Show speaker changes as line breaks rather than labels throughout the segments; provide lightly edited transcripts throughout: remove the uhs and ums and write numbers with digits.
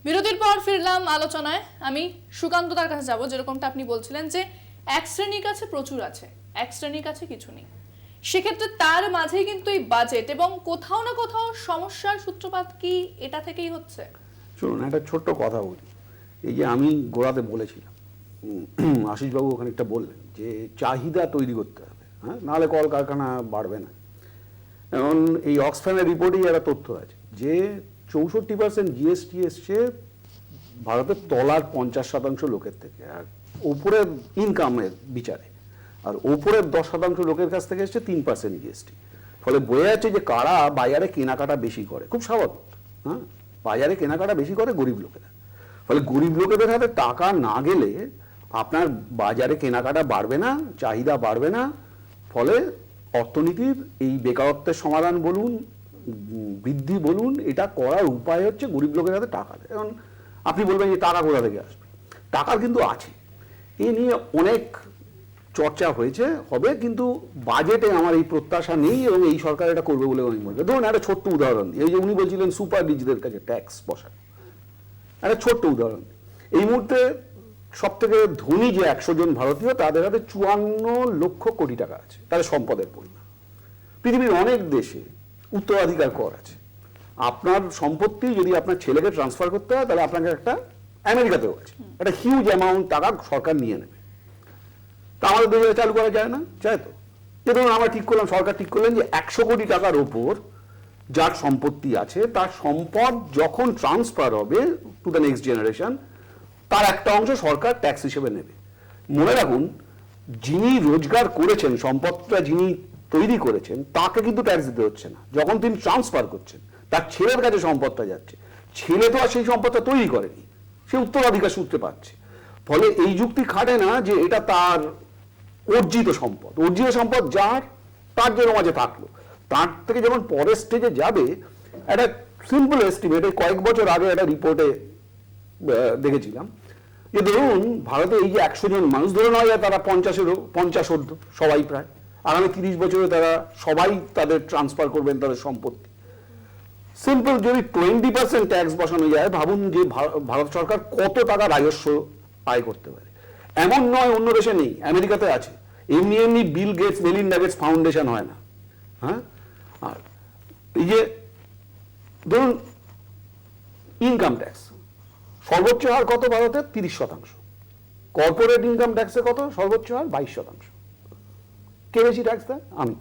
বিরতির পর ফিরলাম আলোচনায়। আমি সুকান্তদার কাছে যাব। যেরকমটা আপনি বলছিলেন যে এক শ্রেণীর কাছে প্রচুর আছে, এক শ্রেণীর কাছে কিছু নেই, সেক্ষেত্রে তার মাঝে কিন্তু এই বাজেট এবং কোথাও না কোথাও সমস্যার সূত্রপাত কি এটা থেকেই হচ্ছে?
শুনুন, একটা ছোট্ট কথা বলি। এই যে আমি গোড়াতে বলেছিলাম, আশিসবাবু ওখানে একটা বললেন যে চাহিদা তৈরি করতে হবে, হ্যাঁ, নাহলে কলকারখানা বাড়বে না। এখন এই অক্সফ্যামের রিপোর্টেই একটা তথ্য আছে যে 64% জিএসটি এসছে ভারতের তলার 50% লোকের থেকে, আর ওপরের ইনকামের বিচারে, আর ওপরের 10% লোকের কাছ থেকে এসছে 3% জিএসটি। ফলে বোঝা যাচ্ছে যে কারা বাজারে কেনাকাটা বেশি করে, খুব স্বাভাবিক। হ্যাঁ, বাজারে কেনাকাটা বেশি করে গরিব লোকেরা। ফলে গরিব লোকেদের হাতে টাকা না গেলে আপনার বাজারে কেনাকাটা বাড়বে না, চাহিদা বাড়বে না। ফলে অর্থনীতির এই বেকারত্বের সমাধান বলুন, বৃদ্ধি বলুন, এটা করার উপায় হচ্ছে গরিব লোকের হাতে টাকা দেয়। এখন আপনি বলবেন যে টাকা কোথা থেকে আসবে, টাকা কিন্তু আছে, এ নিয়ে অনেক চর্চা হয়েছে, হবে, কিন্তু বাজেটে আমার এই প্রত্যাশা নেই এবং এই সরকার এটা করবে বলে আমি মনে করি। ধরুন একটা ছোট্ট উদাহরণ, এই যে উনি বলছিলেন সুপার রিচদের কাছে ট্যাক্স বসানো, একটা ছোট্ট উদাহরণ। এই মুহূর্তে সব থেকে ধনী যে 100 জন ভারতীয়, তাদের হাতে 54 লক্ষ কোটি টাকা আছে, তাদের সম্পদের পরিমাণ। পৃথিবীর অনেক দেশে উত্তরাধিকার কর আছে। আপনার সম্পত্তি যদি আপনার ছেলেকে ট্রান্সফার করতে হয়, তাহলে আপনাকে একটা, আমেরিকাতেও আছে, একটা হিউজ অ্যামাউন্ট টাকা সরকার নিয়ে নেবে। তা আমাদের দেশে চালু করা যায় না? চায় তো। যে ধরুন আমরা ঠিক করলাম, সরকার ঠিক করলেন যে 100 কোটি টাকার ওপর যার সম্পত্তি আছে, তার সম্পদ যখন ট্রান্সফার হবে টু দ্য নেক্সট জেনারেশন, তার একটা অংশ সরকার ট্যাক্স হিসেবে নেবে। মনে রাখুন, যিনি রোজগার করেছেন, সম্পদটা যিনি তৈরি করেছেন, তাকে কিন্তু ট্যাক্স দিতে হচ্ছে না। যখন তিনি ট্রান্সফার করছেন, তার ছেলের কাছে সম্পদটা যাচ্ছে, ছেলে তো আর সেই সম্পদটা তৈরি করেনি, সে উত্তরাধিকার সূত্রে পাচ্ছে। ফলে এই যুক্তি খাটে না যে এটা তার অর্জিত সম্পদ। অর্জিত সম্পদ যার, তার জন্য মাঝে থাকলো, তার থেকে যখন পরের স্টেজে যাবে, একটা সিম্পল এস্টিমেট, কয়েক বছর আগে একটা রিপোর্টে দেখেছিলাম যে ধরুন ভারতে এই যে 100 জন মানুষ, ধরে নেওয়া যায় তারা 50 সবাই প্রায় আগামী 30 বছরে তারা সবাই তাদের ট্রান্সফার করবেন তাদের সম্পত্তি। সিম্পল যদি 20% ট্যাক্স বসানো যায়, ভাবুন যে ভারত সরকার কত টাকা রাজস্ব আয় করতে পারে। এমন নয় অন্য দেশে নেই, আমেরিকাতে আছে। এমনি এমনি Bill Gates, Melinda Gates foundation হয় না। হ্যাঁ, আর এই যে ধরুন ইনকাম ট্যাক্স সর্বোচ্চ হার কত ভারতে? 30%। কর্পোরেট ইনকাম ট্যাক্সে কত সর্বোচ্চ হার? 22%। কে বেশি ট্যাক্স দেয়? আমি।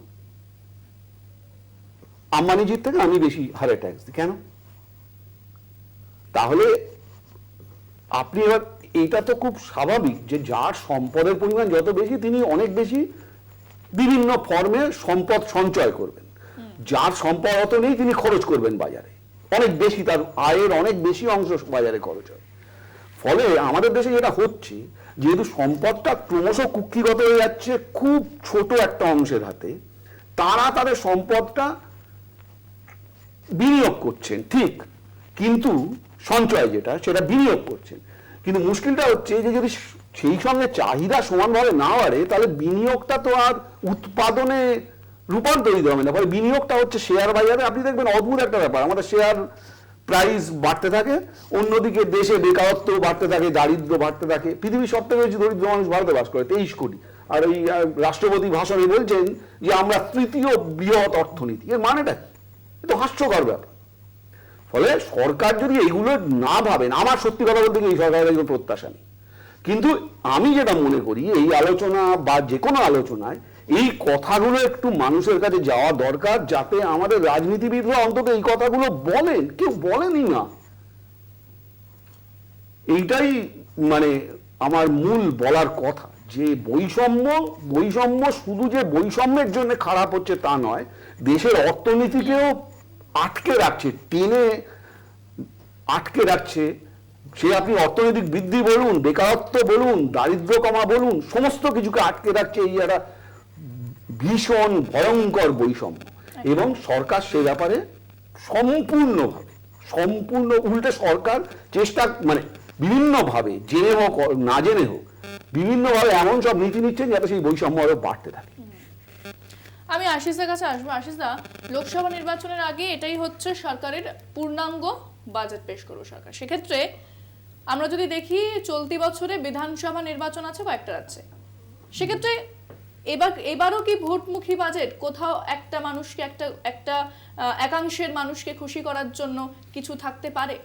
আম্বানিজির থেকে আমি বেশি হারে ট্যাক্স দিই। কেন? তাহলে আপনি এবার, এটা তো খুব স্বাভাবিক যে যার সম্পদের পরিমাণ যত বেশি, তিনি অনেক বেশি বিভিন্ন ফর্মে সম্পদ সঞ্চয় করবেন। যার সম্পদ অত নেই, তিনি খরচ করবেন বাজারে অনেক বেশি, তার আয়ের অনেক বেশি অংশ বাজারে খরচ হয়। ফলে আমাদের দেশে যেটা হচ্ছে, যেহেতু সম্পদটা ক্রমশ কুক্ষিগত হয়ে যাচ্ছে খুব ছোট একটা অংশের হাতে, তারা তাদের সম্পদটা বিনিয়োগ করছেন ঠিক, কিন্তু সঞ্চয় যেটা, সেটা বিনিয়োগ করছেন। কিন্তু মুশকিলটা হচ্ছে যে যদি সেই সঙ্গে চাহিদা সমানভাবে না বাড়ে, তাহলে বিনিয়োগটা তো আর উৎপাদনে রূপান্তরিত হবে না। ফলে বিনিয়োগটা হচ্ছে শেয়ার বাজারে। আপনি দেখবেন অদ্ভুত একটা ব্যাপার, আমাদের শেয়ার প্রাইস বাড়তে থাকে, অন্যদিকে দেশে বেকারত্ব বাড়তে থাকে, দারিদ্র বাড়তে থাকে। পৃথিবীর সব থেকে বেশি দরিদ্র মানুষ ভারতে বাস করে, 23 কোটি। আর এই রাষ্ট্রপতি ভাষণে বলছেন যে আমরা তৃতীয় বৃহৎ অর্থনীতি। এর মানেটা কি? এ তো হাস্যকর ব্যাপার। ফলে সরকার যদি এগুলো না ভাবেন, আমার সত্যি কথা বলতে এই সরকারের কোনো প্রত্যাশা নেই। কিন্তু আমি যেটা মনে করি, এই আলোচনা বা যে কোনো আলোচনায় এই কথাগুলো একটু মানুষের কাছে যাওয়া দরকার, যাতে আমাদের রাজনীতিবিদরা অন্তত এই কথাগুলো বলেন। কেউ বলেনই না। এইটাই মানে আমার মূল বলার কথা, যে বৈষম্য শুধু যে বৈষম্যের জন্য খারাপ হচ্ছে তা নয়, দেশের অর্থনীতিকেও আটকে রাখছে, টেনে আটকে রাখছে। সে আপনি অর্থনৈতিক বৃদ্ধি বলুন, বেকারত্ব বলুন, দারিদ্র কমা বলুন, সমস্ত কিছুকে আটকে রাখছে এই একটা ভীষণ ভয়ঙ্কর বৈষম্য। এবং সরকার সে ব্যাপারে সম্পূর্ণ উল্টে সরকার চেষ্টা, মানে বিভিন্নভাবে, জেনে হোক না জেনে হোক, বিভিন্নভাবে এমন সব নীতি নিচ্ছেন যাতে সেই বৈষম্য আরো বাড়তে থাকে।
আমি আশিসের কাছে আসবো। আশিসদা, লোকসভা নির্বাচনের আগে এটাই হচ্ছে সরকারের পূর্ণাঙ্গ বাজেট পেশ করবে সরকার। সেক্ষেত্রে আমরা যদি দেখি চলতি বছরে বিধানসভা নির্বাচন আছে কয়েকটা রাজ্যে, সেক্ষেত্রে এবারও কি ভোটমুখী বাজেট? কোথাও একটা মানুষকে একটা একাংশের মানুষকে খুশি করার জন্য কিছু থাকতে পারে?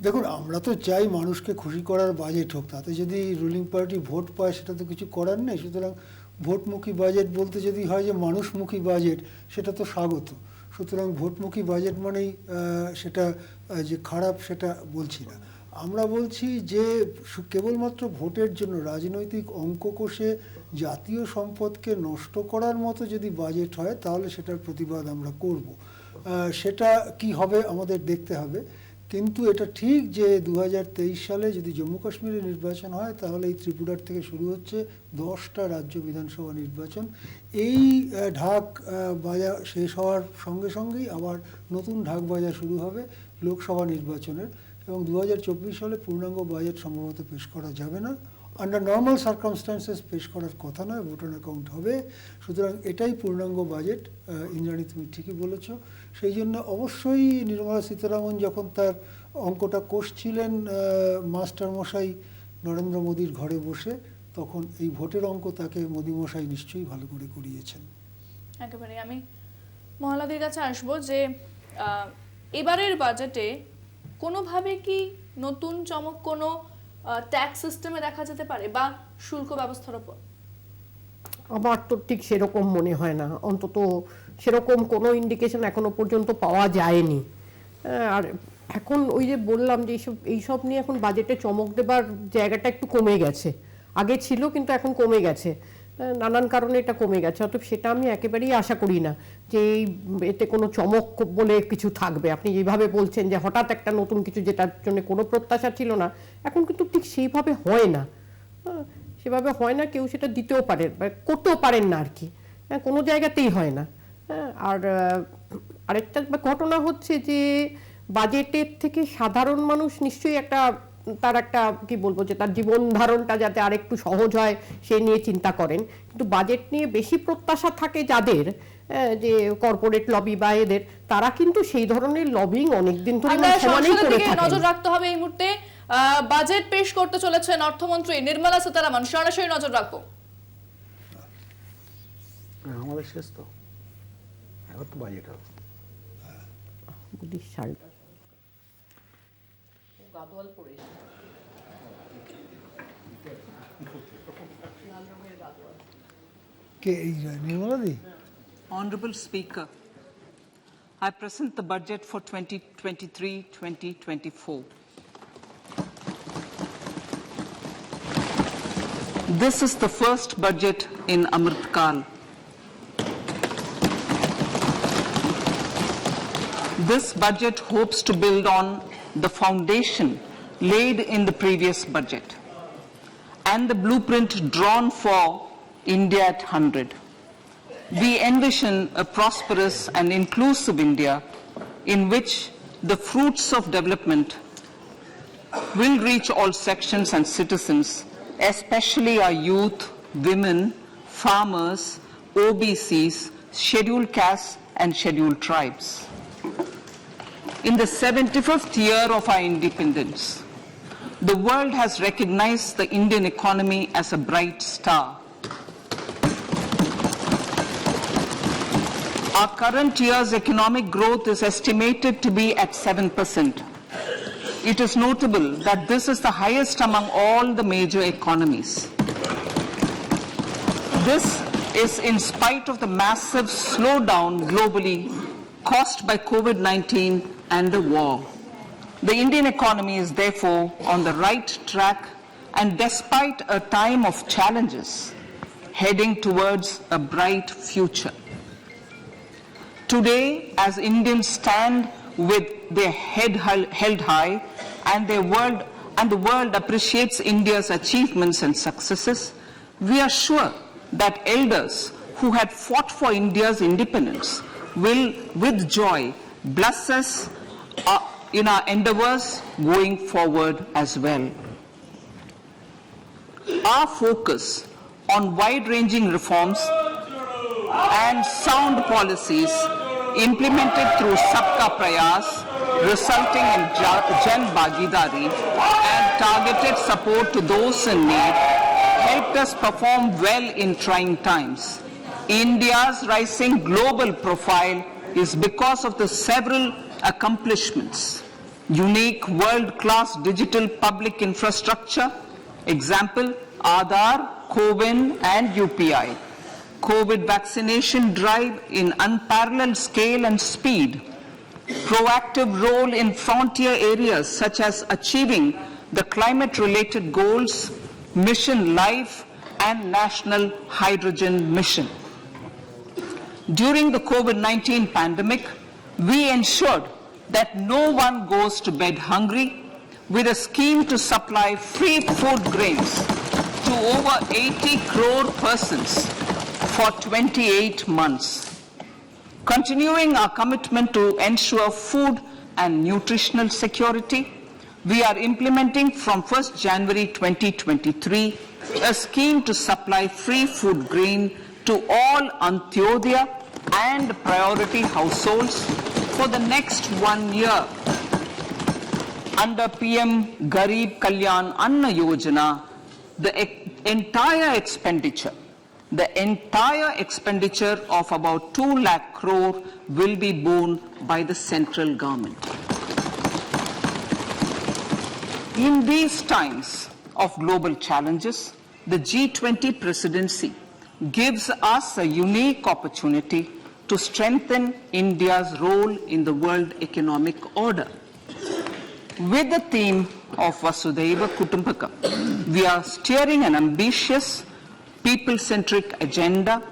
দেখুন, আমরা তো চাই মানুষকে খুশি করার বাজেট হোক, তাতে যদি রুলিং পার্টি ভোট পায় সেটা তো কিছু করার নেই। সুতরাং ভোটমুখী বাজেট বলতে যদি হয় যে মানুষমুখী বাজেট, সেটা তো স্বাগত। সুতরাং ভোটমুখী বাজেট মানেই সেটা যে খারাপ সেটা বলছি না। আমরা বলছি যে কেবলমাত্র ভোটের জন্য রাজনৈতিক অঙ্ক কষে জাতীয় সম্পদকে নষ্ট করার মতো যদি বাজেট হয় তাহলে সেটার প্রতিবাদ আমরা করব। সেটা কি হবে আমাদের দেখতে হবে। কিন্তু এটা ঠিক যে 2023 সালে যদি জম্মু কাশ্মীরে নির্বাচন হয় তাহলে এই ত্রিপুরার থেকে শুরু হচ্ছে 10টা রাজ্য বিধানসভা নির্বাচন। এই ঢাক বাজা শেষ হওয়ার সঙ্গে সঙ্গেই আবার নতুন ঢাক বাজা শুরু হবে লোকসভা নির্বাচনের, এবং 2024 সালে পূর্ণাঙ্গ বাজেট সম্ভবত পেশ করা যাবে না। আন্ডার নর্মাল সার্কামস্ট্যান্সেস পেশ করার কথা নয়, ভোট অন অ্যাকাউন্ট হবে। সুতরাং এটাই পূর্ণাঙ্গ বাজেট। ইন্দ্রাণী, তুমি ঠিকই বলেছ। সেই জন্য অবশ্যই নির্মলা সীতারামন যখন তার অঙ্কটা কষছিলেন মাস্টারমশাই নরেন্দ্র মোদীর ঘরে বসে, তখন এই ভোটের অঙ্ক তাকে মোদীমশাই নিশ্চয়ই ভালো করে করিয়েছেন।
একেবারে। আমি মহলাদির কাছে আসবো যে এবারের বাজেটে কোনোভাবে কি নতুন চমক কোনো ট্যাক্স সিস্টেমে দেখা যেতে পারে বা শুল্ক ব্যবস্থার উপর?
আমার তো ঠিক সেরকম মনে হয় না, অন্তত সেরকম কোনো ইন্ডিকেশন এখনো পর্যন্ত পাওয়া যায়নি। আর এখন ওই যে বললাম যে এইসব নিয়ে এখন বাজেটে চমক দেবার জায়গাটা একটু কমে গেছে। আগে ছিল কিন্তু এখন কমে গেছে, নানান কারণে এটা কমে গেছে। অতএব সেটা আমি একেবারেই আশা করি না যে এতে কোনো চমক বলে কিছু থাকবে। আপনি যেভাবে বলছেন যে হঠাৎ একটা নতুন কিছু যেটার জন্য কোনো প্রত্যাশা ছিল না, এখন কিন্তু ঠিক সেইভাবে হয় না। সেভাবে হয় না, কেউ সেটা দিতেও পারেন বা করতেও পারেন না আর কি, কোনো জায়গাতেই হয় না। আর আরেকটা ঘটনা হচ্ছে যে বাজেটের থেকে সাধারণ মানুষ নিশ্চয়ই তার একটা কি বলবো যে তার জীবন ধারণটা যাতে আরেকটু সহজ হয় সে নিয়ে চিন্তা করেন। কিন্তু বাজেট নিয়ে বেশি প্রত্যাশা থাকে যাদের, যে কর্পোরেট লবি বা এদের, তারা কিন্তু সেই ধরনের লবিং অনেকদিন ধরে সমানেই করে থাকেন।
নজর রাখতে হবে এই মুহূর্তে বাজেট পেশ করতে চলেছেন অর্থমন্ত্রী নির্মলা সীতারামন, সরাসরি নজর রাখবো।
আমাদের শেষ তো, এবার তো বাজেট হবে।
Honorable Speaker, I present the budget for 2023-2024. This is the first budget in Amrit Kal. This budget hopes to build on the foundation laid in the previous budget and the blueprint drawn for India at 100. We envision a prosperous and inclusive India in which the fruits of development will reach all sections and citizens, especially our youth, women, farmers, OBCs, scheduled castes and scheduled tribes. In the 75th year of our independence, the world has recognized the Indian economy as a bright star. Our current year's economic growth is estimated to be at 7%. It is notable that this is the highest among all the major economies. This is in spite of the massive slowdown globally caused by COVID-19 and the war. The Indian economy is therefore on the right track, and despite a time of challenges, heading towards a bright future. Today, as Indians stand with their head held high and the world appreciates India's achievements and successes, we are sure that elders who had fought for India's independence will with joy bless us in our endeavors going forward as well. Our focus on wide-ranging reforms and sound policies implemented through Sabka Prayas resulting in Jan Bhagidari and targeted support to those in need, helped us perform well in trying times. India's rising global profile is because of the several accomplishments. Unique world-class digital public infrastructure, example, Aadhaar, CoWIN and UPI. COVID vaccination drive in unparalleled scale and speed. Proactive role in frontier areas such as achieving the climate-related goals, Mission Life and National Hydrogen Mission. During the COVID-19 pandemic, we ensured that no one goes to bed hungry with a scheme to supply free food grains to over 80 crore persons for 28 months. Continuing our commitment to ensure food and nutritional security, we are implementing from 1st January 2023 a scheme to supply free food grain to all Antyodaya and priority households for the next 1 year. Under PM Garib Kalyan Anna Yojana, the entire expenditure of about 2 lakh crore will be borne by the central government. In these times of global challenges, the G20 presidency gives us a unique opportunity to strengthen India's role in the world economic order. With the theme of Vasudhaiva Kutumbakam, we are steering an ambitious, people-centric agenda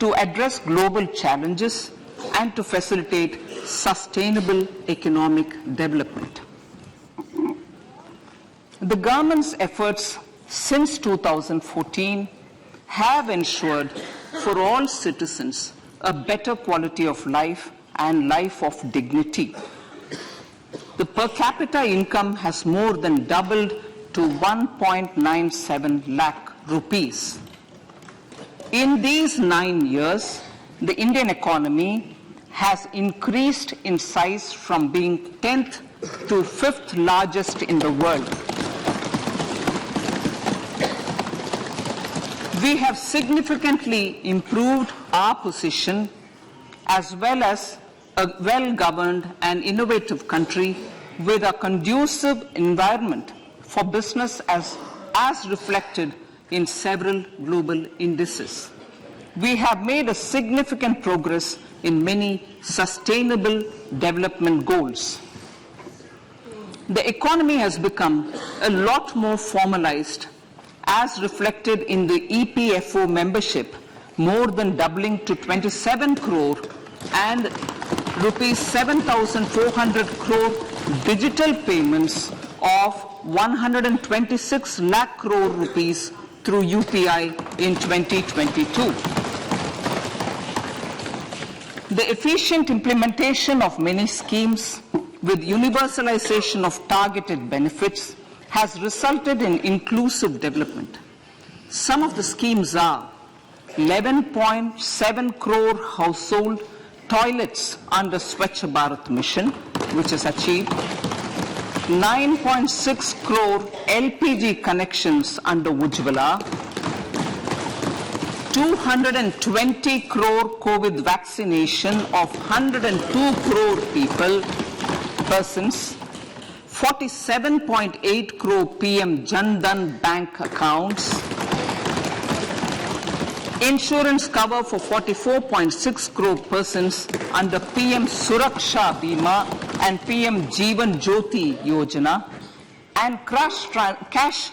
to address global challenges and to facilitate sustainable economic development. The government's efforts since 2014 have ensured for all citizens a better quality of life and life of dignity. The per capita income has more than doubled to 1.97 lakh rupees. In these 9 years, the Indian economy has increased in size from being 10th to 5th largest in the world. We have significantly improved our position as well as a well-governed and innovative country with a conducive environment for business as reflected in several global indices. We have made a significant progress in many sustainable development goals. The economy has become a lot more formalized as reflected in the EPFO membership, more than doubling to 27 crore and rupees 7,400 crore digital payments of 126 lakh crore rupees through UPI in 2022. The efficient implementation of many schemes with universalization of targeted benefits has resulted in inclusive development. Some of the schemes are 11.7 crore household toilets under Swachh Bharat mission, which is achieved, 9.6 crore LPG connections under Ujjwala, 220 crore COVID vaccination of 102 crore persons, 47.8 crore PM Jan Dhan bank accounts, insurance cover for 44.6 crore persons under PM Suraksha Bima and PM Jeevan Jyoti Yojana, and cash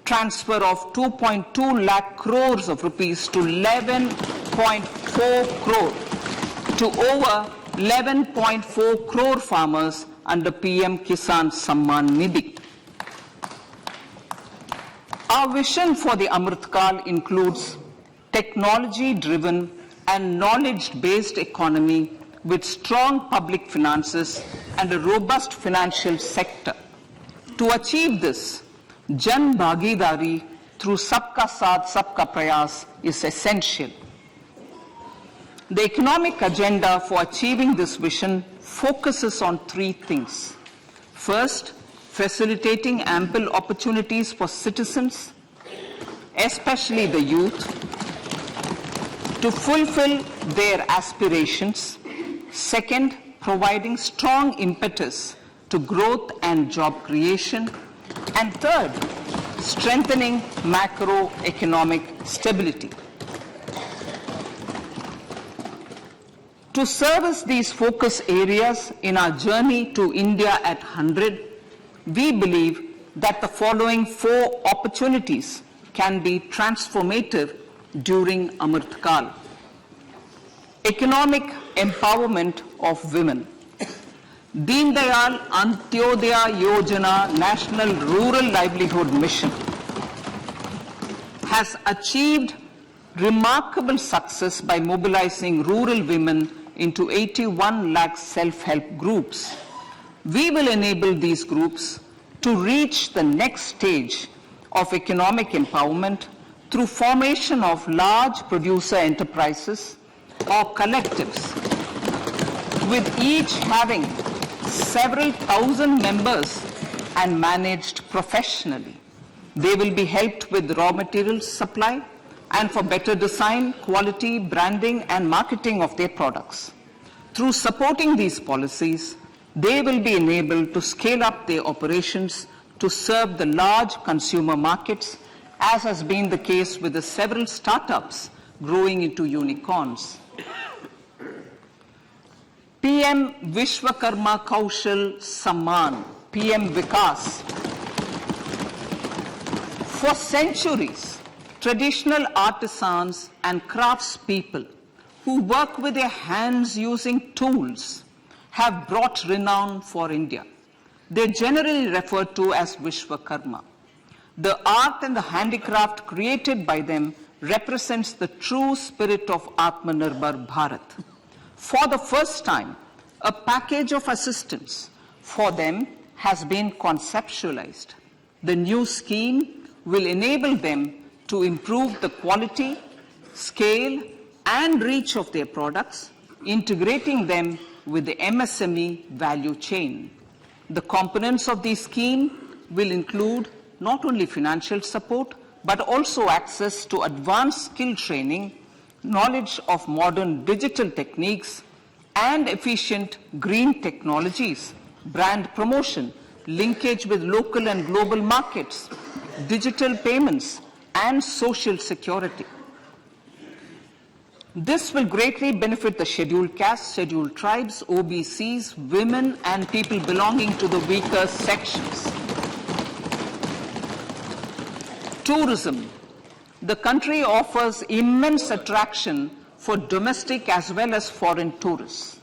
transfer of 2.2 lakh crores of rupees to 11.4 crore to over 11.4 crore farmers under PM Kisan Samman Nidhi. Our vision for the Amritkal includes technology-driven and knowledge-based economy with strong public finances and a robust financial sector. To achieve this, Jan Bhagidari through Sabka Saath Sabka Prayas is essential. The economic agenda for achieving this vision focuses on three things. First, facilitating ample opportunities for citizens, especially the youth, to fulfill their aspirations. Second, providing strong impetus to growth and job creation. And third, strengthening macroeconomic stability. To service these focus areas in our journey to India at 100, we believe that the following four opportunities can be transformative during Amrit Kal. Economic empowerment of women. Deen Dayal Antyodaya Yojana National Rural Livelihood Mission has achieved remarkable success by mobilizing rural women into 81 lakh self-help groups. We will enable these groups to reach the next stage of economic empowerment through formation of large producer enterprises or collectives, with each having several thousand members and managed professionally. They will be helped with raw materials supply and for better design, quality, branding and marketing of their products. Through supporting these policies, they will be enabled to scale up their operations to serve the large consumer markets, as has been the case with the several startups growing into unicorns. PM Vishwakarma Kaushal Samman, PM Vikas. For centuries, traditional artisans and craftspeople who work with their hands using tools have brought renown for India. They are generally referred to as Vishwakarma. The art and the handicraft created by them represents the true spirit of Atmanirbhar Bharat. For the first time, a package of assistance for them has been conceptualized. The new scheme will enable them to improve the quality, scale, and reach of their products, integrating them with the MSME value chain. The components of this scheme will include not only financial support, but also access to advanced skill training, knowledge of modern digital techniques, and efficient green technologies, brand promotion, linkage with local and global markets, digital payments, and social security. This will greatly benefit the scheduled castes, scheduled tribes, OBCs, women, and people belonging to the weaker sections. Tourism. The country offers immense attraction for domestic as well as foreign tourists.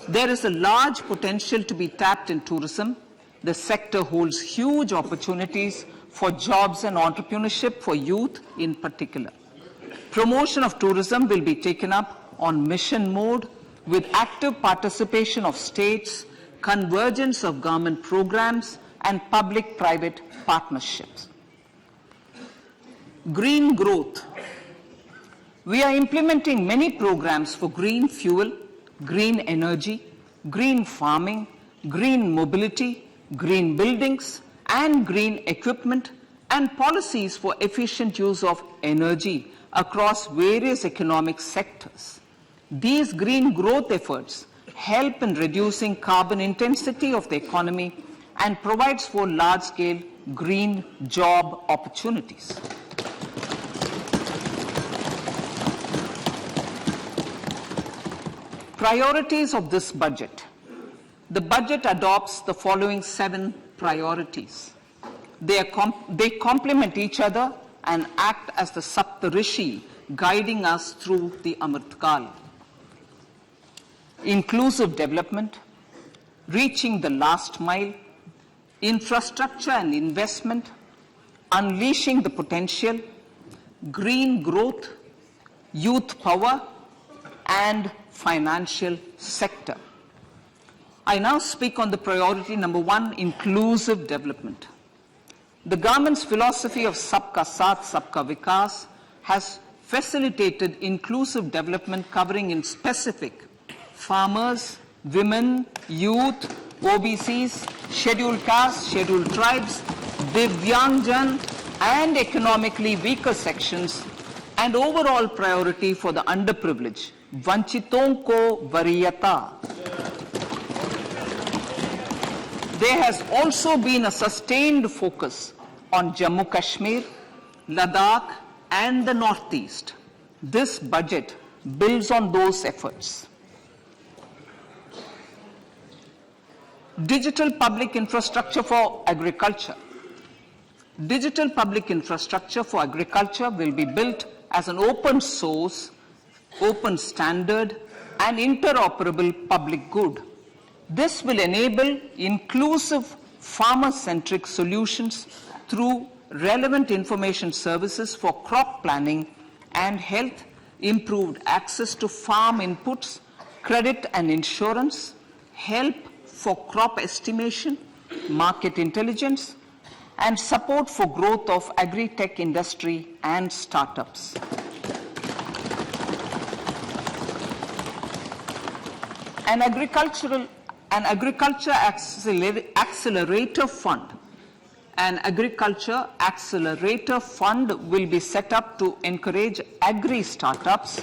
There is a large potential to be tapped in tourism. The sector holds huge opportunities for jobs and entrepreneurship for youth in particular. Promotion of tourism will be taken up on mission mode with active participation of states, convergence of government programs, and public-private partnerships. Green growth. We are implementing many programs for green fuel, green energy, green farming, green mobility, green buildings, and green equipment, and policies for efficient use of energy across various economic sectors. These green growth efforts help in reducing carbon intensity of the economy and provides for large-scale green job opportunities. Priorities of this budget. The budget adopts the following 7 priorities. They complement each other and act as the Saptarishi guiding us through the Amrit Kal. Inclusive development, reaching the last mile, infrastructure and investment, unleashing the potential, green growth, youth power, and financial sector. I now speak on the priority number 1, inclusive development. The government's philosophy of Sabka Saath, Sabka Vikas has facilitated inclusive development covering in specific farmers, women, youth, OBCs, scheduled castes, scheduled tribes, Divyangjan and economically weaker sections, and overall priority for the underprivileged. Vanchiton ko variyata. There has also been a sustained focus on Jammu Kashmir, Ladakh, and the Northeast. This budget builds on those efforts. Digital public infrastructure for agriculture. Digital public infrastructure for agriculture will be built as an open source, open standard, and interoperable public good. This will enable inclusive farmer-centric solutions through relevant information services for crop planning and health, improved access to farm inputs, credit and insurance, help for crop estimation, market intelligence, and support for growth of agri-tech industry and startups. An agriculture accelerator fund. An agriculture accelerator fund will be set up to encourage agri-startups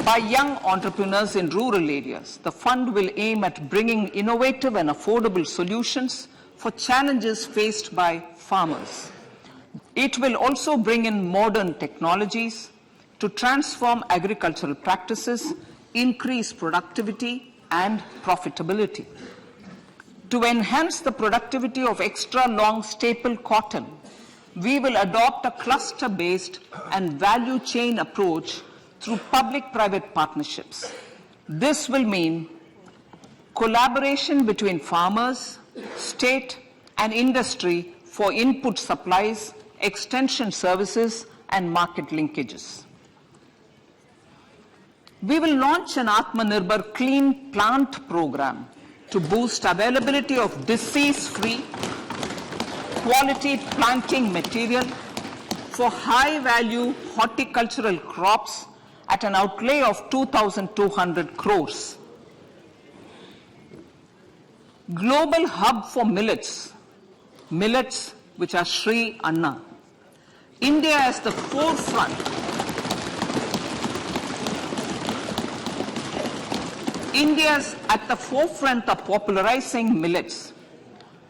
by young entrepreneurs in rural areas. The fund will aim at bringing innovative and affordable solutions for challenges faced by farmers. It will also bring in modern technologies to transform agricultural practices, increase productivity and profitability. To enhance the productivity of extra long staple cotton, we will adopt a cluster-based and value chain approach through public-private partnerships. This will mean collaboration between farmers, state, and industry for input supplies, extension services, and market linkages. We will launch an Atmanirbhar Clean Plant program to boost availability of disease-free, quality planting material for high-value horticultural crops at an outlay of 2,200 crores. Global hub for millets, which are Sri Anna. India is the forefront. India's at the forefront of popularizing millets,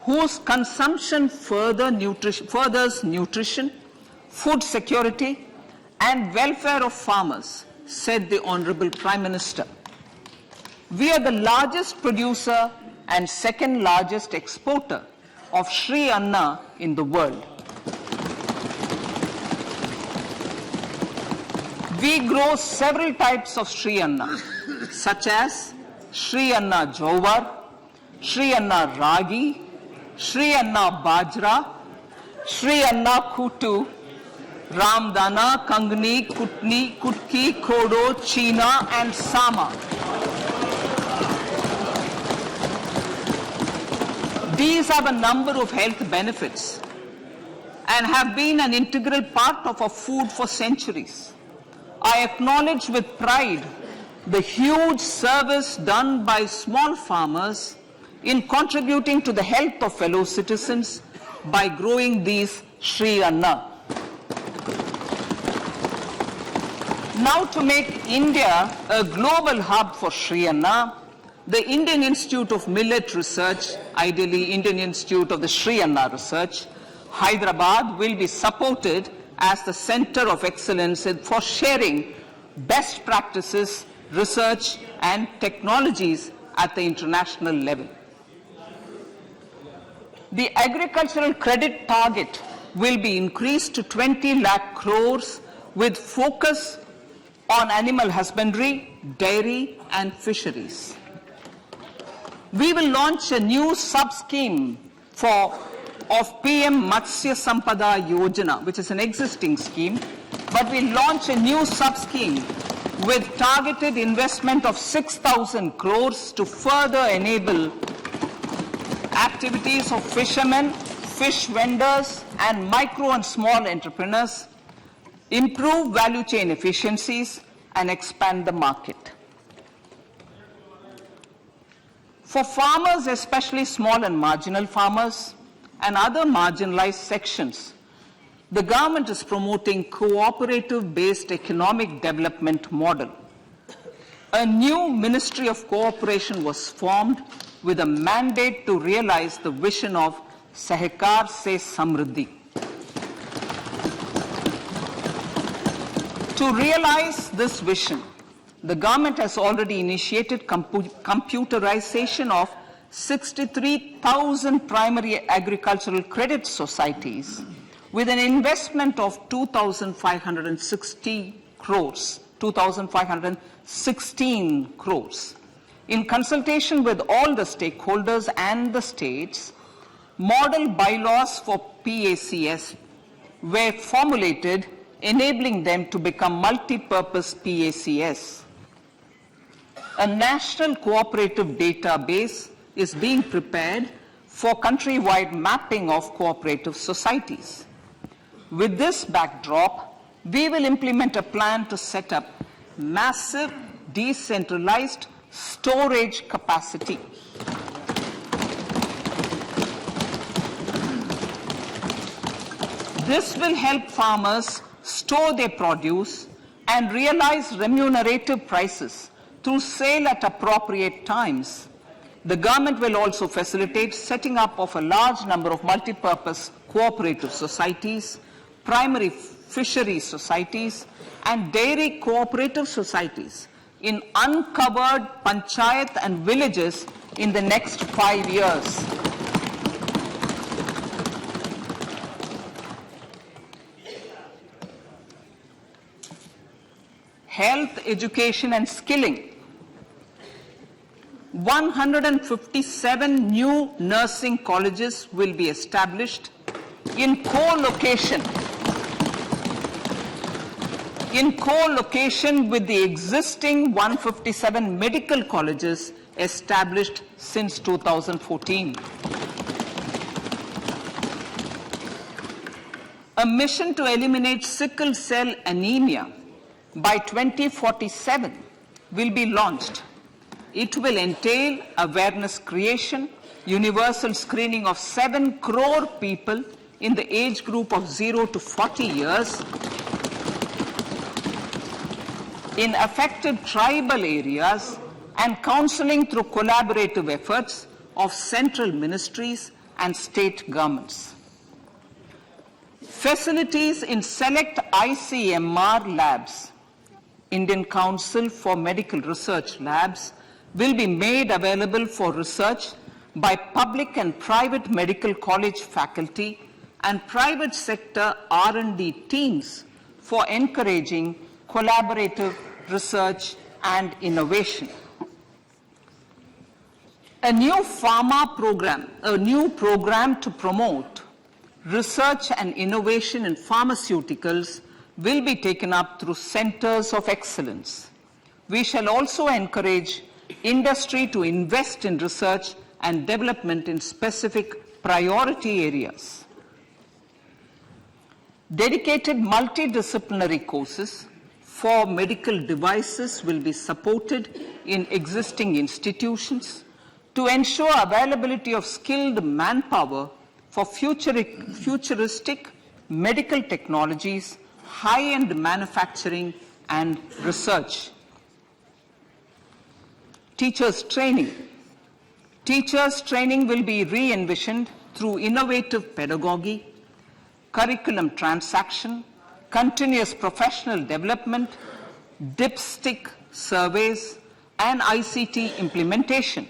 whose consumption furthers nutrition, food security, and welfare of farmers, said the Honorable Prime Minister. We are the largest producer and second largest exporter of Sri Anna in the world. We grow several types of Sri Anna, such as Sri Anna Jowar, Sri Anna Ragi, Sri Anna Bajra, Sri Anna Kutu, Ramdana, Kangni, Kutni, Kutki, Kodo, China, and Sama. These have a number of health benefits and have been an integral part of our food for centuries. I acknowledge with pride the huge service done by small farmers in contributing to the health of fellow citizens by growing these Sri Anna. Now, to make India a global hub for Sri Anna, the Indian Institute of Millet Research, ideally Indian Institute of the Sri Anna Research, Hyderabad, will be supported as the center of excellence for sharing best practices, research, and technologies at the international level. The agricultural credit target will be increased to 20 lakh crores with focus on animal husbandry, dairy, and fisheries. We will launch a new sub-scheme of PM Matsya Sampada Yojana, which is an existing scheme, but we'll launch a new sub-scheme with targeted investment of 6,000 crores to further enable activities of fishermen, fish vendors, and micro and small entrepreneurs, improve value chain efficiencies, and expand the market. For farmers, especially small and marginal farmers and other marginalized sections, the government is promoting cooperative-based economic development model. A new Ministry of Cooperation was formed with a mandate to realize the vision of Sahakar Se Samriddhi. To realize this vision, the government has already initiated computerization of 63,000 primary agricultural credit societies with an investment of 2,516 crores. In consultation with all the stakeholders and the states, model bylaws for PACS were formulated, enabling them to become multi-purpose PACS. A national cooperative database is being prepared for countrywide mapping of cooperative societies. With this backdrop, we will implement a plan to set up massive decentralized storage capacity. This will help farmers store their produce and realize remunerative prices through sale at appropriate times. The government will also facilitate setting up of a large number of multi-purpose cooperative societies, primary fishery societies, and dairy cooperative societies in uncovered panchayat and villages in the next 5 years. Health, education, and skilling. 157 new nursing colleges will be established in co-location with the existing 157 medical colleges established since 2014. A mission to eliminate sickle cell anemia by 2047 will be launched. It will entail awareness creation, universal screening of 7 crore people in the age group of 0 to 40 years in affected tribal areas, and counseling through collaborative efforts of central ministries and state governments. Facilities in select ICMR labs, Indian Council for Medical Research Labs, will be made available for research by public and private medical college faculty and private sector R&D teams for encouraging collaborative research and innovation. A new program to promote research and innovation in pharmaceuticals will be taken up through centers of excellence. We shall also encourage industry to invest in research and development in specific priority areas. Dedicated multidisciplinary courses for medical devices will be supported in existing institutions to ensure availability of skilled manpower for futuristic medical technologies, high-end manufacturing, and research. Teachers' training. Teachers' training will be re-envisioned through innovative pedagogy, curriculum transaction, continuous professional development, dipstick surveys, and ICT implementation.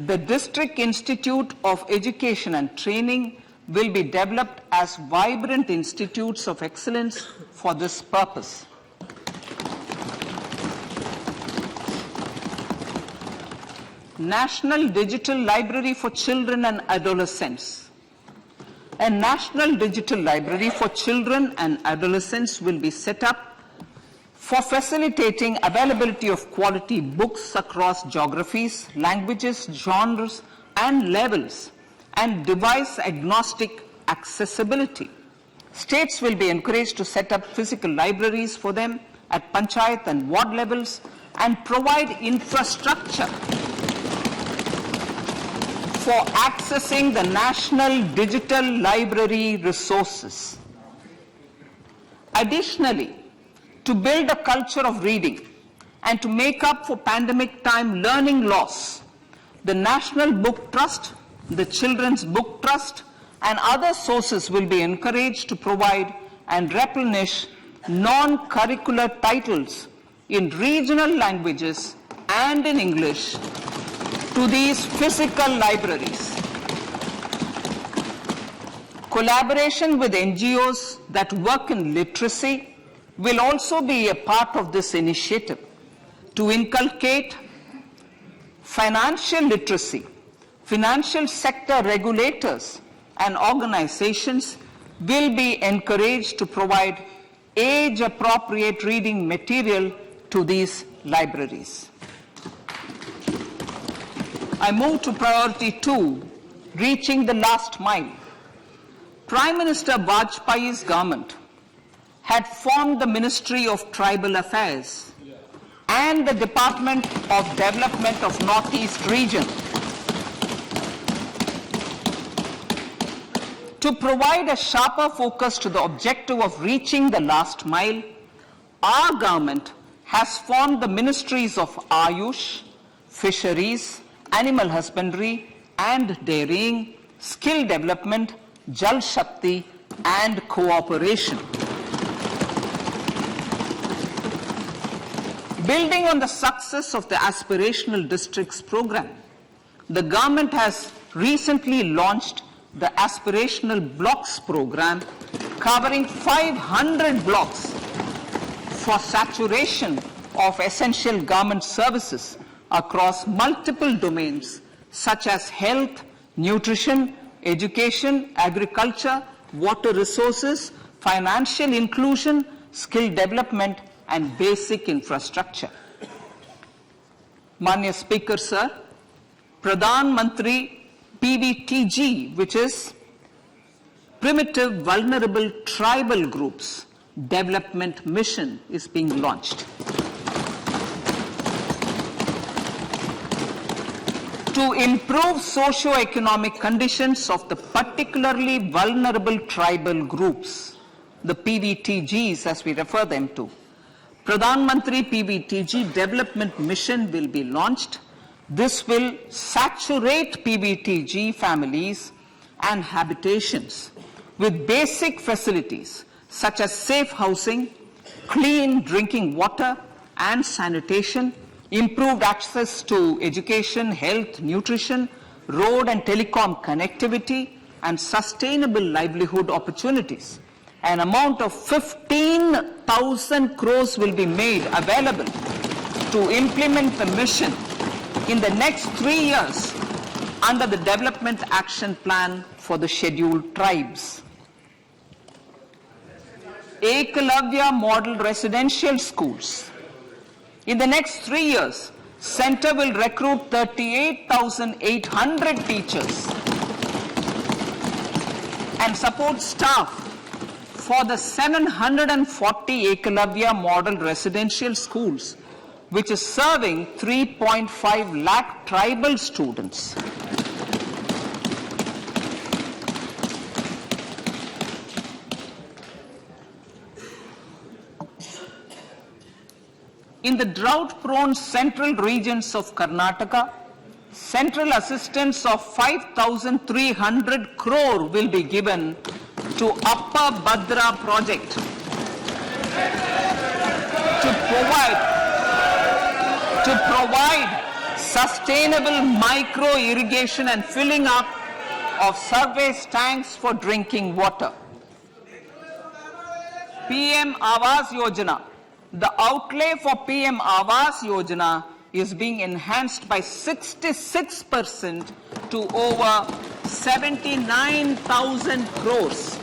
The District Institute of Education and Training will be developed as vibrant institutes of excellence for this purpose. National Digital Library for Children and Adolescents. A National Digital Library for Children and Adolescents will be set up for facilitating availability of quality books across geographies, languages, genres, and levels, and device-agnostic accessibility. States will be encouraged to set up physical libraries for them at panchayat and ward levels and provide infrastructure for accessing the national digital library resources. Additionally, to build a culture of reading and to make up for pandemic time learning loss, the National Book Trust, the Children's Book Trust, and other sources will be encouraged to provide and replenish non-curricular titles in regional languages and in English to these physical libraries. Collaboration with NGOs that work in literacy will also be a part of this initiative to inculcate financial literacy. Financial sector regulators and organizations will be encouraged to provide age-appropriate reading material to these libraries. I move to priority 2, reaching the last mile. Prime Minister Vajpayee's government had formed the Ministry of Tribal Affairs and the Department of Development of Northeast Region to provide a sharper focus to the objective of reaching the last mile. Our government has formed the Ministries of Ayush, Fisheries, Animal Husbandry and Dairying, Skill Development, Jal Shakti and Cooperation. Building on the success of the Aspirational Districts program, the government has recently launched the Aspirational Blocks program covering 500 blocks for saturation of essential government services across multiple domains such as health, nutrition, education, agriculture, water resources, financial inclusion, skill development, and basic infrastructure. Manya Speaker, sir, Pradhan Mantri PVTG, which is Primitive Vulnerable Tribal Groups Development Mission, is being launched. To improve socio-economic conditions of the particularly vulnerable tribal groups, the PVTGs as we refer them to, Pradhan Mantri PVTG Development Mission will be launched. This will saturate PVTG families and habitations with basic facilities such as safe housing, clean drinking water and sanitation, improved access to education, health, nutrition, road and telecom connectivity, and sustainable livelihood opportunities. An amount of 15,000 crores will be made available to implement the mission in the next 3 years under the Development Action Plan for the Scheduled Tribes. Ekalavya Model Residential Schools. In the next 3 years, Center will recruit 38,800 teachers and support staff for the 740 Ekalavya Model Residential Schools, which is serving 3.5 lakh tribal students. In the drought-prone central regions of Karnataka, central assistance of 5,300 crore will be given to Upper Bhadra project to provide sustainable micro-irrigation and filling up of surface tanks for drinking water. PM Awas Yojana. The outlay for PM Awas Yojana is being enhanced by 66% to over 79,000 crores.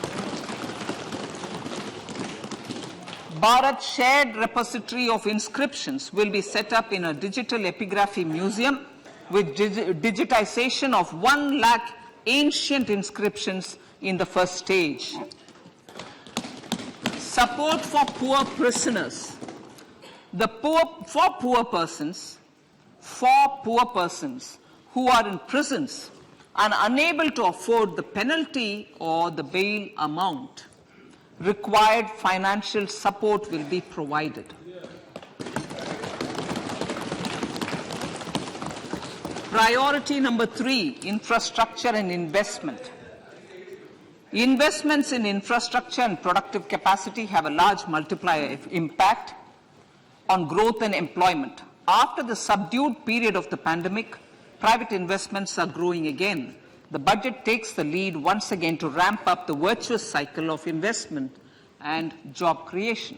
Bharat Shared Repository of Inscriptions will be set up in a digital epigraphy museum with digitization of 1 lakh ancient inscriptions in the first stage. support for poor prisoners. For poor persons who are in prisons and unable to afford the penalty or the bail amount, required financial support will be provided. Priority number 3, infrastructure and investment. Investments in infrastructure and productive capacity have a large multiplier impact on growth and employment. After the subdued period of the pandemic, private investments are growing again. The budget takes the lead once again to ramp up the virtuous cycle of investment and job creation.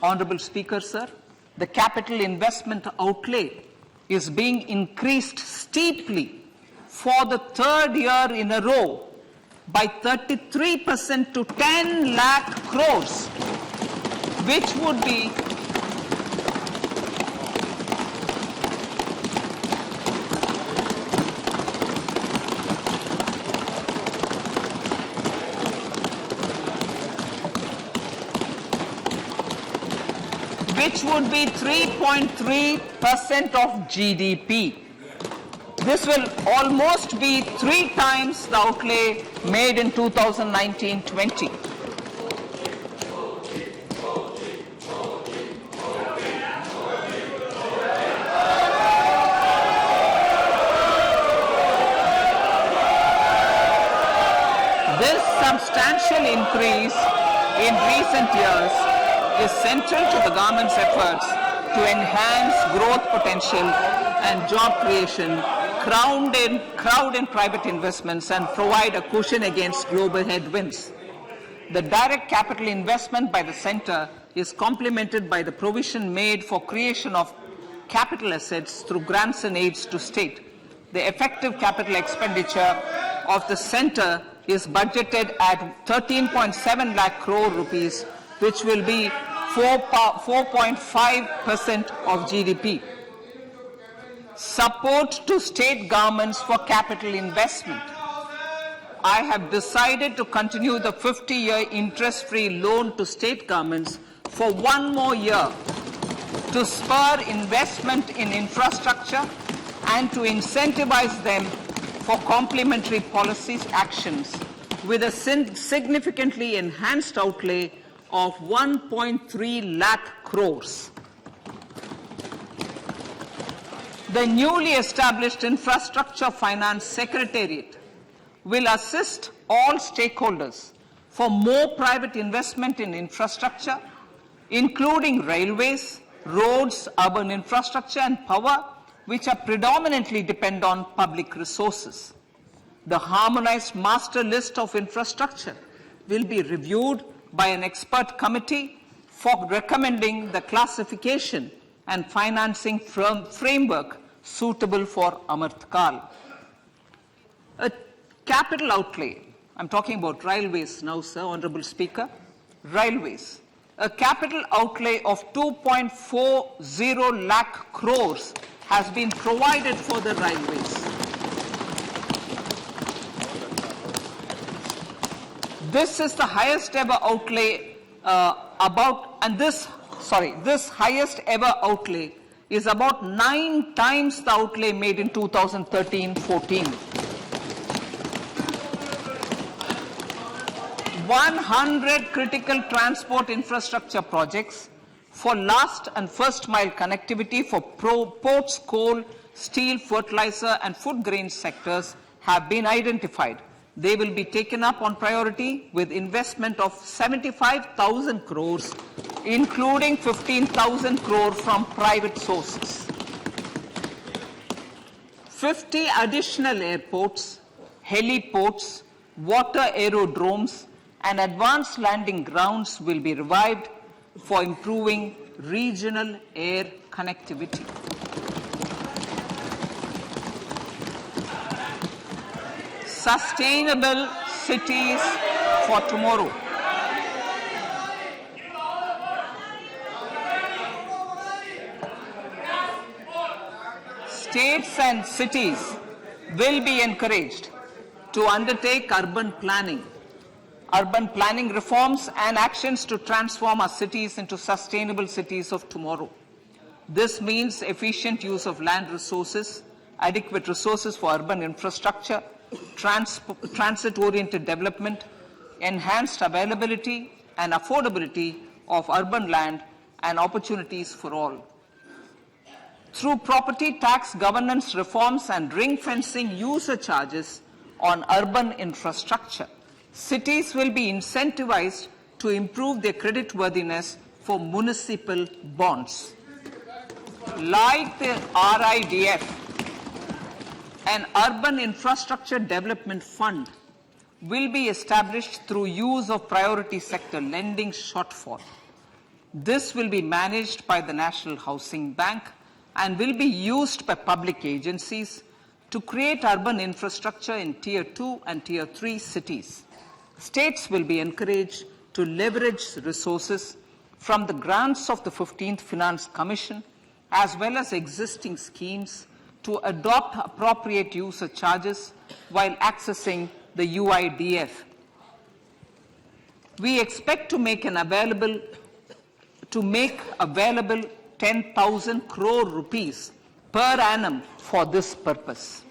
Honorable Speaker, sir, the capital investment outlay is being increased steeply for the 3rd year in a row by 33% to 10 lakh crores, which would be which would be 3.3% of GDP. This will almost be 3 times the outlay made in 2019-20. This substantial increase in recent years is central to the government's efforts to enhance growth potential and job creation, crowd in private investments, and provide a cushion against global headwinds. The direct capital investment by the centre is complemented by the provision made for creation of capital assets through grants and aids to state. The effective capital expenditure of the centre is budgeted at 13.7 lakh crore rupees, which will be 4.5% of GDP. Support to state governments for capital investment. I have decided to continue the 50-year interest-free loan to state governments for 1 more year to spur investment in infrastructure and to incentivize them for complementary policies actions with a significantly enhanced outlay of 1.3 lakh crores. The newly established Infrastructure Finance Secretariat will assist all stakeholders for more private investment in infrastructure, including railways, roads, urban infrastructure and power, which are predominantly depend on public resources. The harmonized master list of infrastructure will be reviewed by an expert committee for recommending the classification and financing framework suitable for Amartkal. A capital outlay, I'm talking about railways now, sir, Honorable Speaker, railways. A capital outlay of 2.40 lakh crores has been provided for the railways. This is the highest ever outlay this highest ever outlay is about 9 times the outlay made in 2013-14. 100 critical transport infrastructure projects for last and first mile connectivity for ports, coal, steel, fertilizer and food grain sectors have been identified. They will be taken up on priority with investment of 75,000 crores, including 15,000 crore from private sources. 50 additional airports, heliports, water aerodromes, and advanced landing grounds will be revived for improving regional air connectivity. Sustainable cities for tomorrow. States and cities will be encouraged to undertake urban planning urban planning reforms and actions to transform our cities into sustainable cities of tomorrow. This means efficient use of land resources, adequate resources for urban infrastructure, transit-oriented development, enhanced availability and affordability of urban land and opportunities for all. Through property tax governance reforms and ring-fencing user charges on urban infrastructure, cities will be incentivized to improve their creditworthiness for municipal bonds. Like the RIDF, an Urban Infrastructure Development Fund will be established through use of priority sector lending shortfall. This will be managed by the National Housing Bank and will be used by public agencies to create urban infrastructure in Tier 2 and Tier 3 cities. States will be encouraged to leverage resources from the grants of the 15th Finance Commission as well as existing schemes to adopt appropriate user charges while accessing the UIDF. We expect to make available 10,000 crore rupees per annum for this purpose.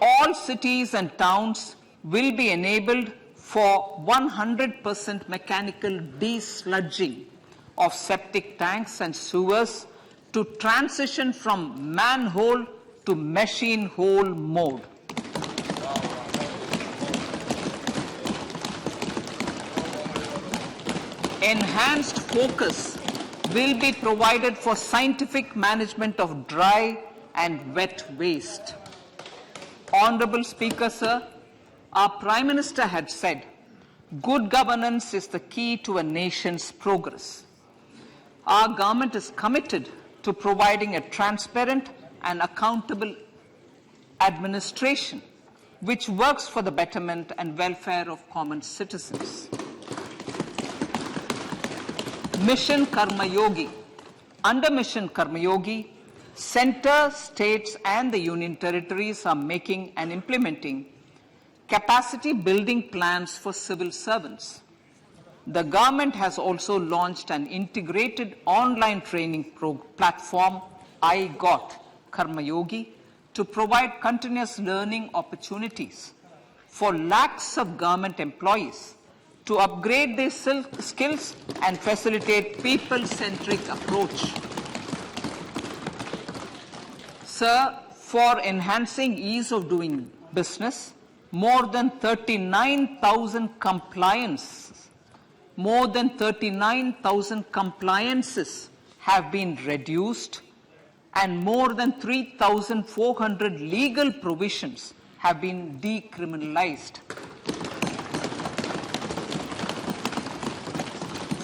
All cities and towns will be enabled for 100% mechanical desludging of septic tanks and sewers to transition from manhole to machine hole mode. Enhanced focus will be provided for scientific management of dry and wet waste. Honorable Speaker, sir, our Prime Minister had said, good governance is the key to a nation's progress. Our government is committed to providing a transparent and accountable administration which works for the betterment and welfare of common citizens. Mission Karma Yogi. Under Mission Karma Yogi, centre, states and the union territories are making and implementing capacity building plans for civil servants. The government has also launched an integrated online training platform, I Got Karma Yogi, to provide continuous learning opportunities for lakhs of government employees to upgrade their skills and facilitate people-centric approach. Sir, for enhancing ease of doing business, more than 39,000 compliances have been reduced and more than 3,400 legal provisions have been decriminalized.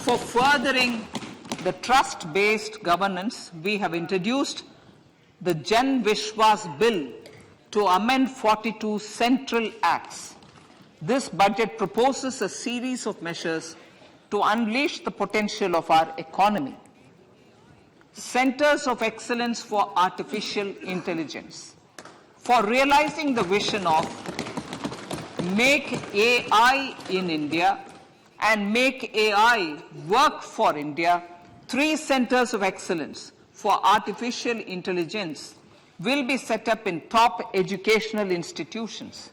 For furthering the trust-based governance, we have introduced the Jan Vishwas Bill to amend 42 central acts. This budget proposes a series of measures to unleash the potential of our economy. Centers of Excellence for Artificial Intelligence. For realizing the vision of Make AI in India and Make AI Work for India, 3 centers of excellence for artificial intelligence will be set up in top educational institutions.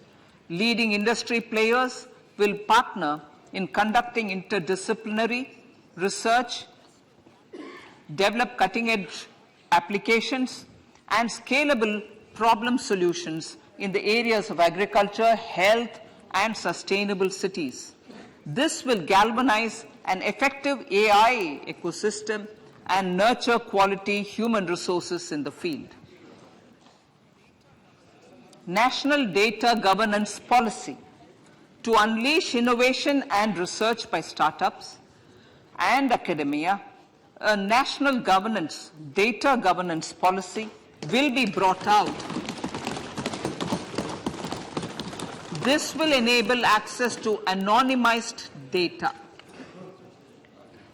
Leading industry players will partner in conducting interdisciplinary research, develop cutting-edge applications, and scalable problem solutions in the areas of agriculture, health, and sustainable cities. This will galvanize an effective AI ecosystem and nurture quality human resources in the field. National Data Governance Policy. To unleash innovation and research by startups and academia, a national data governance policy will be brought out. This will enable access to anonymized data.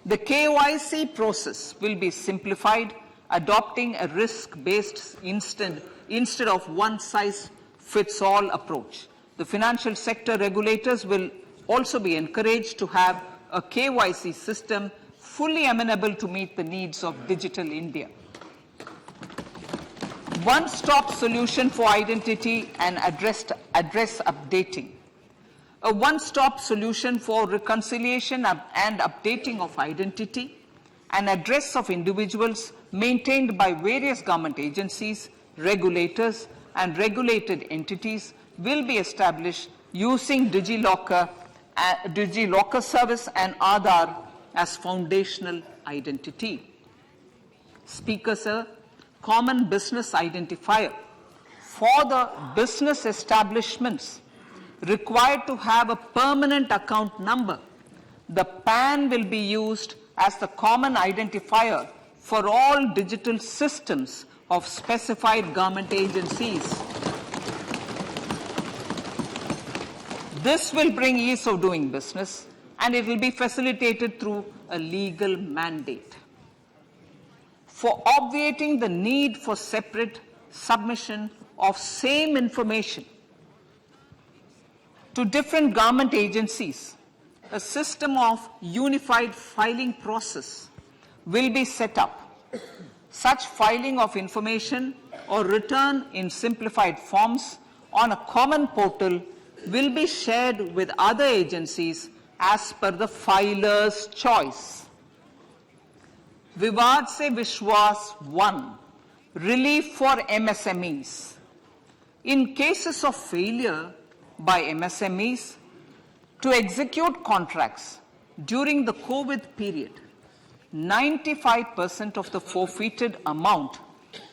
The KYC process will be simplified, adopting a risk-based instead of one-size-fits-all approach. The financial sector regulators will also be encouraged to have a KYC system fully amenable to meet the needs of digital India. One-stop solution for identity and address updating. A one-stop solution for reconciliation and updating of identity and address of individuals maintained by various government agencies, regulators, and regulated entities will be established using DigiLocker service and Aadhaar as foundational identity. Speaker, sir, common business identifier for the business establishments required to have a permanent account number. The PAN will be used as the common identifier for all digital systems of specified government agencies. This will bring ease of doing business, and it will be facilitated through a legal mandate. For obviating the need for separate submission of same information to different government agencies, a system of unified filing process will be set up. Such filing of information or return in simplified forms on a common portal will be shared with other agencies as per the filer's choice. Vivad se Vishwas 1, relief for MSMEs. In cases of failure by MSMEs to execute contracts during the COVID period, 95% of the forfeited amount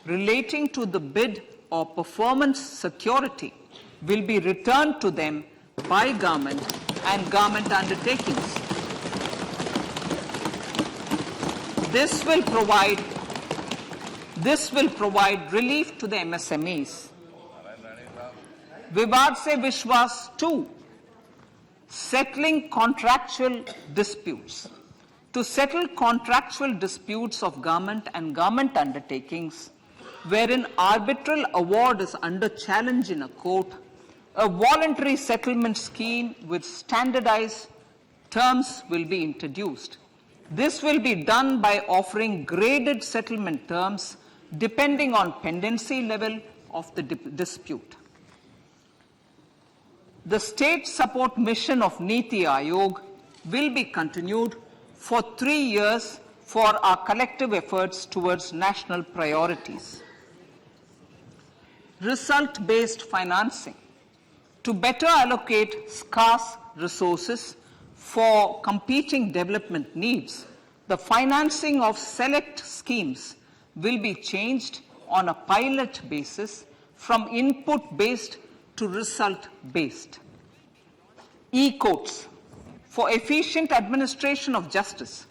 relating to the bid or performance security will be returned to them by government and government undertakings. This will provide relief to the MSMEs. Vivad se Vishwas 2, settling contractual disputes. To settle contractual disputes of government and government undertakings, wherein arbitral award is under challenge in a court, a voluntary settlement scheme with standardized terms will be introduced. This will be done by offering graded settlement terms depending on pendency level of the dispute. The state support mission of Niti Aayog will be continued for 3 years for our collective efforts towards national priorities. Result-based financing. To better allocate scarce resources for competing development needs, the financing of select schemes will be changed on a pilot basis from input-based to result-based. E-courts. For efficient administration of justice,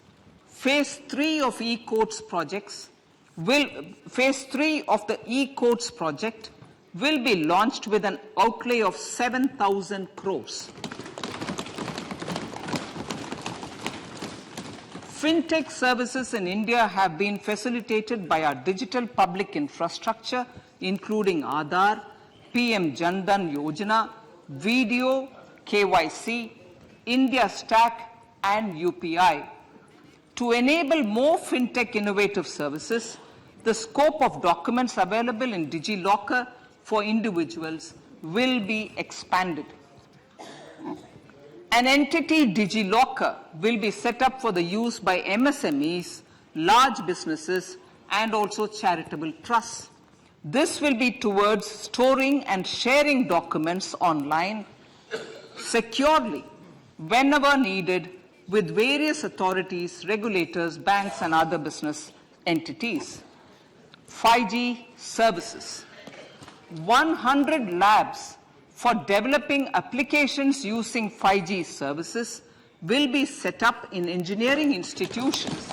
Phase 3 of the e-courts project will be launched with an outlay of 7,000 crores. Fintech services in India have been facilitated by our digital public infrastructure, including Aadhaar, PM Jan Dhan Yojana, Video, KYC, India Stack, and UPI. To enable more fintech innovative services, the scope of documents available in DigiLocker for individuals will be expanded. An entity DigiLocker will be set up for the use by MSMEs, large businesses, and also charitable trusts. This will be towards storing and sharing documents online securely whenever needed with various authorities, regulators, banks, and other business entities. 5G services. 100 labs for developing applications using 5G services will be set up in engineering institutions.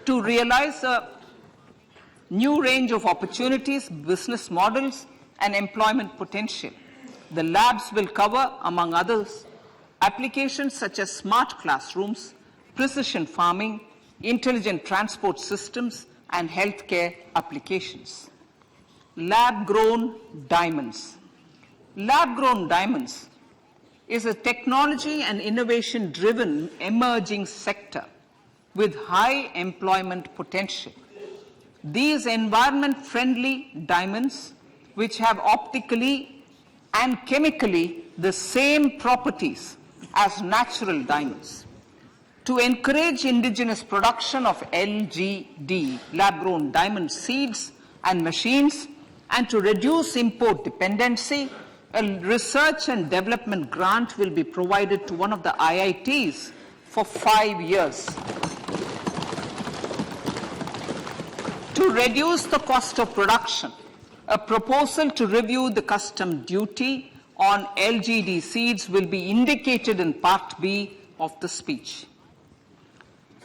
To realize a new range of opportunities, business models, and employment potential, the labs will cover, among others, applications such as smart classrooms, precision farming, intelligent transport systems, and healthcare applications. Lab-grown diamonds. Lab-grown diamonds is a technology and innovation-driven emerging sector with high employment potential. These environment-friendly diamonds, which have optically and chemically the same properties as natural diamonds. To encourage indigenous production of LGD, lab-grown diamond seeds and machines, and to reduce import dependency, a research and development grant will be provided to one of the IITs for 5 years. To reduce the cost of production, a proposal to review the custom duty on LGD seeds will be indicated in Part B of the speech.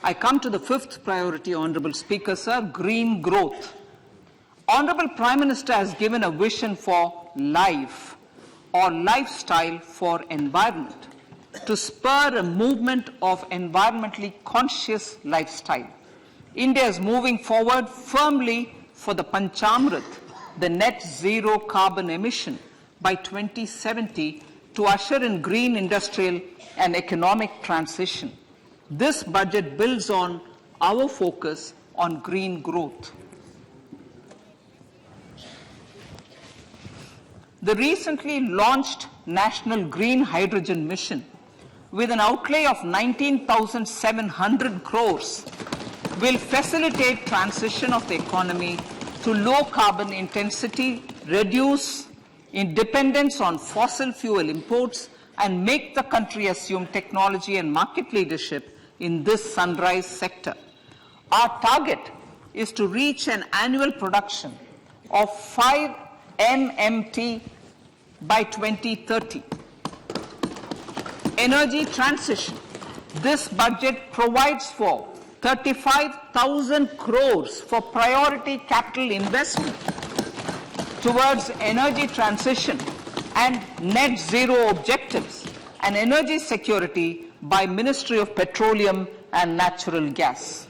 I come to the fifth priority, Honorable Speaker, sir, green growth. Honorable Prime Minister has given a vision for life or lifestyle for environment to spur a movement of environmentally conscious lifestyle. India is moving forward firmly for the Panchamrit, the net zero carbon emission by 2070 to usher in green industrial and economic transition. This budget builds on our focus on green growth. The recently launched National Green Hydrogen Mission, with an outlay of 19,700 crores, will facilitate transition of the economy to low carbon intensity, reduce dependence on fossil fuel imports, and make the country assume technology and market leadership in this sunrise sector. Our target is to reach an annual production of 5 MMT by 2030. Energy transition. This budget provides for 35,000 crores for priority capital investment towards energy transition and net zero objectives and energy security by Ministry of Petroleum and Natural Gas.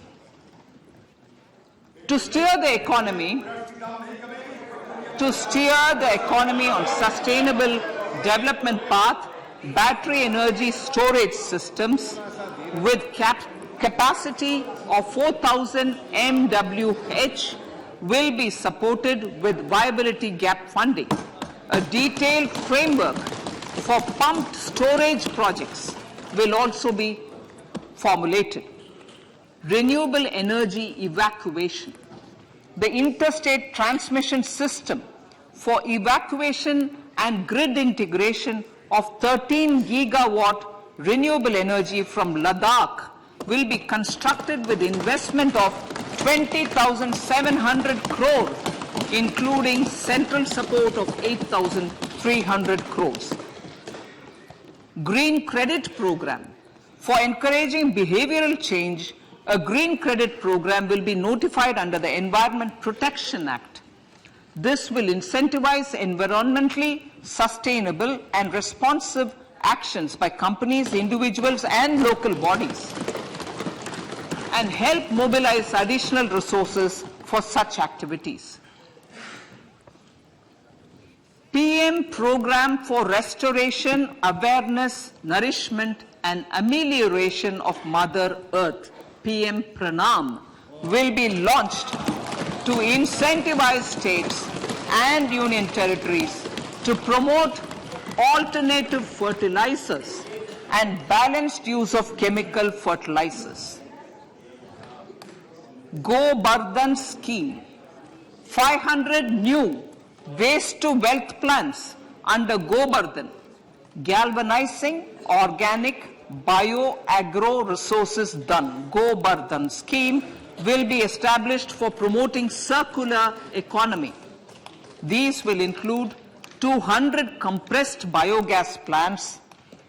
To steer the economy on sustainable development path, battery energy storage systems with capacity of 4,000 MWH will be supported with viability gap funding. A detailed framework for pumped storage projects will also be formulated. Renewable energy evacuation. The interstate transmission system for evacuation and grid integration of 13 gigawatt renewable energy from Ladakh will be constructed with investment of 20,700 crores, including central support of 8,300 crores. Green credit program. For encouraging behavioral change, a green credit program will be notified under the Environment Protection Act. This will incentivize environmentally sustainable and responsive actions by companies, individuals, and local bodies, and help mobilize additional resources for such activities. PM Program for Restoration, Awareness, Nourishment, and Amelioration of Mother Earth, PM Pranam, will be launched to incentivize states and union territories to promote alternative fertilizers and balanced use of chemical fertilizers. Go Bardhan scheme. 500 new waste to wealth plants under Go Bardhan, galvanizing organic bio-agro resources done. Go Bardhan scheme will be established for promoting circular economy. These will include 200 compressed biogas plants,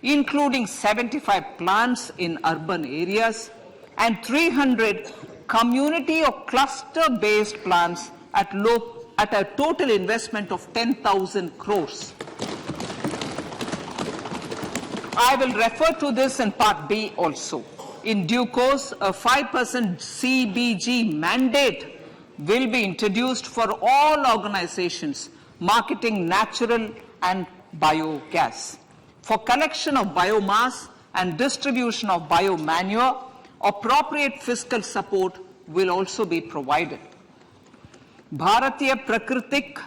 including 75 plants in urban areas, and 300 community or cluster-based plants at a total investment of 10,000 crores. I will refer to this in Part B also. In due course, a 5% CBG mandate will be introduced for all organizations marketing natural and biogas. For collection of biomass and distribution of biomanure, appropriate fiscal support will also be provided. Bharatiya Prakritik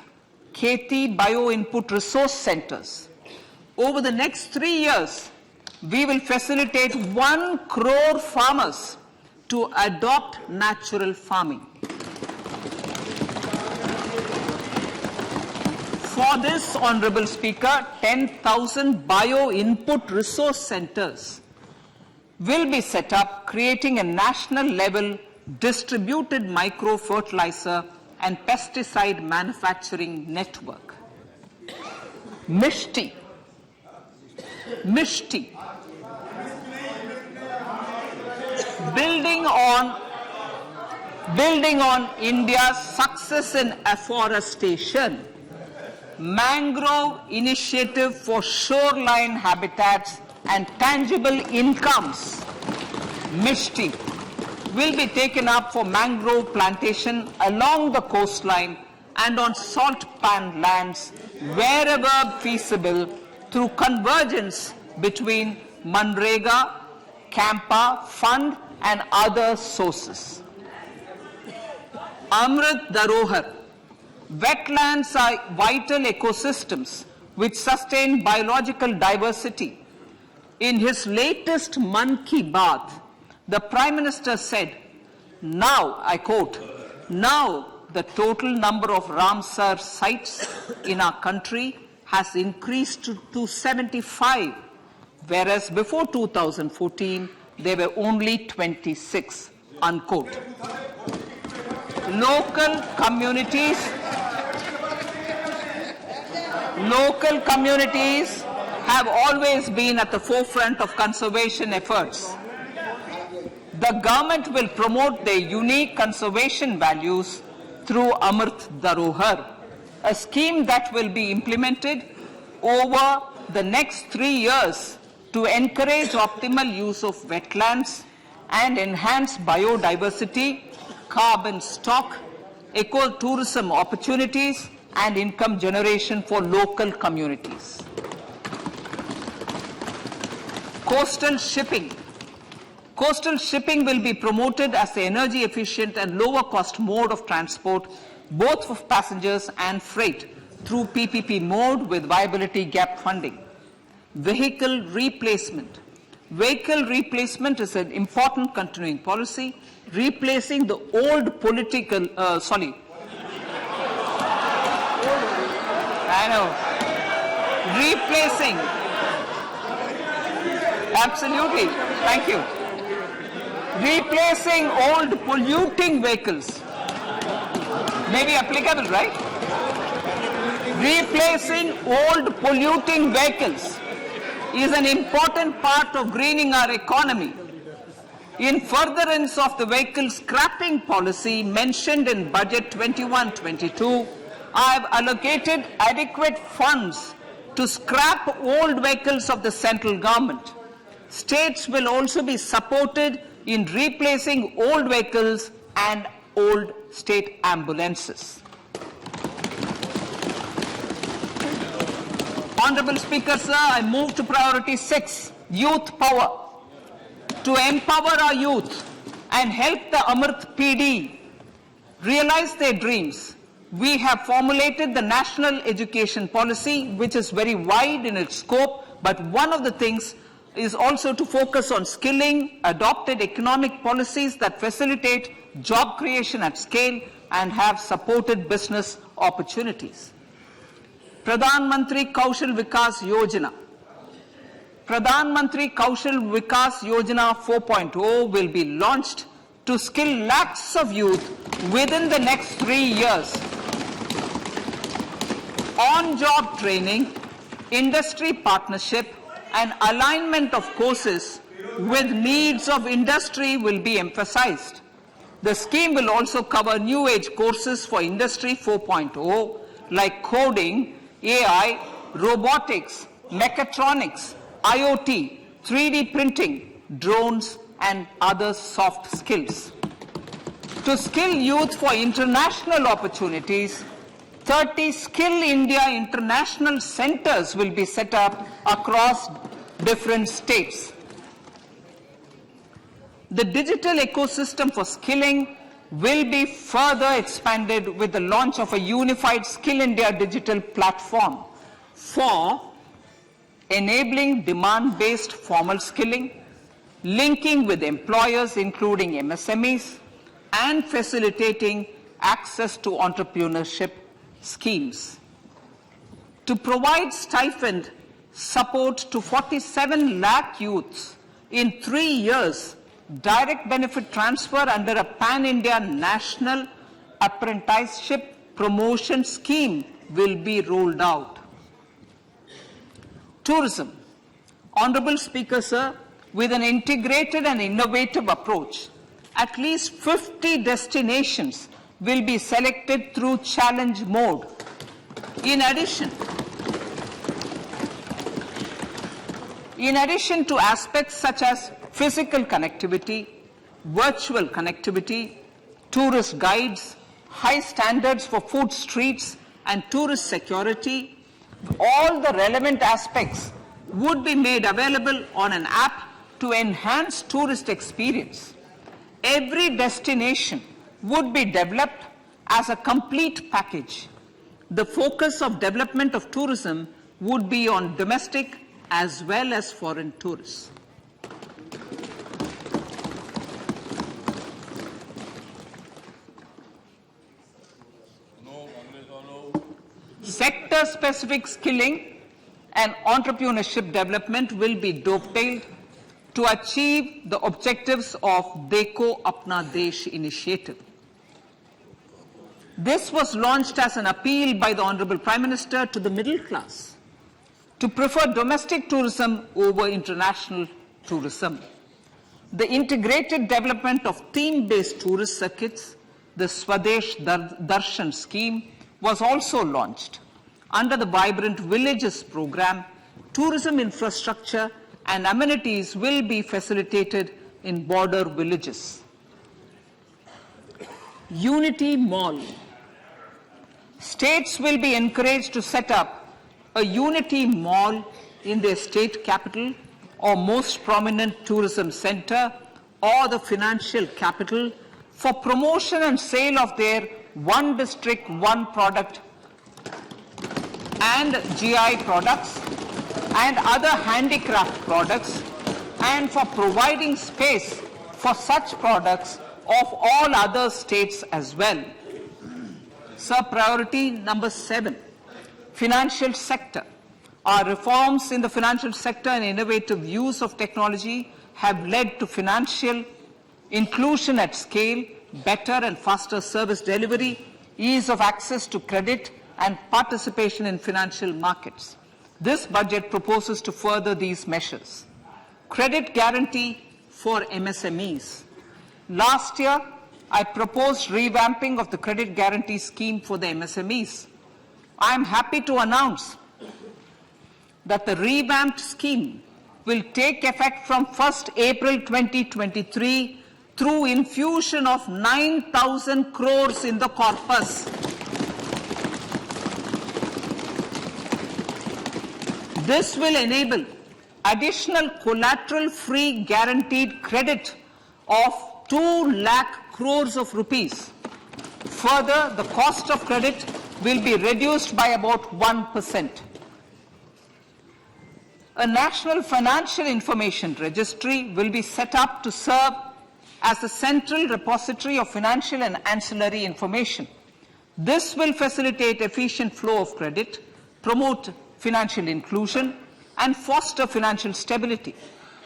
Kheti Bio-Input Resource Centers. Over the next 3 years, we will facilitate 1 crore farmers to adopt natural farming. For this, Honorable Speaker, 10,000 bio-input resource centers will be set up, creating a national level distributed micro-fertilizer and pesticide manufacturing network. Mishti. Building on India's success in afforestation, mangrove initiative for shoreline habitats and tangible incomes, Mishti, will be taken up for mangrove plantation along the coastline and on salt pan lands wherever feasible through convergence between Manrega, Campa Fund and other sources. Amrit Dharohar. Wetlands are vital ecosystems which sustain biological diversity. In his latest Mann Ki Baat, the Prime Minister said, now, I quote, now the total number of Ramsar sites in our country has increased to 75, whereas before 2014, there were only 26, unquote. Local communities have always been at the forefront of conservation efforts. The government will promote their unique conservation values through Amrit Dharohar, a scheme that will be implemented over the next 3 years to encourage optimal use of wetlands and enhance biodiversity, carbon stock, ecotourism opportunities, and income generation for local communities. Coastal shipping. Coastal shipping will be promoted as the energy efficient and lower cost mode of transport, both for passengers and freight, through PPP mode with viability gap funding. Vehicle replacement. Vehicle replacement is an important continuing policy, replacing the old political, replacing, absolutely, thank you. Replacing old polluting vehicles. Maybe applicable, right? Replacing old polluting vehicles is an important part of greening our economy. In furtherance of the vehicle scrapping policy mentioned in Budget 21-22, I have allocated adequate funds to scrap old vehicles of the central government. States will also be supported in replacing old vehicles and old state ambulances. Honorable Speaker, sir, I move to priority 6, youth power. To empower our youth and help the Amrit PD realize their dreams, we have formulated the National Education Policy, which is very wide in its scope, but one of the things is also to focus on skilling, adopted economic policies that facilitate job creation at scale and have supported business opportunities. Pradhan Mantri Kaushal Vikas Yojana. Pradhan Mantri Kaushal Vikas Yojana 4.0 will be launched to skill lakhs of youth within the next 3 years. On-job training, industry partnership, and alignment of courses with needs of industry will be emphasized. The scheme will also cover new age courses for Industry 4.0 like coding, AI, robotics, mechatronics, IoT, 3D printing, drones, and other soft skills. To skill youth for international opportunities, 30 Skill India international centers will be set up across different states. The digital ecosystem for skilling will be further expanded with the launch of a unified Skill India digital platform for enabling demand-based formal skilling, linking with employers including MSMEs, and facilitating access to entrepreneurship schemes. To provide stipend support to 47 lakh youths in 3 years, direct benefit transfer under a pan-India national apprenticeship promotion scheme will be rolled out. Tourism. Honorable Speaker, sir, with an integrated and innovative approach, at least 50 destinations will be selected through challenge mode. In addition to aspects such as physical connectivity, virtual connectivity, tourist guides, high standards for food streets, and tourist security, all the relevant aspects would be made available on an app to enhance tourist experience. Every destination would be developed as a complete package. The focus of development of tourism would be on domestic as well as foreign tourists. Sector-specific skilling and entrepreneurship development will be dovetailed to achieve the objectives of Dekho Apna Desh initiative. This was launched as an appeal by the Honorable Prime Minister to the middle class to prefer domestic tourism over international tourism. The integrated development of theme-based tourist circuits, the Swadesh Darshan scheme, was also launched. Under the Vibrant Villages program, tourism infrastructure and amenities will be facilitated in border villages. Unity Mall. States will be encouraged to set up a Unity Mall in their state capital or most prominent tourism center or the financial capital for promotion and sale of their one district, one product and GI products and other handicraft products, and for providing space for such products of all other states as well. Sir, priority number 7, financial sector. Our reforms in the financial sector and innovative use of technology have led to financial inclusion at scale, better and faster service delivery, ease of access to credit, and participation in financial markets. This budget proposes to further these measures. Credit guarantee for MSMEs. Last year, I proposed revamping of the credit guarantee scheme for the MSMEs. I am happy to announce that the revamped scheme will take effect from 1st April 2023 through infusion of 9,000 crores in the corpus. This will enable additional collateral-free guaranteed credit of 2 lakh crores of rupees. Further, the cost of credit will be reduced by about 1%. A national financial information registry will be set up to serve as a central repository of financial and ancillary information. This will facilitate efficient flow of credit, promote financial inclusion, and foster financial stability.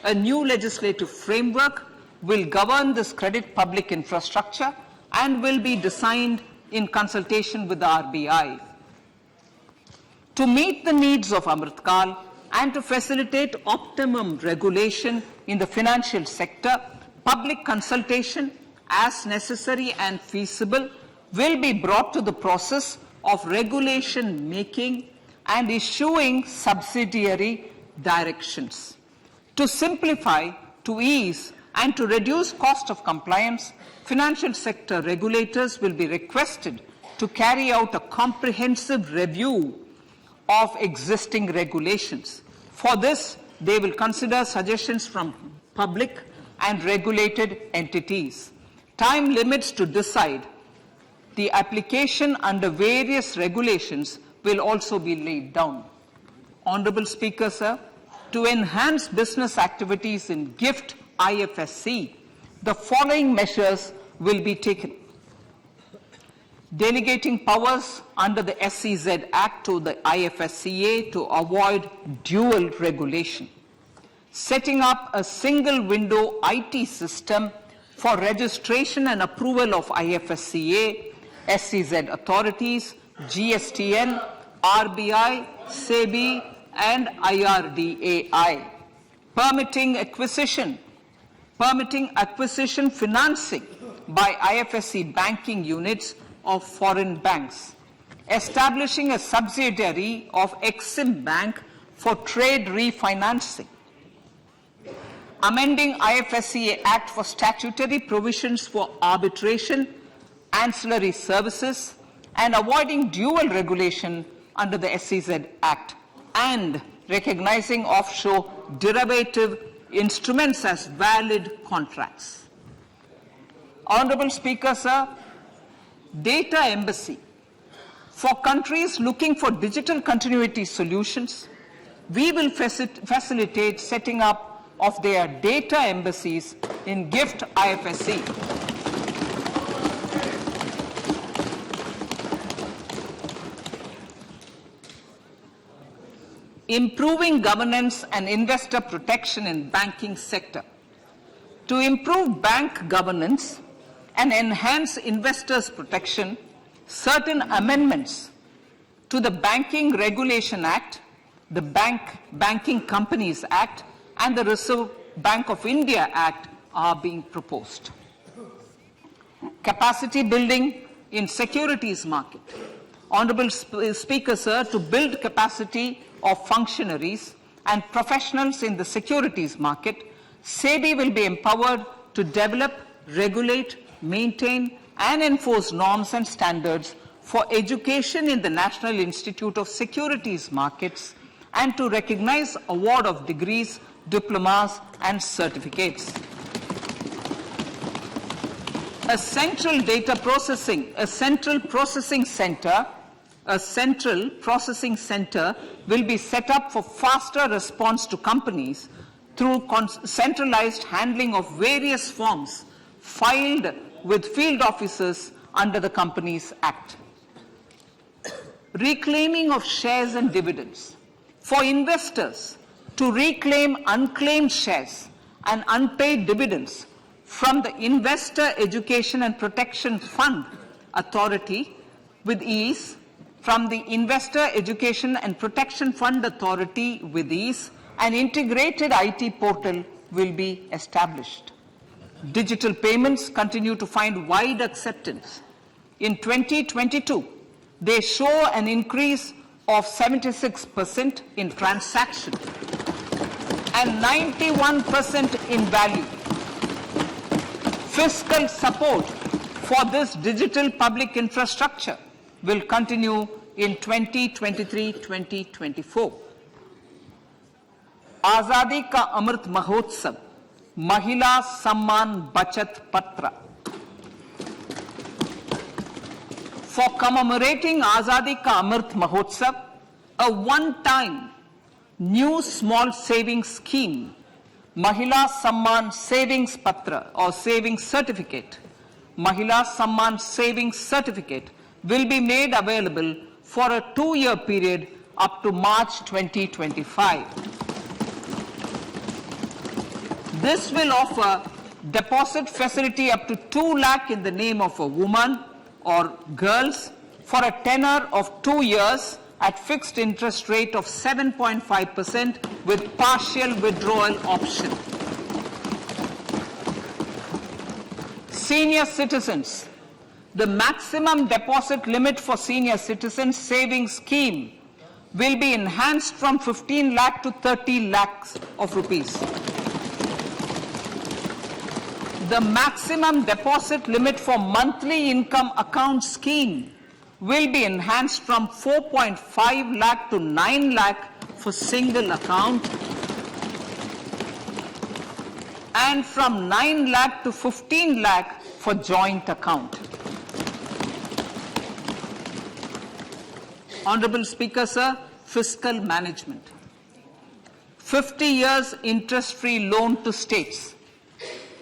A new legislative framework will govern this credit public infrastructure and will be designed in consultation with the RBI. To meet the needs of Amritkal and to facilitate optimum regulation in the financial sector, public consultation, as necessary and feasible, will be brought to the process of regulation making and issuing subsidiary directions. To simplify, to ease, And to reduce cost of compliance, financial sector regulators will be requested to carry out a comprehensive review of existing regulations. For this, they will consider suggestions from public and regulated entities. Time limits to decide the application under various regulations will also be laid down. Honorable Speaker, sir, to enhance business activities in GIFT IFSC, the following measures will be taken. Delegating powers under the SEZ Act to the IFSCA to avoid dual regulation. Setting up a single window IT system for registration and approval of IFSCA, SEZ authorities, GSTN, RBI, SEBI, and IRDAI. Permitting acquisition financing by IFSC banking units of foreign banks. Establishing a subsidiary of Exim Bank for trade refinancing. Amending IFSCA Act for statutory provisions for arbitration, ancillary services, and avoiding dual regulation under the SEZ Act, and recognizing offshore derivative instruments as valid contracts. Honorable Speaker, sir, data embassy. For countries looking for digital continuity solutions, we will facilitate setting up of their data embassies in GIFT IFSC. Improving governance and investor protection in banking sector. To improve bank governance and enhance investors' protection, certain amendments to the Banking Regulation Act, the Banking Companies Act, and the Reserve Bank of India Act are being proposed. Capacity building in securities market. Honorable Speaker, sir, to build capacity of functionaries and professionals in the securities market, SEBI will be empowered to develop, regulate, maintain, and enforce norms and standards for education in the National Institute of Securities Markets and to recognize award of degrees, diplomas, and certificates. A central processing center will be set up for faster response to companies through centralized handling of various forms filed with field officers under the Companies Act. Reclaiming of shares and dividends. For investors to reclaim unclaimed shares and unpaid dividends from the Investor Education and Protection Fund Authority with ease, from the Investor Education and Protection Fund Authority with ease, an integrated IT portal will be established. Digital payments continue to find wide acceptance. In 2022, they show an increase of 76% in transaction and 91% in value. Fiscal support for this digital public infrastructure will continue in 2023-2024. Azadi Ka Amrit Mahotsav, Mahila Samman Bachat Patra. For commemorating Azadi Ka Amrit Mahotsav, a one-time new small savings scheme, Mahila Samman Savings Patra or Savings Certificate, Mahila Samman Savings Certificate will be made available for a 2-year period up to March 2025. This will offer deposit facility up to 2 lakh in the name of a woman or girls for a tenure of 2 years at fixed interest rate of 7.5% with partial withdrawal option. Senior citizens. The maximum deposit limit for senior citizens savings scheme will be enhanced from 15 lakh to 30 lakhs of rupees. the maximum deposit limit for monthly income account scheme will be enhanced from 4.5 lakh to 9 lakh for single account and from 9 lakh to 15 lakh for joint account. Honorable Speaker, sir, fiscal management. 50 years interest-free loan to states.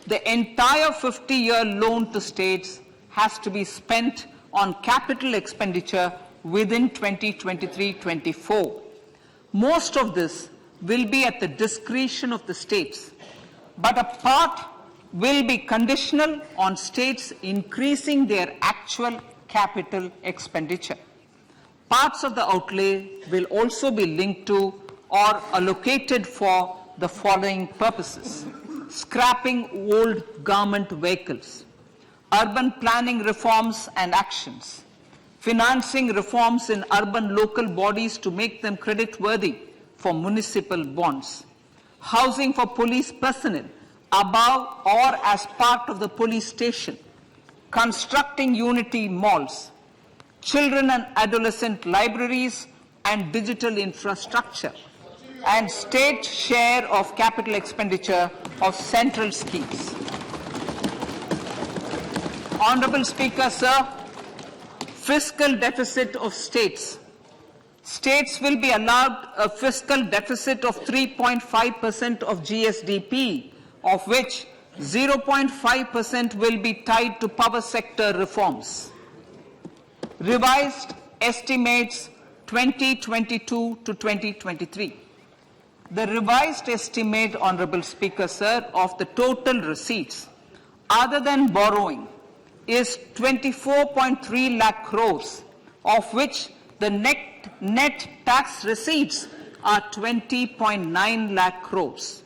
The entire 50-year loan to states has to be spent on capital expenditure within 2023-24. Most of this will be at the discretion of the states, but a part will be conditional on states increasing their actual capital expenditure. Parts of the outlay will also be linked to or allocated for the following purposes: scrapping old government vehicles, urban planning reforms and actions, financing reforms in urban local bodies to make them credit-worthy for municipal bonds, housing for police personnel above or as part of the police station, constructing unity malls, children and adolescent libraries and digital infrastructure, and state share of capital expenditure of central schemes. Honorable Speaker, sir, fiscal deficit of states. States will be allowed a fiscal deficit of 3.5% of GSDP, of which 0.5% will be tied to power sector reforms. Revised estimates 2022 to 2023. The revised estimate, Honorable Speaker, sir, of the total receipts other than borrowing is 24.3 lakh crores, of which the net tax receipts are 20.9 lakh crores.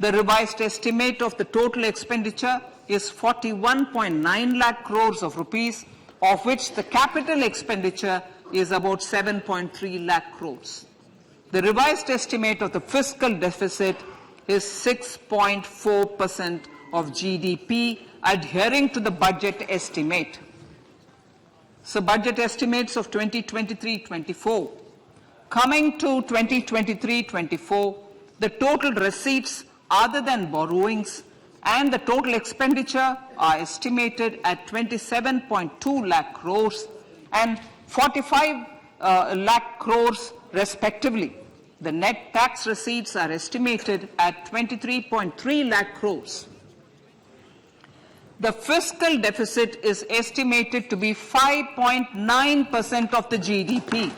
The revised estimate of the total expenditure is 41.9 lakh crores of rupees, of which the capital expenditure is about 7.3 lakh crores. The revised estimate of the fiscal deficit is 6.4% of GDP, adhering to the budget estimate. So budget estimates of 2023-24. Coming to 2023-24, the total receipts other than borrowings and the total expenditure are estimated at 27.2 lakh crores and 45 lakh crores respectively. The net tax receipts are estimated at 23.3 lakh crores. The fiscal deficit is estimated to be 5.9% of the GDP.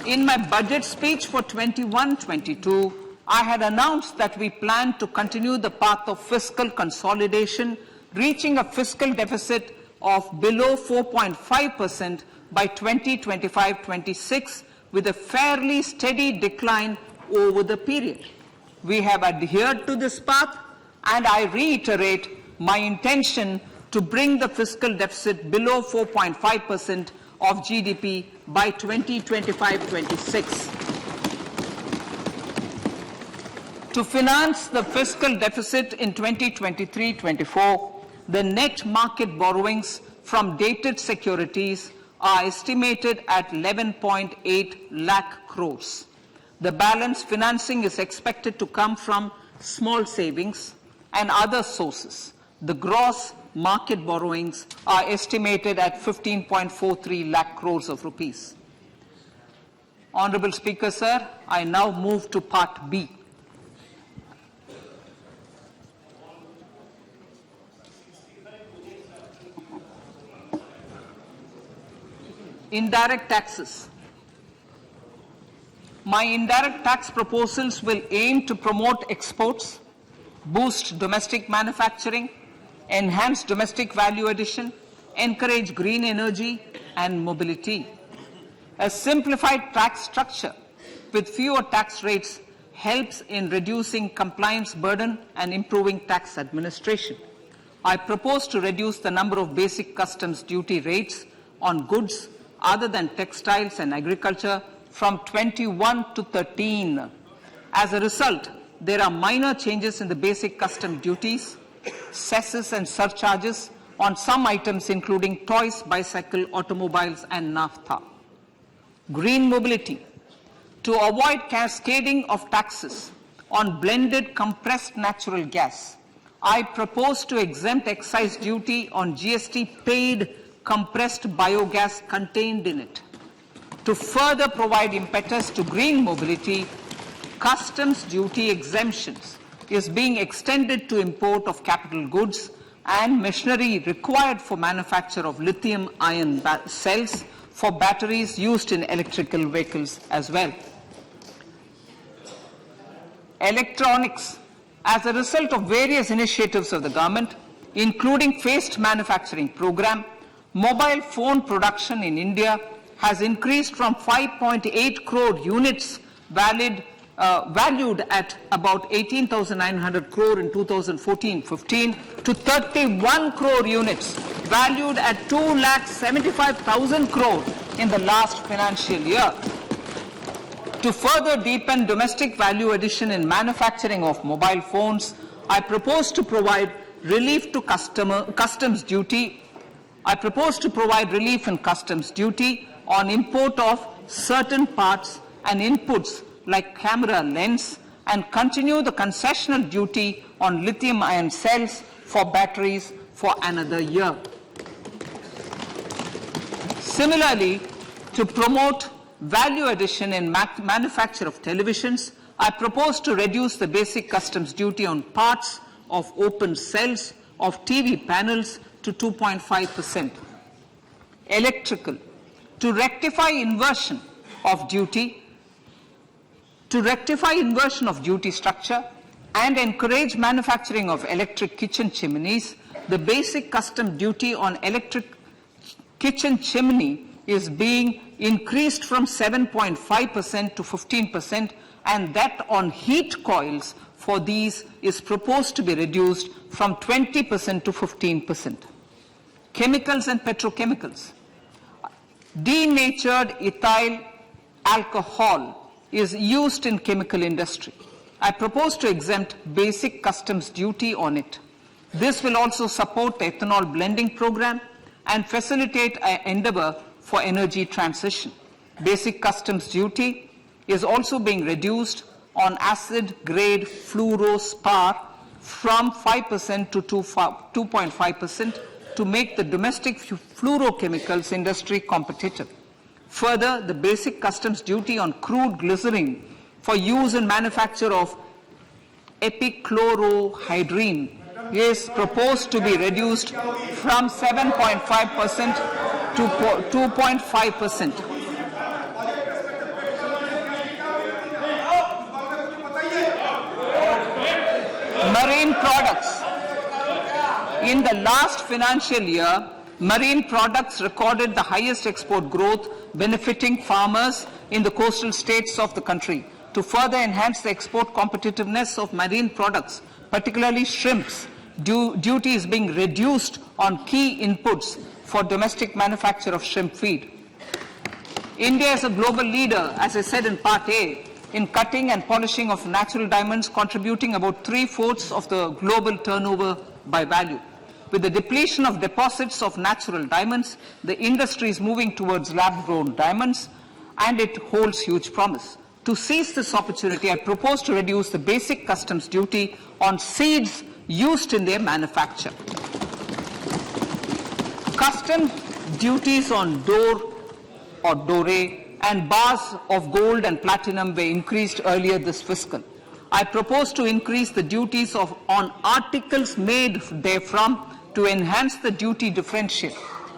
In my budget speech for 21-22, I had announced that we plan to continue the path of fiscal consolidation, reaching a fiscal deficit of below 4.5% by 2025-26, with a fairly steady decline over the period. We have adhered to this path, and I reiterate my intention to bring the fiscal deficit below 4.5% of GDP by 2025-26. To finance the fiscal deficit in 2023-24, the net market borrowings from dated securities are estimated at 11.8 lakh crores. The balance financing is expected to come from small savings and other sources. The gross market borrowings are estimated at 15.43 lakh crores of rupees. Honorable Speaker, sir, I now move to Part B. Indirect taxes. My indirect tax proposals will aim to promote exports, boost domestic manufacturing, enhance domestic value addition, encourage green energy and mobility. A simplified tax structure with fewer tax rates helps in reducing compliance burden and improving tax administration. I propose to reduce the number of basic customs duty rates on goods other than textiles and agriculture from 21 to 13. As a result, there are minor changes in the basic custom duties, cesses and surcharges on some items including toys, bicycle, automobiles and naphtha. Green mobility. To avoid cascading of taxes on blended compressed natural gas, I propose to exempt excise duty on GST paid compressed biogas contained in it. To further provide impetus to green mobility, customs duty exemptions is being extended to import of capital goods and machinery required for manufacture of lithium-ion cells for batteries used in electrical vehicles as well. Electronics. As a result of various initiatives of the government, including phased manufacturing program, mobile phone production in India has increased from 5.8 crore units valued at about 18,900 crore in 2014-15 to 31 crore units valued at 2,75,000 crore in the last financial year. To further deepen domestic value addition in manufacturing of mobile phones, I propose to provide relief to customs duty. I propose to provide relief in customs duty on import of certain parts and inputs like camera lens and continue the concessional duty on lithium-ion cells for batteries for another year. Similarly, to promote value addition in manufacture of televisions, I propose to reduce the basic customs duty on parts of open cells of TV panels to 2.5%. Electrical. To rectify inversion of duty structure and encourage manufacturing of electric kitchen chimneys, the basic custom duty on electric kitchen chimney is being increased from 7.5% to 15%, and that on heat coils for these is proposed to be reduced from 20% to 15%. Chemicals and petrochemicals. Denatured ethyl alcohol is used in chemical industry. I propose to exempt basic customs duty on it. This will also support the ethanol blending program and facilitate an endeavor for energy transition. Basic customs duty is also being reduced on acid-grade fluorospar from 5% to 2.5% to make the domestic fluorochemicals industry competitive. Further, the basic customs duty on crude glycerin for use in manufacture of epichlorohydrin is proposed to be reduced from 7.5% to 2.5%. Marine products. In the last financial year, marine products recorded the highest export growth, benefiting farmers in the coastal states of the country. To further enhance the export competitiveness of marine products, particularly shrimps, duty is being reduced on key inputs for domestic manufacture of shrimp feed. India is a global leader, as I said in Part A, in cutting and polishing of natural diamonds, contributing about 3/4 of the global turnover by value. With the depletion of deposits of natural diamonds, the industry is moving towards lab-grown diamonds, and it holds huge promise. To seize this opportunity, I propose to reduce the basic customs duty on seeds used in their manufacture. Customs duties on door or doré and bars of gold and platinum were increased earlier this fiscal. I propose to increase the duties on articles made therefrom to enhance the duty differential.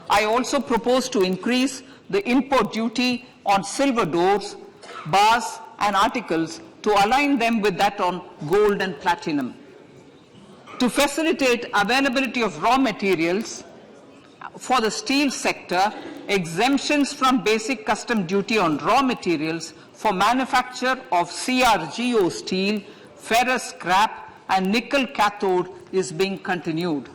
I also propose to increase the import duty on silver doors, bars and articles to align them with that on gold and platinum. To facilitate availability of raw materials for the steel sector, exemptions from basic custom duty on raw materials for manufacture of CRGO steel, ferrous scrap and nickel cathode is being continued.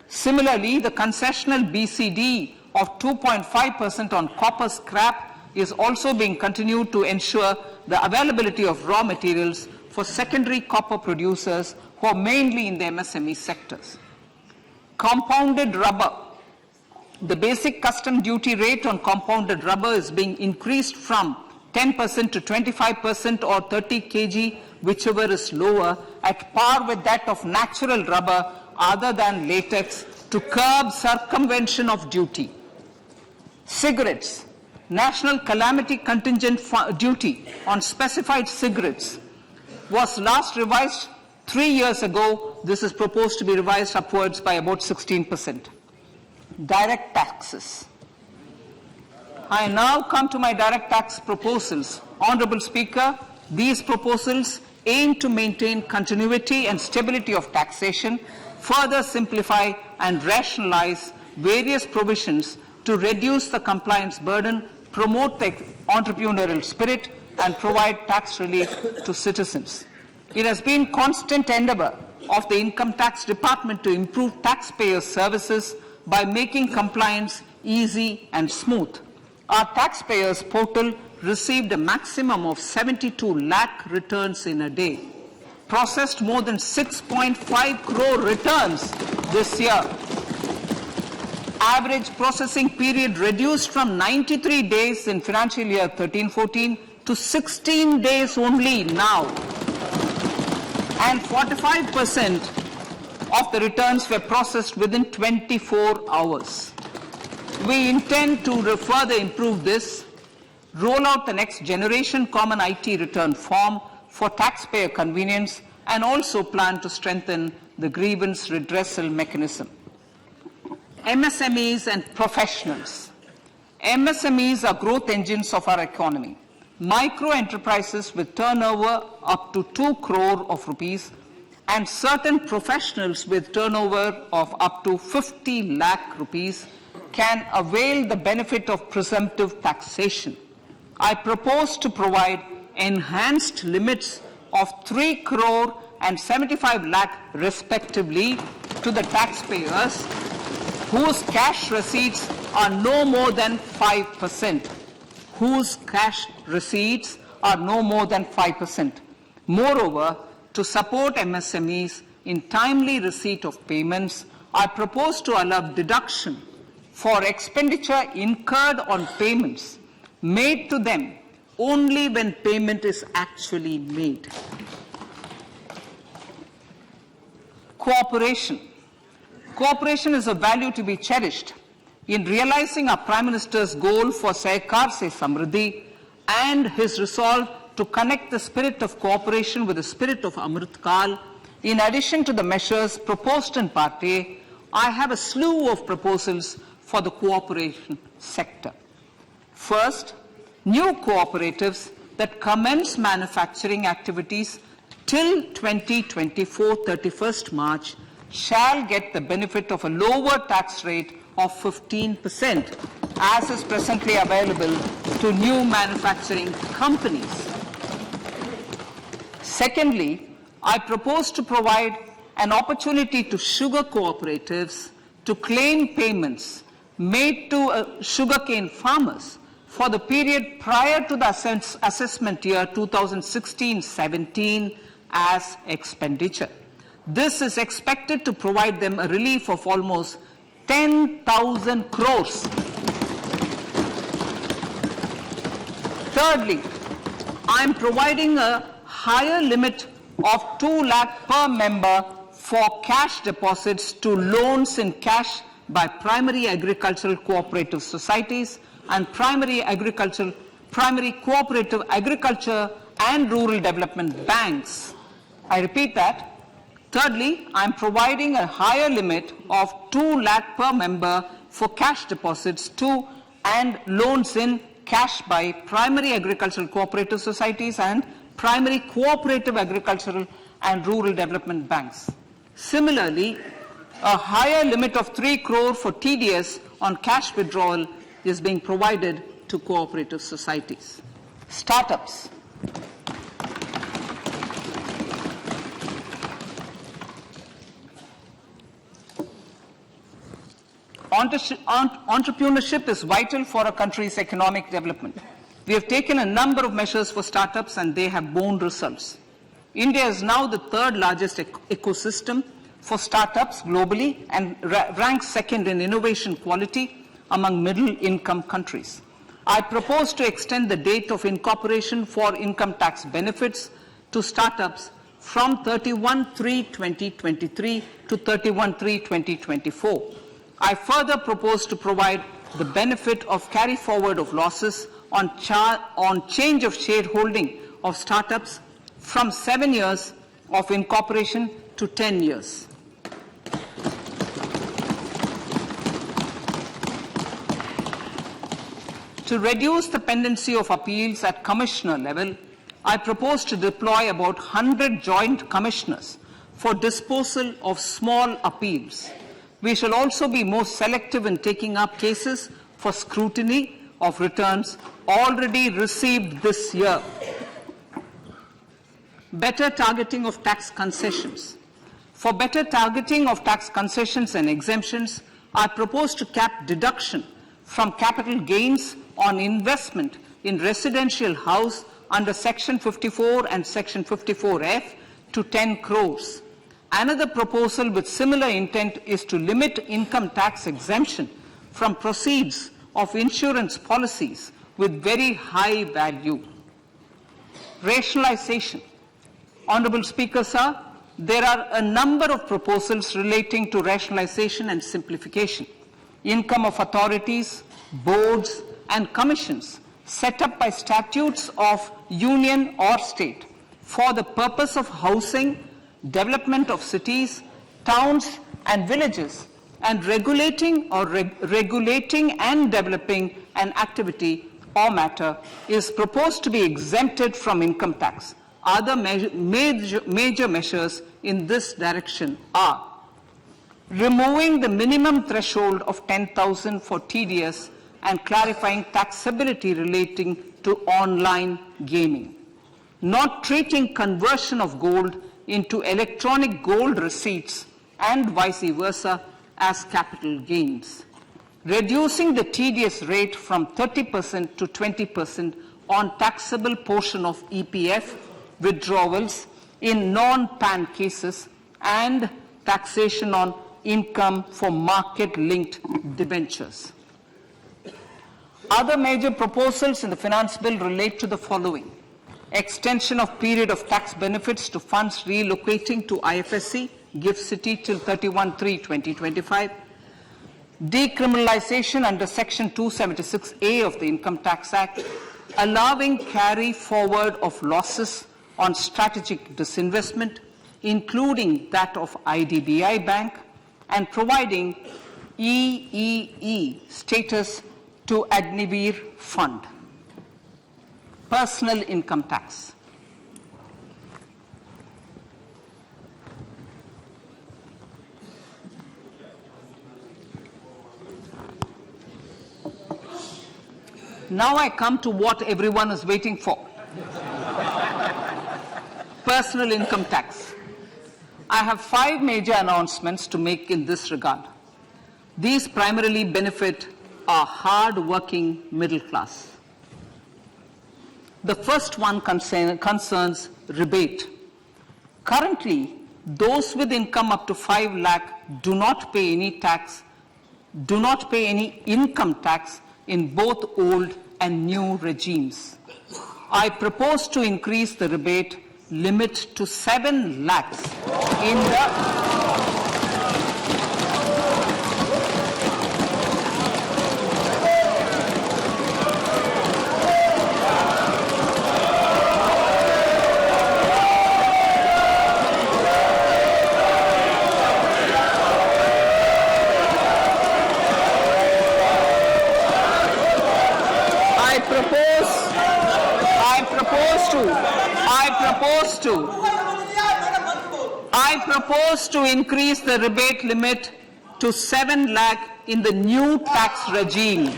Similarly, the concessional BCD of 2.5% on copper scrap is also being continued to ensure the availability of raw materials for secondary copper producers who are mainly in the MSME sectors. Compounded rubber. The basic custom duty rate on compounded rubber is being increased from 10% to 25% or 30 kg, whichever is lower, at par with that of natural rubber other than latex, to curb circumvention of duty. Cigarettes. National calamity contingent duty on specified cigarettes was last revised 3 years ago. This is proposed to be revised upwards by about 16%. Direct taxes. I now come to my direct tax proposals. Honorable Speaker, these proposals aim to maintain continuity and stability of taxation, further simplify and rationalize various provisions to reduce the compliance burden, promote the entrepreneurial spirit, and provide tax relief to citizens. It has been constant endeavor of the Income Tax Department to improve taxpayers' services by making compliance easy and smooth. Our taxpayers portal received a maximum of 72 lakh returns in a day, processed more than 6.5 crore returns this year. Average processing period reduced from 93 days in financial year 13-14 to 16 days only now. And 45% of the returns were processed within 24 hours. We intend to further improve this, roll out the next generation common IT return form for taxpayer convenience, and also plan to strengthen the grievance redressal mechanism. MSMEs and professionals. MSMEs are growth engines of our economy. Micro enterprises with turnover up to 2 crore of rupees and certain professionals with turnover of up to 50 lakh rupees can avail the benefit of presumptive taxation. I propose to provide enhanced limits of 3 crore and 75 lakh respectively to the taxpayers whose cash receipts are no more than 5%. Whose cash receipts are no more than 5%. Moreover, to support MSMEs in timely receipt of payments, I propose to allow deduction for expenditure incurred on payments made to them only when payment is actually made. Cooperation. Cooperation is a value to be cherished. In realizing our Prime Minister's goal for Sahkar Se Samriddhi and his resolve to connect the spirit of cooperation with the spirit of Amrit Kal, in addition to the measures proposed in Part A, I have a slew of proposals for the cooperation sector. First, new cooperatives that commence manufacturing activities till 2024, 31st March, shall get the benefit of a lower tax rate of 15%, as is presently available to new manufacturing companies. Secondly, I propose to provide an opportunity to sugar cooperatives to claim payments made to sugarcane farmers for the period prior to the assessment year 2016-17 as expenditure. This is expected to provide them a relief of almost 10,000 crores. Thirdly, I am providing a higher limit of 2 lakh per member for cash deposits to loans in cash by primary agricultural cooperative societies and primary cooperative agriculture and rural development banks. I repeat that. Thirdly, I am providing a higher limit of 2 lakh per member for cash deposits to and loans in cash by primary agricultural cooperative societies and primary cooperative agricultural and rural development banks. Similarly, a higher limit of 3 crore for TDS on cash withdrawal is being provided to cooperative societies. Startups. Entrepreneurship is vital for a country's economic development. We have taken a number of measures for startups and they have borne results. India is now the third largest ecosystem for startups globally and ranks second in innovation quality among middle-income countries. I propose to extend the date of incorporation for income tax benefits to startups from 31/3/2023 to 31/3/2024. I further propose to provide the benefit of carry forward of losses on change of shareholding of startups from 7 years of incorporation to 10 years. To reduce the pendency of appeals at commissioner level, I propose to deploy about 100 joint commissioners for disposal of small appeals. We shall also be more selective in taking up cases for scrutiny of returns already received this year. Better targeting of tax concessions. For better targeting of tax concessions and exemptions, I propose to cap deduction from capital gains on investment in residential house under Section 54 and Section 54F to 10 crores. Another proposal with similar intent is to limit income tax exemption from proceeds of insurance policies with very high value. Rationalization. Honorable Speaker, sir, there are a number of proposals relating to rationalization and simplification. Income of authorities, boards, and commissions set up by statutes of union or state for the purpose of housing, development of cities, towns, and villages, and regulating and developing an activity or matter is proposed to be exempted from income tax. Other major measures in this direction are removing the minimum threshold of 10,000 for TDS and clarifying taxability relating to online gaming, not treating conversion of gold into electronic gold receipts and vice versa as capital gains, reducing the TDS rate from 30% to 20% on taxable portion of EPF withdrawals in non-PAN cases, and taxation on income for market-linked debentures. Other major proposals in the finance bill relate to the following: extension of period of tax benefits to funds relocating to IFSC, GIFT City till 31/3/2025, decriminalization under Section 276A of the Income Tax Act, allowing carry forward of losses on strategic disinvestment, including that of IDBI Bank, and providing EEE status to Agnivir Fund. Personal income tax. Now I come to what everyone is waiting for. Personal income tax. I have 5 major announcements to make in this regard. These primarily benefit our hard-working middle class. The first one concerns rebate. Currently, those with income up to 5 lakh do not pay any income tax in both old and new regimes. I propose to increase the rebate limit to 7 lakhs in the I propose to increase the rebate limit to 7 lakh in the new tax regime.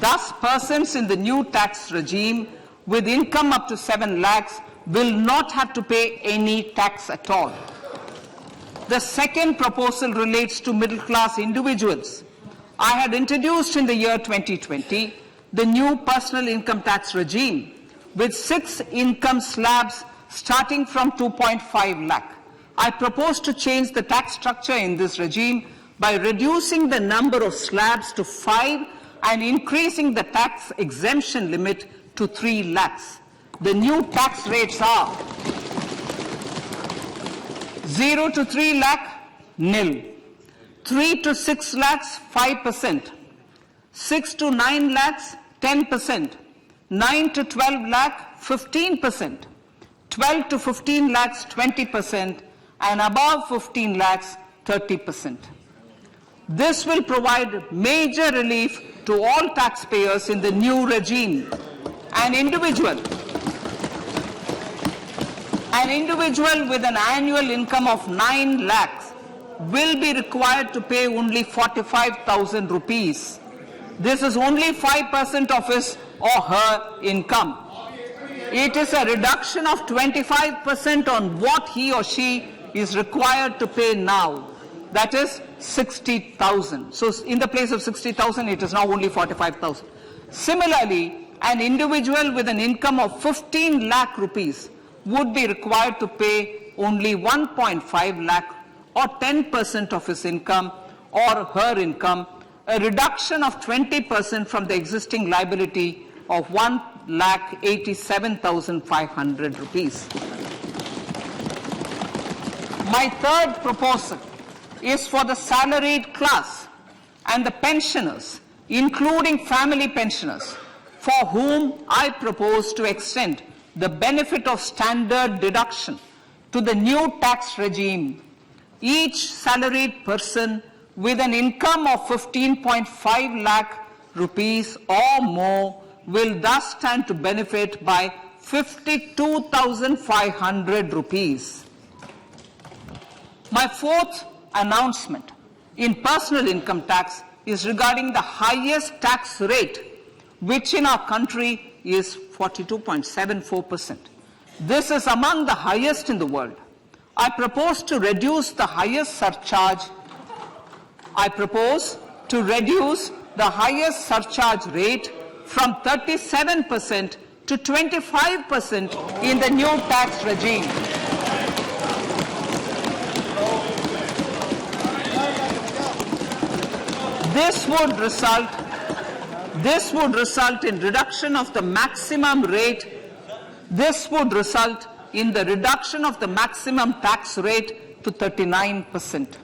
Thus, persons in the new tax regime with income up to 7 lakhs will not have to pay any tax at all. The second proposal relates to middle-class individuals. I had introduced in the year 2020 the new personal income tax regime with 6 income slabs starting from 2.5 lakh. I propose to change the tax structure in this regime by reducing the number of slabs to 5 and increasing the tax exemption limit to 3 lakhs. The new tax rates are 0 to 3 lakh, nil. 3 to 6 lakhs, 5%. 6 to 9 lakhs, 10%. 9 to 12 lakh, 15%. 12 to 15 lakhs, 20%. And above 15 lakhs, 30%. This will provide major relief to all taxpayers in the new regime. An individual with an annual income of 9 lakhs will be required to pay only 45,000 rupees. This is only 5% of his or her income. It is a reduction of 25% on what he or she is required to pay now. That is 60,000. So in the place of 60,000, it is now only 45,000. Similarly, an individual with an income of 15 lakh rupees would be required to pay only 1.5 lakh or 10% of his income or her income, a reduction of 20% from the existing liability of 1,87,500 rupees. My third proposal is for the salaried class and the pensioners, including family pensioners, for whom I propose to extend the benefit of standard deduction to the new tax regime. Each salaried person with an income of 15.5 lakh rupees or more will thus stand to benefit by 52,500 rupees. My fourth announcement in personal income tax is regarding the highest tax rate, which in our country is 42.74%. This is among the highest in the world. I propose to reduce the highest surcharge. Rate from 37% to 25% in the new tax regime. This would result in reduction of the maximum rate. This would result in the reduction of the maximum tax rate to 39%.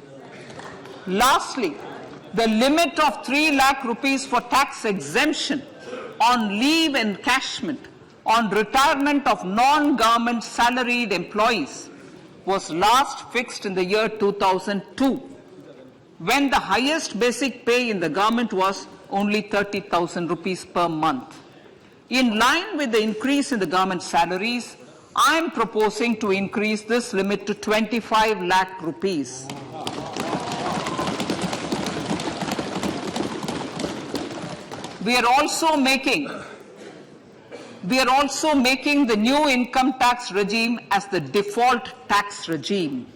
Lastly, the limit of 3 lakh rupees for tax exemption on leave encashment on retirement of non-government salaried employees was last fixed in the year 2002, when the highest basic pay in the government was only 30,000 rupees per month. In line with the increase in the government salaries, I am proposing to increase this limit to 25 lakh rupees. We are also making the new income tax regime as the default tax regime.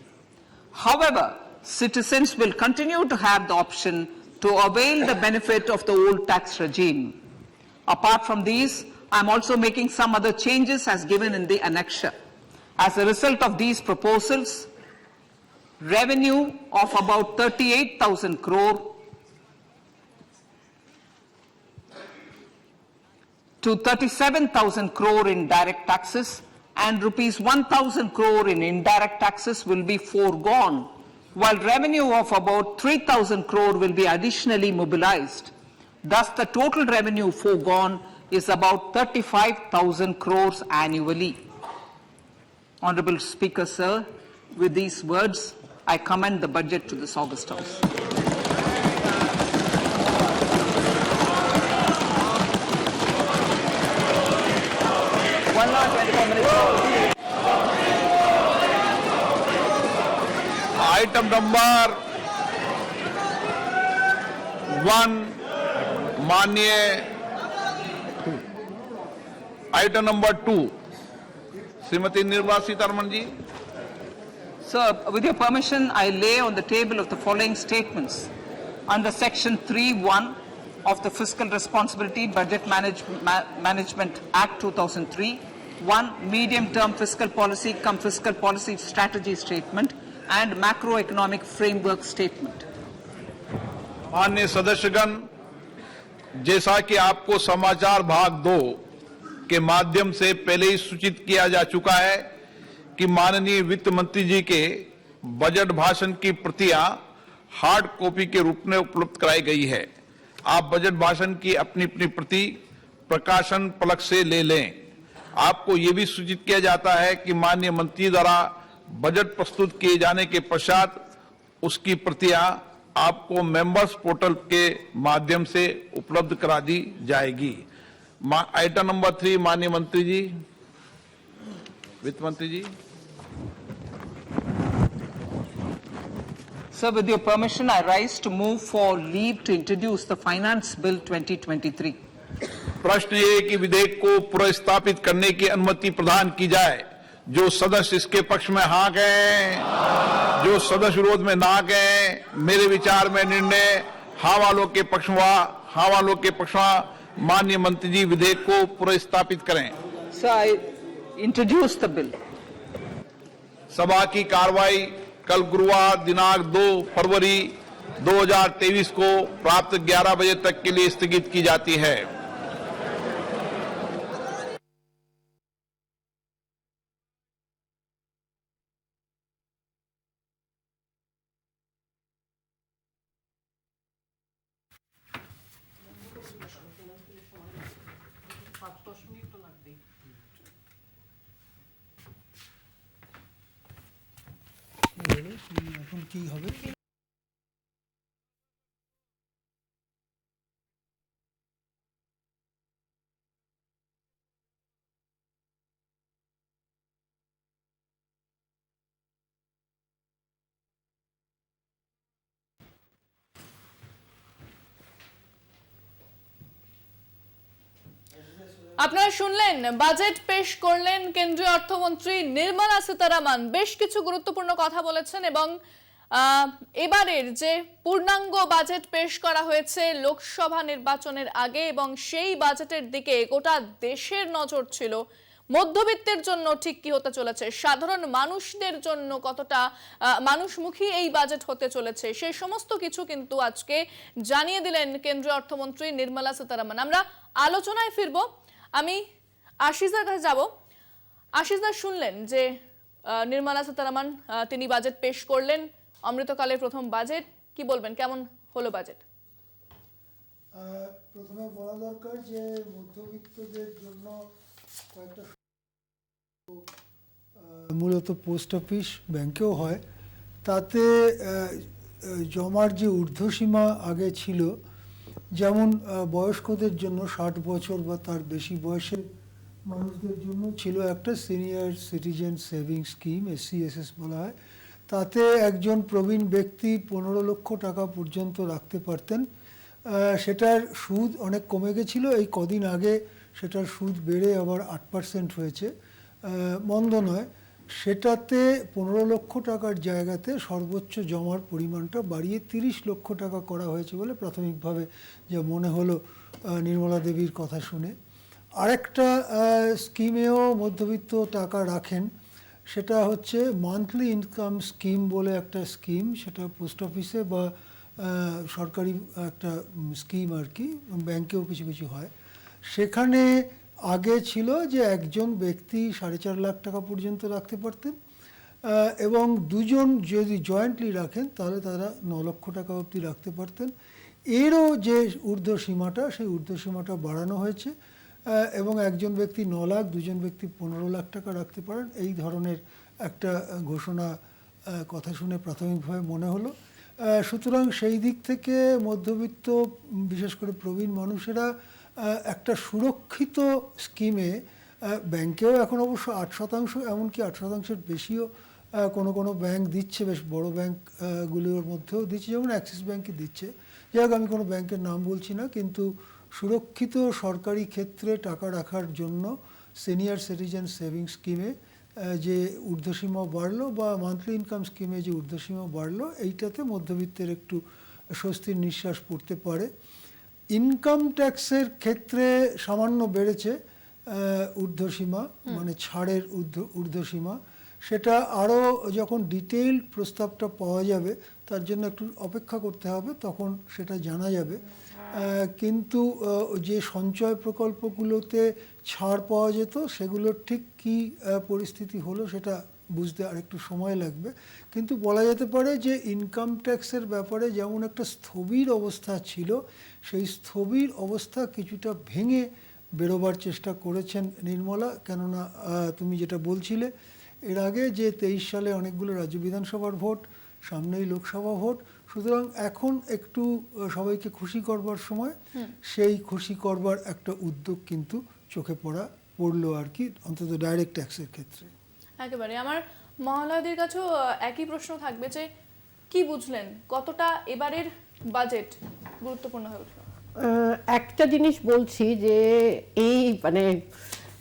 However, citizens will continue to have the option to avail the benefit of the old tax regime. Apart from these, I am also making some other changes as given in the annexure. As a result of these proposals, revenue of about 38,000 crore to 37,000 crore in direct taxes and rupees 1,000 crore in indirect taxes will be foregone, while revenue of about 3,000 crore will be additionally mobilized. Thus, the total revenue foregone is about 35,000 crores annually. Honorable Speaker, sir, with these words, I commend the budget to this August House.
Item number 1, माननीय item number 2, Shrimati Nirmala Sitharaman ji.
Sir, with your permission, I lay on the table of the following statements under Section 3(1) of the Fiscal Responsibility Budget Management Act 2003, one medium-term fiscal policy cum fiscal policy strategy statement and macroeconomic framework statement.
माननीय सदस्यगण, जैसा कि आपको समाचार भाग 2 के माध्यम से पहले ही सूचित किया जा चुका है कि माननीय वित्त मंत्री जी के बजट भाषण की प्रतियां हार्ड कॉपी के रूप में उपलब्ध कराई गई है। आप बजट भाषण की अपनी अपनी प्रति प्रकाशन पलक से ले लें। आपको यह भी सूचित किया जाता है कि माननीय मंत्री द्वारा बजट प्रस्तुत किए जाने के पश्चात उसकी प्रतियां आपको मेंबर्स पोर्टल के माध्यम से उपलब्ध करा दी जाएगी। आइटम नंबर 3, माननीय मंत्री जी, वित्त मंत्री जी।
Sir, with your permission, I rise to move for leave to introduce the Finance Bill 2023.
प्रश्न ये कि विधेयक को पुनर्स्थापित करने की अनुमति प्रदान की जाए। जो सदस्य इसके पक्ष में हाँ कहें, जो सदस्य विरोध में ना कहें। मेरे विचार में निर्णय हाँ वालों के पक्ष में, हाँ वालों के पक्ष में। माननीय मंत्री जी विधेयक को पुनर्स्थापित करें।
Sir, I introduce the bill.
सभा की कार्रवाई कल गुरुवार दिनांक 2 फरवरी 2023 को प्राप्त 11 बजे तक के लिए स्थगित की जाती है।
এখন কি হবে?
আপনারা শুনলেন, বাজেট পেশ করলেন কেন্দ্রীয় অর্থমন্ত্রী নির্মলা সীতারামন। বেশ কিছু গুরুত্বপূর্ণ কথা বলেছেন এবং এবারের যে পূর্ণাঙ্গ বাজেট পেশ করা হয়েছে লোকসভা নির্বাচনের আগে এবং সেই বাজেটের দিকে গোটা দেশের নজর ছিল। মধ্যবিত্তের জন্য ঠিক কি হতে চলেছে, সাধারণ মানুষদের জন্য কতটা মানুষমুখী এই বাজেট হতে চলেছে, সেই সমস্ত কিছু কিন্তু আজকে জানিয়ে দিলেন কেন্দ্রীয় অর্থমন্ত্রী নির্মলা সীতারামন। আমরা আলোচনায় ফিরবো। আমি আশিসদার কাছে যাব। আশিসদা, শুনলেন যে নির্মলা সীতারামন তিনি বাজেট পেশ করলেন, অমৃতকালের প্রথম বাজেট। কি বলবেন, কেমন হলো বাজেট?
প্রথমে বলা দরকার যে মধ্যবিত্তদের জন্য কয়েকটা মূলত পোস্ট অফিস ব্যাংকেও হয়, তাতে জমার যে ঊর্ধ্বসীমা আগে ছিল, যেমন বয়স্কদের জন্য 60 বছর বা তার বেশি বয়সের মানুষদের জন্য ছিল একটা senior citizen savings scheme, SCSS বলা হয়। তাতে একজন প্রবীণ ব্যক্তি 15 লক্ষ টাকা পর্যন্ত রাখতে পারতেন। সেটার সুদ অনেক কমে গেছিল, এই কদিন আগে সেটার সুদ বেড়ে আবার 8% হয়েছে, মন্দ নয়। সেটাতে 15 লক্ষ টাকার জায়গাতে সর্বোচ্চ জমার পরিমাণটা বাড়িয়ে 30 লক্ষ টাকা করা হয়েছে বলে প্রাথমিকভাবে যা মনে হলো নির্মলা দেবীর কথা শুনে। আরেকটা স্কিমেও মধ্যবিত্ত টাকা রাখেন, সেটা হচ্ছে মান্থলি ইনকাম স্কিম বলে একটা স্কিম। সেটা পোস্ট অফিসে বা সরকারি একটা স্কিম আর কি, ব্যাংকেও কিছু কিছু হয়। সেখানে আগে ছিল যে একজন ব্যক্তি 4.5 লাখ টাকা পর্যন্ত রাখতে পারতেন এবং দুজন যদি জয়েন্টলি রাখেন তাহলে তারা 9 লক্ষ টাকা অবধি রাখতে পারতেন। এরও যে ঊর্ধ্বসীমাটা, সেই ঊর্ধ্বসীমাটা বাড়ানো হয়েছে এবং একজন ব্যক্তি 9 লাখ, দুজন ব্যক্তি 15 লাখ টাকা রাখতে পারেন, এই ধরনের একটা ঘোষণা কথা শুনে প্রাথমিকভাবে মনে হলো। সুতরাং সেই দিক থেকে মধ্যবিত্ত, বিশেষ করে প্রবীণ মানুষেরা একটা সুরক্ষিত স্কিমে, ব্যাংকেও এখন অবশ্য 8%, এমনকি 8%-এর বেশিও কোনো কোনো ব্যাংক দিচ্ছে, বেশ বড় ব্যাংকগুলোর মধ্যেও দিচ্ছে, যেমন অ্যাক্সিস ব্যাংকে দিচ্ছে। যাই হোক, আমি কোনো ব্যাংকের নাম বলছি না, কিন্তু সুরক্ষিত সরকারি ক্ষেত্রে টাকা রাখার জন্য সিনিয়র সিটিজেন সেভিংস স্কিমে যে ঊর্ধ্বসীমা বাড়লো বা মান্থলি ইনকাম স্কিমে যে ঊর্ধ্বসীমা বাড়লো, এইটাতে মধ্যবিত্তের একটু স্বস্তির নিঃশ্বাস পড়তে পারে। ইনকাম ট্যাক্সের ক্ষেত্রে সামান্য বেড়েছে, ঊর্ধ্বসীমা, মানে ছাড়ের ঊর্ধ্বসীমা, সেটা আরও যখন ডিটেইল প্রস্তাবটা পাওয়া যাবে তার জন্য একটু অপেক্ষা করতে হবে, তখন সেটা জানা যাবে। কিন্তু যে সঞ্চয় প্রকল্পগুলোতে ছাড় পাওয়া যেত সেগুলোর ঠিক কী পরিস্থিতি হলো সেটা বুঝতে আর একটু সময় লাগবে। কিন্তু বলা যেতে পারে যে ইনকাম ট্যাক্সের ব্যাপারে যেমন একটা স্থবির অবস্থা ছিল, সেই স্থবির অবস্থা কিছুটা ভেঙে বেরোবার চেষ্টা করেছেন নির্মলা। কেননা তুমি যেটা বলছিলে এর আগে যে 23 সালে অনেকগুলো রাজ্য বিধানসভার ভোট, সামনেই লোকসভা ভোট, সুতরাং এখন একটু সবাইকে খুশি করবার সময়, সেই খুশি করবার একটা উদ্যোগ কিন্তু চোখে পড়লো আর কি, অন্তত ডাইরেক্ট ট্যাক্সের ক্ষেত্রে।
একেবারে আমার মহালয়াদের কাছেও একই প্রশ্ন থাকবে যে কি বুঝলেন, কতটা এবারের বাজেট গুরুত্বপূর্ণ হয়ে উঠল?
একটা জিনিস বলছি যে এই মানে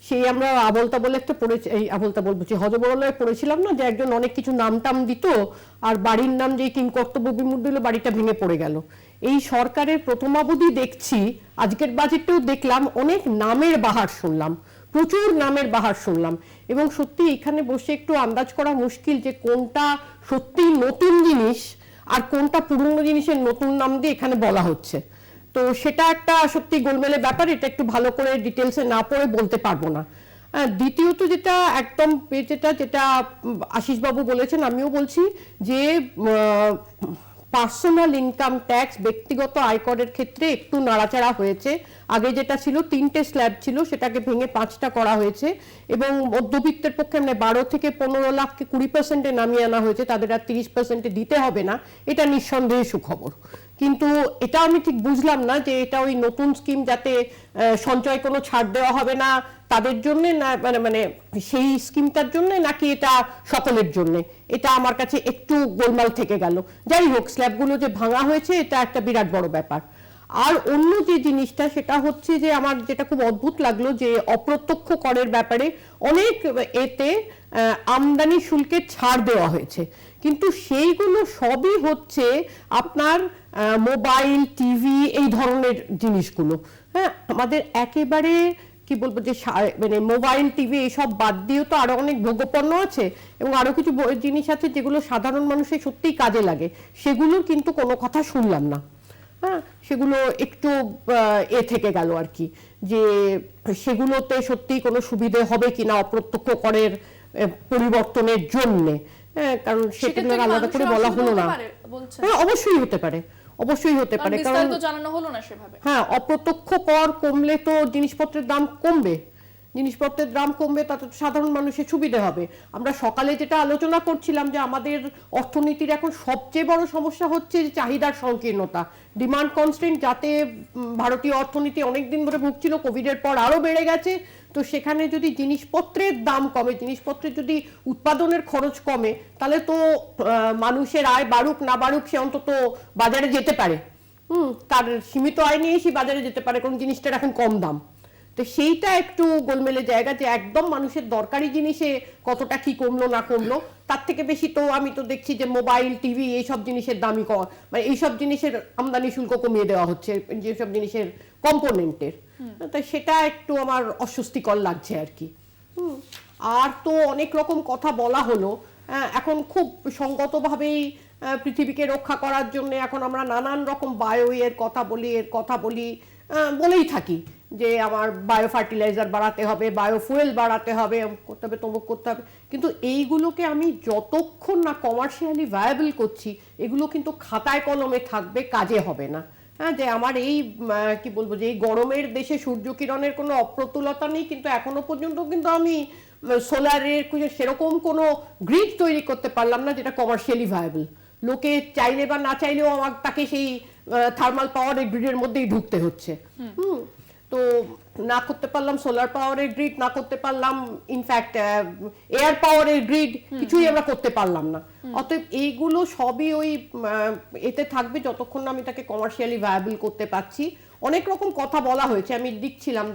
সেই আমরা আবল তাবল একটা পড়েছি, এই আবল তাবল বলছি হজবরলায় পড়েছিলাম না, যে একজন অনেক কিছু নাম টাম দিত আর বাড়ির নাম যে কিং কর্তব্য বিমূঢ় দিল, বাড়িটা ভেঙে পড়ে গেল। এই সরকারের প্রথমাবধি দেখছি, আজকের বাজেটেও দেখলাম অনেক নামের বাহার শুনলাম, প্রচুর নামের বাহার শুনলাম, এবং সত্যি এখানে বসে একটু আন্দাজ করা মুশকিল যে কোনটা সত্যি নতুন জিনিস আর কোনটা পুরনো জিনিসের নতুন নাম দিয়ে এখানে বলা হচ্ছে। তো সেটা একটা সত্যি গোলমেলের ব্যাপার, এটা একটু ভালো করে ডিটেলসে না পড়ে বলতে পারবো না। দ্বিতীয়ত যেটা একদম যেটা আশিসবাবু বলেছেন, আমিও বলছি যে পার্সোনাল ইনকাম ট্যাক্স, ব্যক্তিগত আয়করের ক্ষেত্রে একটু নাড়াচাড়া হয়েছে। আগে যেটা ছিল 3টে স্ল্যাব ছিল, সেটাকে ভেঙে 5টা করা হয়েছে, এবং মধ্যবিত্তের পক্ষে মানে 12 থেকে 15 লাখকে 20% নামিয়ে আনা হয়েছে, তাদের আর 30% দিতে হবে না। এটা নিঃসন্দেহে সুখবর। কিন্তু এটা আমি ঠিক বুঝলাম না যে এটা ওই নতুন স্কিম যাতে সঞ্চয় কোনো ছাড় দেওয়া হবে না তাদের জন্য, না মানে সেই স্কিমটার জন্য, নাকি এটা সকলের জন্য, এটা আমার কাছে একটু গোলমাল থেকে গেল। যাই হোক, স্ল্যাবগুলো যে ভাঙা হয়েছে এটা একটা বিরাট বড় ব্যাপার। আর অন্য যে জিনিসটা সেটা হচ্ছে যে আমার যেটা খুব অদ্ভুত লাগলো যে অপ্রত্যক্ষ করের ব্যাপারে অনেক এতে আমদানি শুল্কের ছাড় দেওয়া হয়েছে, কিন্তু সেইগুলো সবই হচ্ছে আপনার মোবাইল, টিভি, এই ধরনের জিনিসগুলো। হ্যাঁ, আমাদের একেবারে কি বলবো যে মানে মোবাইল, টিভি এইসব বাদ দিয়েও তো আরো অনেক ভোগ্যপণ্য আছে, এবং আরো কিছু জিনিস আছে যেগুলো সাধারণ মানুষের সত্যিই কাজে লাগে, সেগুলো কিন্তু কোনো কথা শুনলাম না। হ্যাঁ, সেগুলো একটু থেকে গেল আর কি, যে সেগুলোতে সত্যি কোনো সুবিধে হবে কিনা অপ্রত্যক্ষ করের পরিবর্তনের জন্যে। হ্যাঁ, কারণ সেগুলো আলাদা করে বলা হলো না। হ্যাঁ, অবশ্যই হতে পারে, অবশ্যই হতে পারে, কারণ
জানানো হলো না সেভাবে।
হ্যাঁ, অপ্রত্যক্ষ কর কমলে তো জিনিসপত্রের দাম কমবে, জিনিসপত্রের দাম কমবে, তাতে সাধারণ মানুষের সুবিধা হবে। আমরা সকালে যেটা আলোচনা করছিলাম যে আমাদের অর্থনীতির এখন সবচেয়ে বড় সমস্যা হচ্ছে যে চাহিদার সংকীর্ণতা, ডিমান্ড কনস্ট্রেন্ট, যাতে ভারতীয় অর্থনীতি অনেকদিন ধরে ভুগছিল, কোভিডের পর আরো বেড়ে গেছে। তো সেখানে যদি জিনিসপত্রের দাম কমে, জিনিসপত্রের যদি উৎপাদনের খরচ কমে, তাহলে তো মানুষের আয় বাড়ুক না বাড়ুক, সে অন্তত বাজারে যেতে পারে। তার সীমিত আয় নিয়ে সে বাজারে যেতে পারে, কারণ জিনিসটার এখন কম দাম। তো সেইটা একটু গোলমেলের জায়গা, যে একদম মানুষের দরকারি জিনিসে কতটা কি কমলো না কমলো, তার থেকে বেশি তো আমি তো দেখছি যে মোবাইল, টিভি এইসব জিনিসের দামই মানে এইসব জিনিসের আমদানি শুল্ক কমিয়ে দেওয়া হচ্ছে, যেসব জিনিসের কম্পোনেন্টের। তাই সেটা একটু আমার অস্বস্তিকর লাগছে আর কি। আর তো অনেক রকম কথা বলা হলো, এখন খুব সঙ্গতভাবেই পৃথিবীকে রক্ষা করার জন্য এখন আমরা নানান রকম বায়ো এর কথা বলি, বলেই থাকি যে আমার বায়ো ফার্টিলাইজার বাড়াতে হবে, বায়োফুয়েল বাড়াতে হবে, করতে হবে, তমুক করতে হবে। কিন্তু এইগুলোকে আমি যতক্ষণ না কমার্শিয়ালি ভায়াবল করছি, এগুলো কিন্তু খাতায় কলমে থাকবে, কাজে হবে না। হ্যাঁ, যে আমার এই কি বলবো যে এই গরমের দেশে সূর্য কিরণের কোনো অপ্রতুলতা নেই, কিন্তু এখনো পর্যন্ত কিন্তু আমি সোলারের সেরকম কোনো গ্রিড তৈরি করতে পারলাম না যেটা কমার্শিয়ালি ভায়াবল। লোকে চাইলে বা না চাইলেও আমার তাকে সেই থার্মাল পাওয়ারের গ্রিডের মধ্যেই ঢুকতে হচ্ছে। তো না করতে পারলাম সোলার পাওয়ারের গ্রিড, না করতে পারলাম ইনফ্যাক্ট এয়ার পাওয়ারের গ্রিড, কিছুই আমরা করতে পারলাম না। অতএব এইগুলো সবই ওই এতে থাকবে যতক্ষণ না আমি তাকে কমার্শিয়ালি ভায়াবল করতে পারছি। অনেক রকম কথা বলা হয়েছে, আমি দেখছিলাম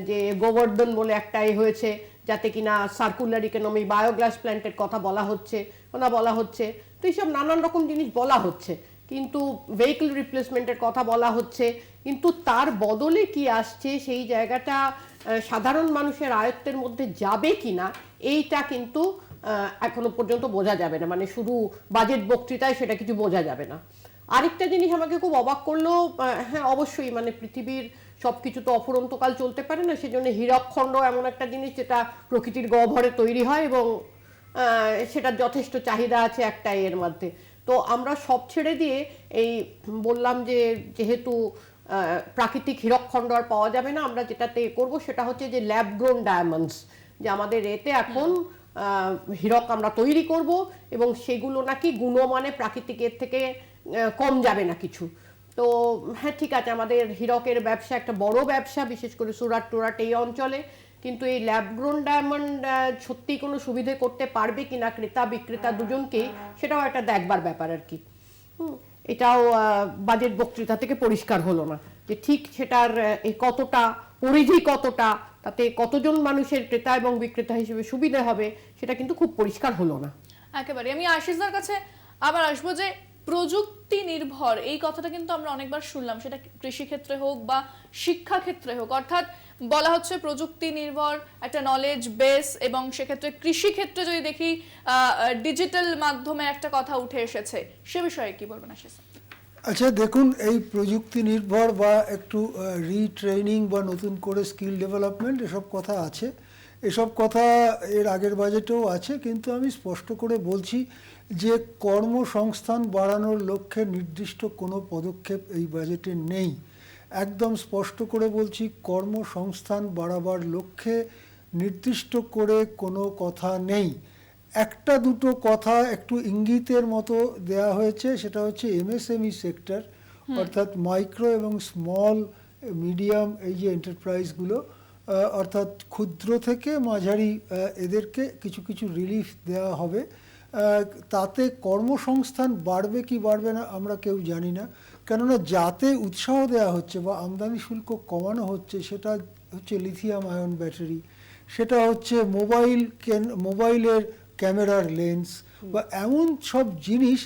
যে গোবর্ধন বলে একটাই হয়েছে, যাতে কিনা সার্কুলার ইকোনমি, বায়োগ্যাস প্ল্যান্টের কথা বলা হচ্ছে। তো এইসব নানান রকম জিনিস বলা হচ্ছে, কিন্তু ভেহিকল রিপ্লেসমেন্টের কথা বলা হচ্ছে, কিন্তু তার বদলে কি আসছে সেই জায়গাটা সাধারণ মানুষের আয়ত্তের মধ্যে যাবে কিনা এইটা কিন্তু এখনো পর্যন্ত বোঝা যাবে না, মানে শুধু বাজেট বক্তৃতায় সেটা কিছু বোঝা যাবে না। আরেকটা জিনিস আমাকে খুব অবাক করলো, হ্যাঁ অবশ্যই মানে পৃথিবীর সবকিছু তো অফুরন্তকাল চলতে পারে না, সেজন্য হীরকখণ্ড এমন একটা জিনিস যেটা প্রকৃতির গহ্বরে তৈরি হয় এবং সেটার যথেষ্ট চাহিদা আছে একটা এর মধ্যে। তো আমরা সব ছেড়ে দিয়ে এই বললাম যে যেহেতু প্রাকৃতিক হীরকখণ্ড আর পাওয়া যাবে না, আমরা যেটাতে করব সেটা হচ্ছে যে ল্যাব গ্রোন ডায়মন্ডস, যে আমাদের এতে এখন হীরক আমরা তৈরি করব এবং সেগুলো নাকি গুণমানে প্রাকৃতিকের থেকে কম যাবে না কিছু। তো হ্যাঁ ঠিক আছে, আমাদের হীরকের ব্যবসা একটা বড় ব্যবসা, বিশেষ করে সুরাট টুরাট এই অঞ্চলে, কিন্তু এই ল্যাব গ্রোন ডায়মন্ড সত্যি কোনো সুবিধে করতে পারবে কিনা ক্রেতা বিক্রেতা দুজনকেই, সেটাও একটা দেখবার ব্যাপার আর কি। এটাও বাজেট বক্তৃতা থেকে পরিষ্কার হলো না যে ঠিক সেটার কতটা পরিধি, কতটা তাতে কতজন মানুষের ক্রেতা এবং বিক্রেতা হিসেবে সুবিধা হবে, সেটা কিন্তু খুব পরিষ্কার হলো না
একেবারে। আমি আশিসদার কাছে আবার আসবো যে প্রযুক্তি নির্ভর এই কথাটা কিন্তু আমরা অনেকবার শুনলাম, সেটা কৃষি ক্ষেত্রে হোক বা শিক্ষা ক্ষেত্রে হোক, অর্থাৎ বলা হচ্ছে প্রযুক্তি নির্ভর একটা নলেজ বেস, এবং সেক্ষেত্রে কৃষি ক্ষেত্রে যদি দেখি ডিজিটাল মাধ্যমে একটা কথা উঠে এসেছে, সে বিষয়ে কি বলবেন আশিস?
আচ্ছা দেখুন, এই প্রযুক্তি নির্ভর বা একটু রিট্রেনিং বা নতুন করে স্কিল ডেভেলপমেন্ট এসব কথা আছে, এসব কথা এর আগের বাজেটেও আছে, কিন্তু আমি স্পষ্ট করে বলছি যে কর্মসংস্থান বাড়ানোর লক্ষ্যে নির্দিষ্ট কোনো পদক্ষেপ এই বাজেটে নেই। একদম স্পষ্ট করে বলছি, কর্মসংস্থান বাড়াবার লক্ষ্যে নির্দিষ্ট করে কোনো কথা নেই। একটা দুটো কথা একটু ইঙ্গিতের মতো দেয়া হয়েছে, সেটা হচ্ছে এমএসএমই সেক্টর, অর্থাৎ মাইক্রো এবং স্মল মিডিয়াম এই যে এন্টারপ্রাইজগুলো, অর্থাৎ ক্ষুদ্র থেকে মাঝারি, এদেরকে কিছু কিছু রিলিফ দেওয়া হবে। তাতে কর্মসংস্থান বাড়বে কি বাড়বে না আমরা কেউ জানি না, কেননা যাতে উৎসাহ দেওয়া হচ্ছে বা আমদানি শুল্ক কমানো হচ্ছে সেটা হচ্ছে লিথিয়াম আয়ন ব্যাটারি, সেটা হচ্ছে মোবাইলের ক্যামেরার লেন্স বা এমন সব জিনিস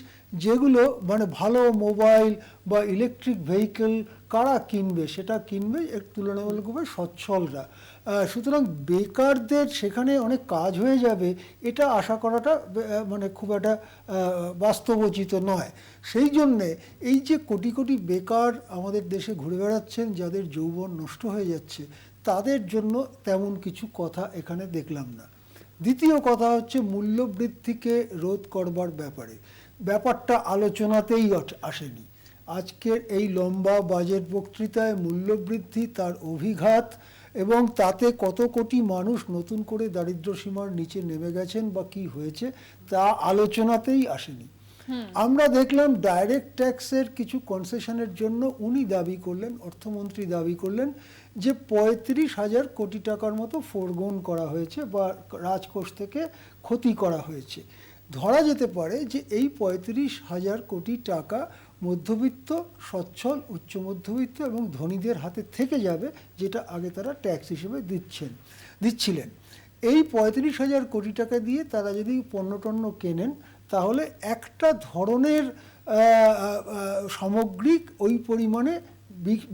যেগুলো মানে ভালো মোবাইল বা ইলেকট্রিক ভেহিকেল কারা কিনবে, সেটা কিনবে তুলনামূলকভাবে সচ্ছলরা। সুতরাং বেকারদের সেখানে অনেক কাজ হয়ে যাবে এটা আশা করাটা মানে খুব একটা বাস্তবোচিত নয়। সেই জন্যে এই যে কোটি কোটি বেকার আমাদের দেশে ঘুরে বেড়াচ্ছেন, যাদের যৌবন নষ্ট হয়ে যাচ্ছে, তাদের জন্য তেমন কিছু কথা এখানে দেখলাম না। দ্বিতীয় কথা হচ্ছে মূল্যবৃদ্ধিকে রোধ করবার ব্যাপারটা আলোচনাতেই আসেনি। আজকের এই লম্বা বাজেট বক্তৃতায় মূল্যবৃদ্ধি, তার অভিঘাত এবং তাতে কত কোটি মানুষ নতুন করে দারিদ্র্য সীমার নিচে নেমে গেছেন বা কি হয়েছে তা আলোচনাতেই আসেনি। আমরা দেখলাম ডাইরেক্ট ট্যাক্সের কিছু কনসেশনের জন্য উনি দাবি করলেন, অর্থমন্ত্রী দাবি করলেন যে 35,000 কোটি টাকার মতো ফোরগোন করা হয়েছে বা রাজকোষ থেকে ক্ষতি করা হয়েছে। ধরা যেতে পারে যে এই 35,000 কোটি টাকা মধ্যবিত্ত, সচ্ছল, উচ্চ মধ্যবিত্ত এবং ধনীদের হাতে থেকে যাবে, যেটা আগে তারা ট্যাক্স হিসেবে দিচ্ছিলেন। এই 35,000 কোটি টাকা দিয়ে তারা যদি পণ্য কেনেন, তাহলে একটা ধরনের সামগ্রিক ওই পরিমাণে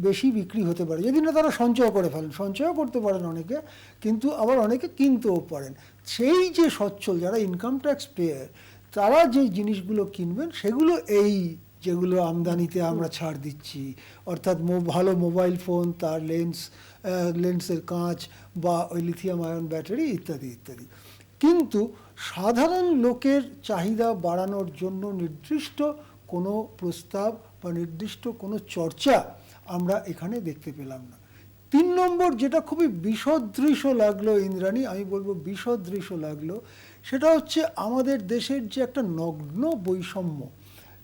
বেশি বিক্রি হতে পারে, যদি না তারা সঞ্চয় করে ফেলেন। সঞ্চয়ও করতে পারেন অনেকে, কিন্তু আবার অনেকে কিনতেও পারেন। সেই যে সচ্ছল যারা ইনকাম ট্যাক্স পেয়ার, তারা যে জিনিসগুলো কিনবেন সেগুলো এই যেগুলো আমদানিতে আমরা ছাড় দিচ্ছি, অর্থাৎ ভালো মোবাইল ফোন, তার লেন্সের কাঁচ বা ওই লিথিয়াম আয়ন ব্যাটারি ইত্যাদি ইত্যাদি। কিন্তু সাধারণ লোকের চাহিদা বাড়ানোর জন্য নির্দিষ্ট কোনো প্রস্তাব বা নির্দিষ্ট কোনো চর্চা আমরা এখানে দেখতে পেলাম না। 3 নম্বর যেটা খুবই বিসদৃশ্য লাগলো ইন্দ্রাণী, আমি বলবো বিসদৃশ্য লাগলো, সেটা হচ্ছে আমাদের দেশের যে একটা নগ্ন বৈষম্য,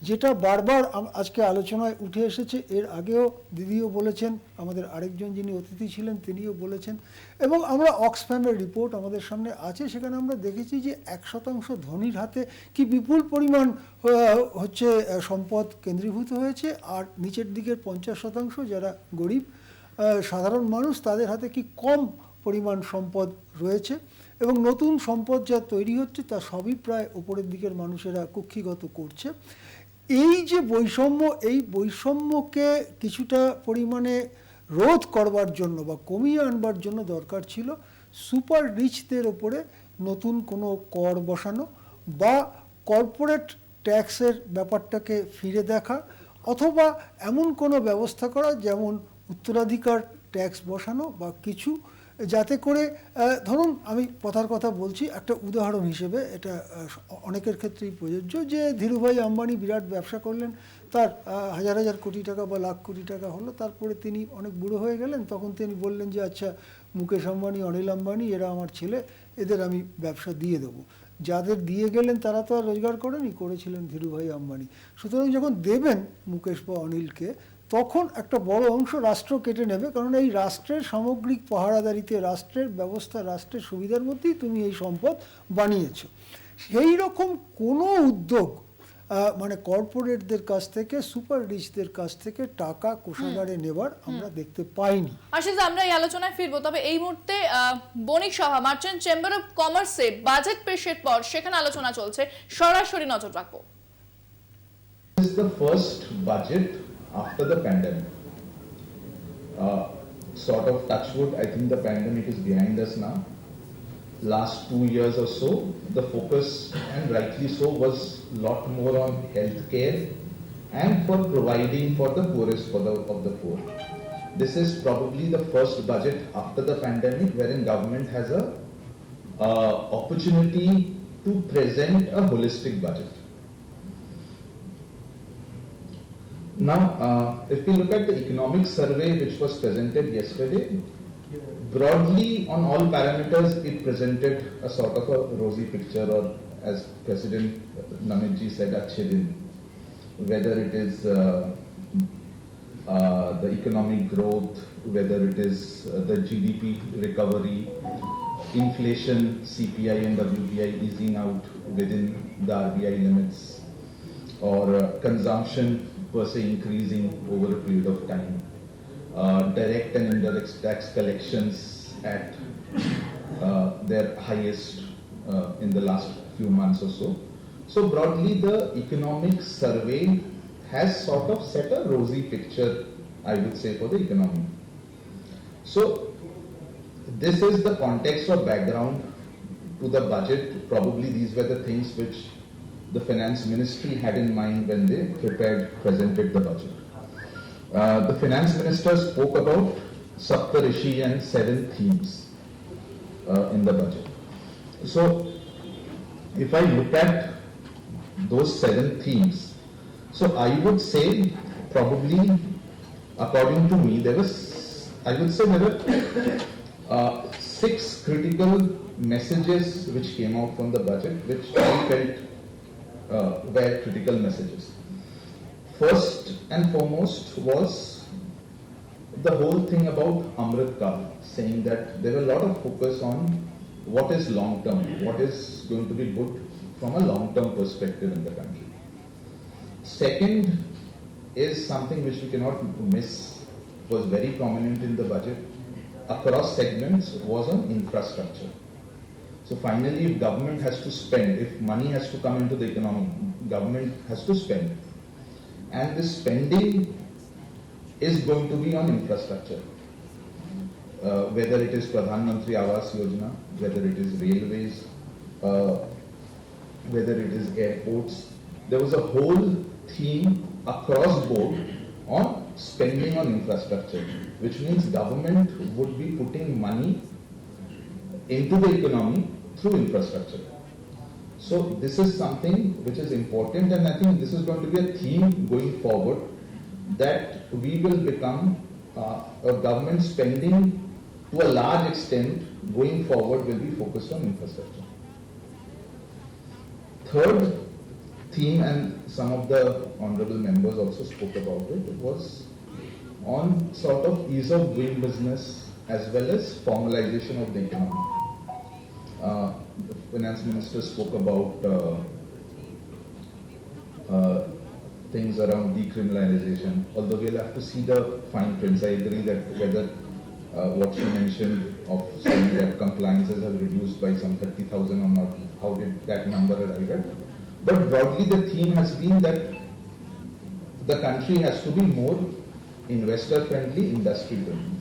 যেটা বারবার আজকে আলোচনায় উঠে এসেছে। এর আগেও দিদিও বলেছেন, আমাদের আরেকজন যিনি অতিথি ছিলেন তিনিও বলেছেন, এবং আমরা অক্সফ্যামের রিপোর্ট আমাদের সামনে আছে, সেখানে আমরা দেখেছি যে 1% ধনীর হাতে কি বিপুল পরিমাণ হচ্ছে সম্পদ কেন্দ্রীভূত হয়েছে, আর নিচের দিকের 50% যারা গরিব সাধারণ মানুষ, তাদের হাতে কি কম পরিমাণ সম্পদ রয়েছে। এবং নতুন সম্পদ যা তৈরি হচ্ছে তা সবই প্রায় ওপরের দিকের মানুষেরা কুক্ষিগত করছে। এই যে বৈষম্য, এই বৈষম্যকে কিছুটা পরিমাণে রোধ করবার জন্য বা কমিয়ে আনবার জন্য দরকার ছিল সুপার রিচদের ওপরে নতুন কোনো কর বসানো বা কর্পোরেট ট্যাক্সের ব্যাপারটাকে ফিরে দেখা, অথবা এমন কোনো ব্যবস্থা করা যেমন উত্তরাধিকার ট্যাক্স বসানো বা কিছু, যাতে করে ধরুন আমি কথা বলছি একটা উদাহরণ হিসেবে, এটা অনেকের ক্ষেত্রেই প্রযোজ্য, যে ধীরুভাই আম্বানি বিরাট ব্যবসা করলেন, তার হাজার হাজার কোটি টাকা বা লাখ কোটি টাকা হলো, তারপরে তিনি অনেক বুড়ো হয়ে গেলেন, তখন তিনি বললেন যে আচ্ছা মুকেশ আম্বানি, অনিল আম্বানি এরা আমার ছেলে, এদের আমি ব্যবসা দিয়ে দেবো। যাদের দিয়ে গেলেন তারা তো আর রোজগার করেছিলেন ধীরুভাই আম্বানি। সুতরাং যখন দেবেন মুকেশ বা অনিলকে, তখন একটা বড় অংশ রাষ্ট্র কেটে নেবে, কারণ এই রাষ্ট্রের সামগ্রিক পাহারাদারিতে, রাষ্ট্রের ব্যবস্থা, রাষ্ট্রের সুবিধার মধ্যেই তুমি এই সম্পদ বানিয়েছো। সেই রকম কোনো উদ্যোগ মানে কর্পোরেটদের কাছ থেকে, সুপার রিচদের কাছ থেকে টাকা কোষাগারে নেবার আমরা দেখতে পাইনি।
আশিস, আমরা এই আলোচনায় ফিরবো, তবে এই মুহূর্তে বণিক সভা, মার্চেন্ট চেম্বার অফ কমার্সে বাজেট পেশের পর সেখানে আলোচনা চলছে, সরাসরি নজর রাখবো।
This is the first budget after the pandemic. Sort of touch wood, I think the pandemic is behind us now. Last 2 years or so, the focus, and rightly so, was a lot more on healthcare and for providing for the poorest of the poor. This is probably the first budget after the pandemic wherein government has a opportunity to present a holistic budget. Now, if we look at the economic survey which was presented yesterday, broadly on all parameters it presented a sort of a rosy picture, or as President Namitji said, achhe din. Whether it is the economic growth, whether it is the GDP recovery, inflation, CPI and WPI easing out within the RBI limits, or consumption per se increasing over a period of time, direct and indirect tax collections at their highest in the last few months or so. So broadly the economic survey has sort of set a rosy picture, I would say, for the economy. So this is the context or background to the budget. Probably these were the things which the finance ministry had in mind when they presented the budget. The finance minister spoke about Saptarishi and 7 themes in the budget. So if I look at those 7 themes, so I would say probably, according to me, there were 6 critical messages which came out from the budget, which I felt were critical messages. First and foremost was the whole thing about Amrit Kal, saying that there were a lot of focus on what is long term, what is going to be good from a long term perspective in the country. Second is something which we cannot miss, was very prominent in the budget across segments, was on infrastructure. So finally, if government has to spend, if money has to come into the economy, government has to spend. And this spending is going to be on infrastructure. Whether it is Pradhan Mantri Awas Yojana, whether it is railways, whether it is airports. There was a whole theme across board on spending on infrastructure, which means government would be putting money into the economy through infrastructure. So this is something which is important, and I think this is going to be a theme going forward, that we will become a government spending to a large extent going forward will be focused on infrastructure. Third theme, and some of the honorable members also spoke about it, was on sort of ease of doing business as well as formalization of the economy. The finance minister spoke about things around decriminalization, although we'll have to see the fine prints. I agree that whether what she mentioned of saying that compliances have reduced by some 30,000 or not, how did that number arrive at? But broadly the theme has been that the country has to be more investor-friendly, industry-friendly.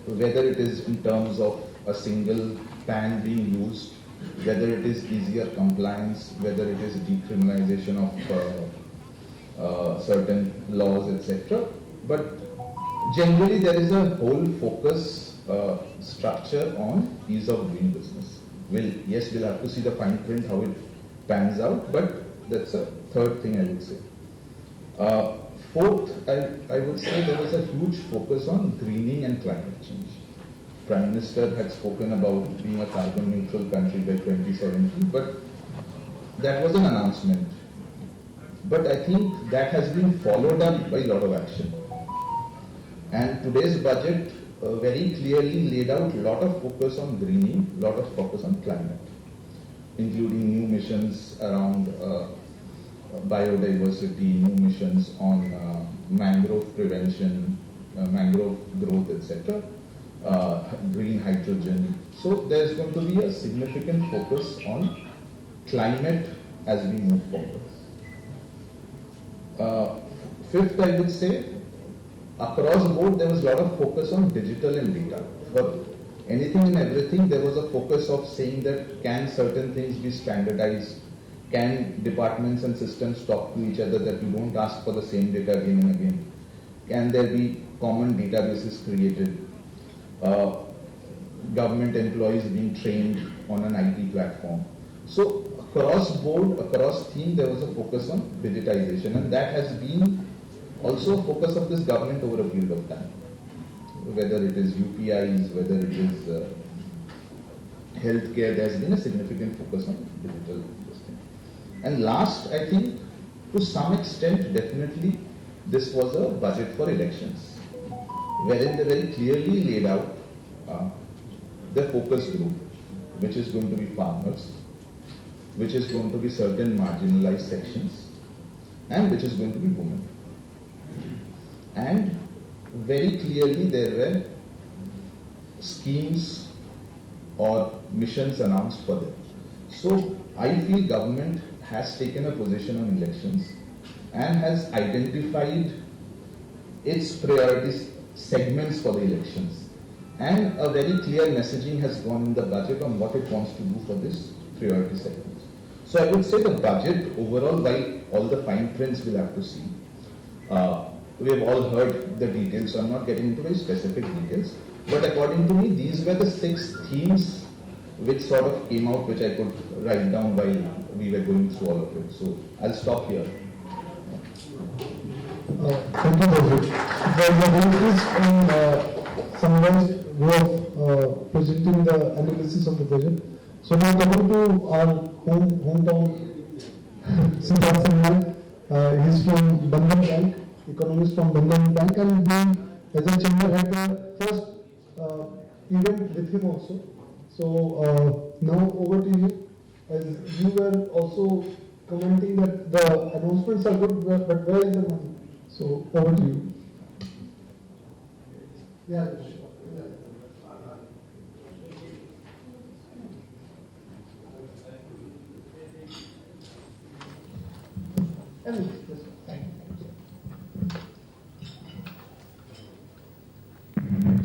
Whether it is in terms of a single PAN being used, whether it is easier compliance, whether it is decriminalization of certain laws, etc. But generally there is a whole focus structure on ease of doing business. Yes, we'll have to see the fine print, how it pans out, but that's a third thing I would say. Fourth, I would say there was a huge focus on greening and climate change. Prime Minister had spoken about being a carbon neutral country by 2070, but that was an announcement. But I think that has been followed up by a lot of action. And today's budget very clearly laid out a lot of focus on greening, a lot of focus on climate, including new missions around biodiversity, new missions on mangrove prevention, mangrove growth, etc., green hydrogen. So there is going to be a significant focus on climate as we move forward. Fifth, I would say, across the board there was a lot of focus on digital and data. For anything and everything, there was a focus of saying that can certain things be standardized, can departments and systems talk to each other that you don't ask for the same data again and again, can there be common databases created, government employees being trained on an IT platform. So across board, across theme, there was a focus on digitization, and that has been also a focus of this government over a period of time. Whether it is UPIs, whether it is healthcare, there has been a significant focus on digital thing. And last, I think, to some extent, definitely, this was a budget for elections, wherein they very clearly laid out the focus group, which is going to be farmers, which is going to be certain marginalized sections, and which is going to be women. And very clearly there were schemes or missions announced for them. So I feel government has taken a position on elections and has identified its priority segments for the elections. And a very clear messaging has gone in the budget on what it wants to do for this priority segments. So I would say the budget overall, while all the fine prints we'll have to see, we have all heard the details, so I'm not getting into very specific details. But according to me, these were the 6 themes which sort of came out, which I could write down while we were going through all of it. So I'll stop here.
Thank you, David. There is a very crisp and summarized way of presenting the analysis of the budget. So now coming to our hometown, Siddharth Singh, he's from Bandhan Bank, economist from Bandhan Bank, and being as a chamber had the first event with him also. So now over to you. As you were also commenting that the announcements are good, but where is the money? So over to you. Yeah.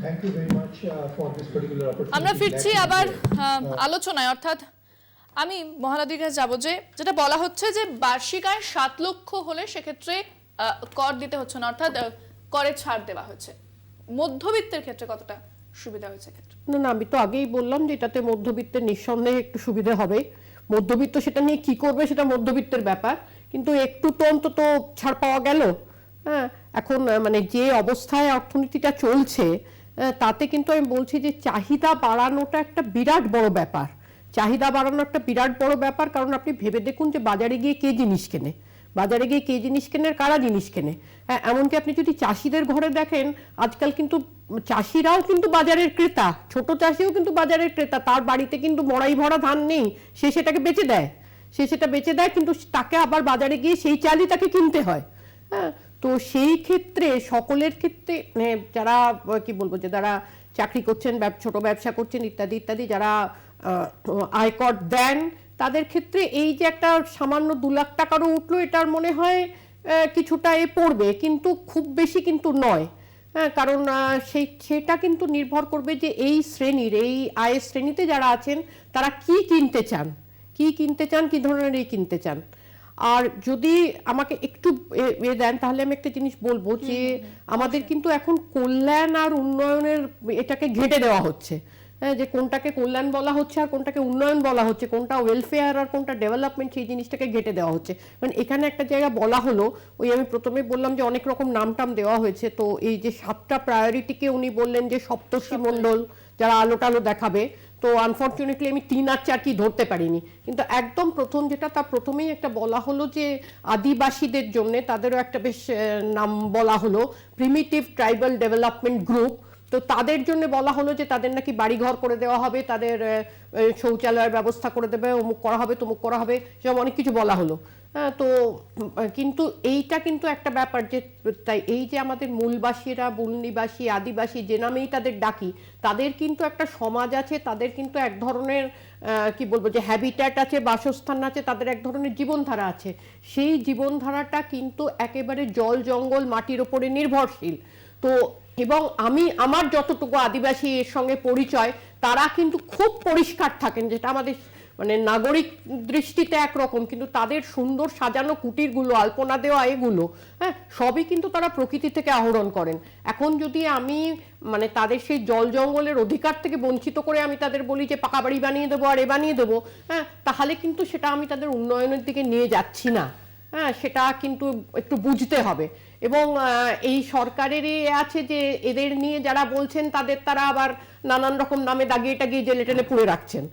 Thank you very much for this particular opportunity.
আমরা ফিরছি আবার আলোচনায়, অর্থাৎ আমি মহানদীর কাছে যাব, যে যেটা বলা হচ্ছে যে বার্ষিক আয় 7 লক্ষ হলে সেক্ষেত্রে কর দিতে হচ্ছে না, অর্থাৎ করে ছাড় দেওয়া হচ্ছে। মধ্যবিত্তের ক্ষেত্রে কতটা সুবিধা হয়েছে ক্ষেত্রে?
না, আমি তো আগেই বললাম যে এটাতে মধ্যবিত্তের নিঃসন্দেহে একটু সুবিধা হবে। মধ্যবিত্ত সেটা নিয়ে কি করবে সেটা মধ্যবিত্তের ব্যাপার, কিন্তু একটু তো অন্তত ছাড় পাওয়া গেল। হ্যাঁ, এখন মানে যে অবস্থায় অর্থনীতিটা চলছে তাতে কিন্তু আমি বলছি যে চাহিদা বাড়ানোটা একটা বিরাট বড় ব্যাপার। চাহিদা বাড়ানো একটা বিরাট বড় ব্যাপার, কারণ আপনি ভেবে দেখুন যে বাজারে গিয়ে কে জিনিস কেনে, বাজারে গিয়ে কে জিনিস কেনে, কারা জিনিস কেনে। এমনকি আপনি যদি চাষিদের ঘরে দেখেন, আজকাল কিন্তু চাষিরাও কিন্তু বাজারের ক্রেতা, ছোট চাষিও কিন্তু বাজারের ক্রেতা। তার বাড়িতে কিন্তু মড়াই ভরা ধান নেই, সে সেটাকে বেচে দেয়, কিন্তু তাকে আবার বাজারে গিয়ে সেই চালই তাকে কিনতে হয়। হ্যাঁ, তো সেই ক্ষেত্রে সকলের ক্ষেত্রে যারা কি বলবো, যে যারা চাকরি করছেন, ছোট ব্যবসা করছেন ইত্যাদি ইত্যাদি, যারা আয়কর দেন, তাদের ক্ষেত্রে এই যে একটা সামান্য 2 লাখ টাকারও উঠলো, এটার মনে হয় কিছুটা পড়বে, কিন্তু খুব বেশি কিন্তু নয়। হ্যাঁ, কারণ সেটা কিন্তু নির্ভর করবে যে এই শ্রেণীর, এই আয়ের শ্রেণীতে যারা আছেন তারা কি কিনতে চান, কি ধরনের কিনতে চান। আর যদি আমাকে একটু দেন তাহলে আমি একটা জিনিস বলবো যে আমাদের কিন্তু এখন কল্যাণ আর উন্নয়নের এটাকে ঘেঁটে দেওয়া হচ্ছে। হ্যাঁ, যে কোনটাকে কল্যাণ বলা হচ্ছে আর কোনটাকে উন্নয়ন বলা হচ্ছে, কোনটা ওয়েলফেয়ার আর কোনটা ডেভেলপমেন্ট, সেই জিনিসটাকে ঘেঁটে দেওয়া হচ্ছে। মানে এখানে একটা জায়গা বলা হলো, ওই আমি প্রথমে বললাম যে অনেক রকম নামটাম দেওয়া হয়েছে, তো এই যে 7টা প্রায়োরিটিকে উনি বললেন যে সপ্তর্ষি মণ্ডল যারা আলো টালো দেখাবে, তো আনফর্চুনেটলি আমি 3 আর 4 কি ধরতে পারিনি, কিন্তু একদম প্রথম যেটা তার প্রথমেই একটা বলা হলো যে আদিবাসীদের জন্য তাদেরও একটা বেশ নাম বলা হলো, প্রিমিটিভ ট্রাইবাল ডেভেলপমেন্ট গ্রুপ। তো তাদের জন্য বলা হলো যে তাদের নাকি বাড়িঘর করে দেওয়া হবে, তাদের শৌচালয়ের ব্যবস্থা করে দেবে, অমুক করা হবে, তমুক করা হবে, সেরকম অনেক কিছু বলা হলো। হ্যাঁ, তো কিন্তু এইটা কিন্তু একটা ব্যাপার যে তাই এই যে আমাদের মূলবাসীরা, মূলনিবাসী, আদিবাসী যে নামেই তাদের ডাকি, তাদের কিন্তু একটা সমাজ আছে, তাদের কিন্তু এক ধরনের কি বলবো যে হ্যাবিট্যাট আছে, বাসস্থান আছে, তাদের এক ধরনের জীবনধারা আছে। সেই জীবনধারাটা কিন্তু একেবারে জল জঙ্গল মাটির ওপরে নির্ভরশীল। তো এবং আমার যতটুকু আদিবাসী এর সঙ্গে পরিচয়, তারা কিন্তু খুব পরিষ্কার থাকেন, যেটা আমাদের মানে নাগরিক দৃষ্টিতে একরকম, কিন্তু তাদের সুন্দর সাজানো কুটিরগুলো, আলপনা দেওয়া এগুলো, হ্যাঁ, সবই কিন্তু তারা প্রকৃতি থেকে আহরণ করেন। এখন যদি আমি মানে তাদের সেই জল জঙ্গলের অধিকার থেকে বঞ্চিত করে আমি তাদের বলি যে পাকা বাড়ি বানিয়ে দেবো আর বানিয়ে দেবো, হ্যাঁ, তাহলে কিন্তু সেটা আমি তাদের উন্নয়নের দিকে নিয়ে যাচ্ছি না। হ্যাঁ, সেটা কিন্তু একটু বুঝতে হবে। এবং এই সরকারেরই আছে যে এদের নিয়ে যারা বলছেন তারা আবার নানান রকম নামে দাগিয়ে টাগিয়ে জেলে টেলে পুড়ে রাখছেন।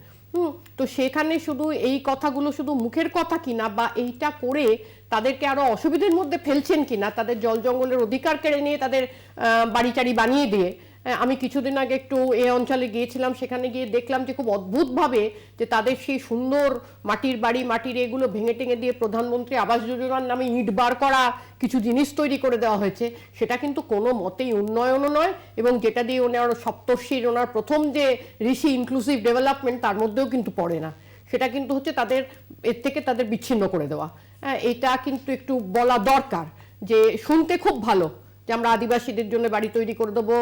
তো সেখানে শুধু এই কথাগুলো শুধু মুখের কথা কিনা, বা এইটা করে তাদেরকে আরো অসুবিধার মধ্যে ফেলছেন কিনা, তাদের জল জঙ্গলের অধিকার কেড়ে নিয়ে তাদের বাড়ি টাড়ি বানিয়ে দিয়ে। আমি কিছুদিন আগে একটু এই অঞ্চলে গিয়েছিলাম, সেখানে গিয়ে দেখলাম যে খুব অদ্ভুতভাবে যে তাদের সেই সুন্দর মাটির বাড়ি, মাটির এগুলো ভেঙে টেঙে দিয়ে প্রধানমন্ত্রী আবাস যোজনার নামে ইট বার করা কিছু জিনিস তৈরি করে দেওয়া হয়েছে। সেটা কিন্তু কোনো মতেই উন্নয়নও নয়, এবং যেটা দিয়ে ওনার সপ্তর্ষির ওনার প্রথম যে ঋষি ইনক্লুসিভ ডেভেলপমেন্ট, তার মধ্যেও কিন্তু পড়ে না। সেটা কিন্তু হচ্ছে তাদের এর থেকে তাদের বিচ্ছিন্ন করে দেওয়া। এটা কিন্তু একটু বলা দরকার, যে শুনতে খুব ভালো যে আমরা আদিবাসীদের জন্য বাড়ি তৈরি করে দেবো,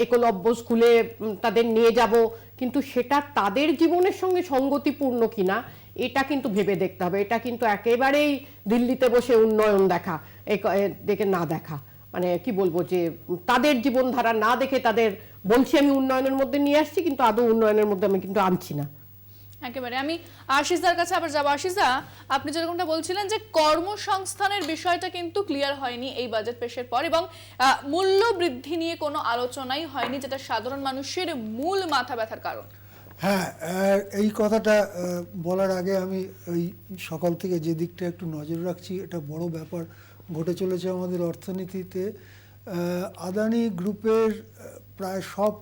একলব্য স্কুলে তাদের নিয়ে যাব, কিন্তু সেটা তাদের জীবনের সঙ্গে সঙ্গতিপূর্ণ কিনা এটা কিন্তু ভেবে দেখতে হবে। এটা কিন্তু একেবারেই দিল্লিতে বসে উন্নয়ন দেখা দেখে না দেখা, মানে কি বলবো যে তাদের জীবনধারা না দেখে তাদের বলছি আমি উন্নয়নের মধ্যে নিয়ে আসছি, কিন্তু আদৌ উন্নয়নের মধ্যে আমি কিন্তু আনছি না।
একেবারে আমি আশিসদার কাছে আবার যাবো। আশিসদা, আপনি যেরকমটা বলছিলেন যে কর্মসংস্থানের বিষয়টা কিন্তু ক্লিয়ার হয়নি এই বাজেট পেশের পর, এবং মূল্য বৃদ্ধি নিয়ে কোনো আলোচনাই হয়নি, যেটা সাধারণ মানুষের মূল মাথা ব্যথার কারণ।
হ্যাঁ, এই কথাটা বলার আগে আমি ওই সকাল থেকে যে দিকটা একটু নজর রাখছি, এটা বড় ব্যাপার ঘটে চলেছে আমাদের অর্থনীতিতে। আদানি গ্রুপের প্রায় সব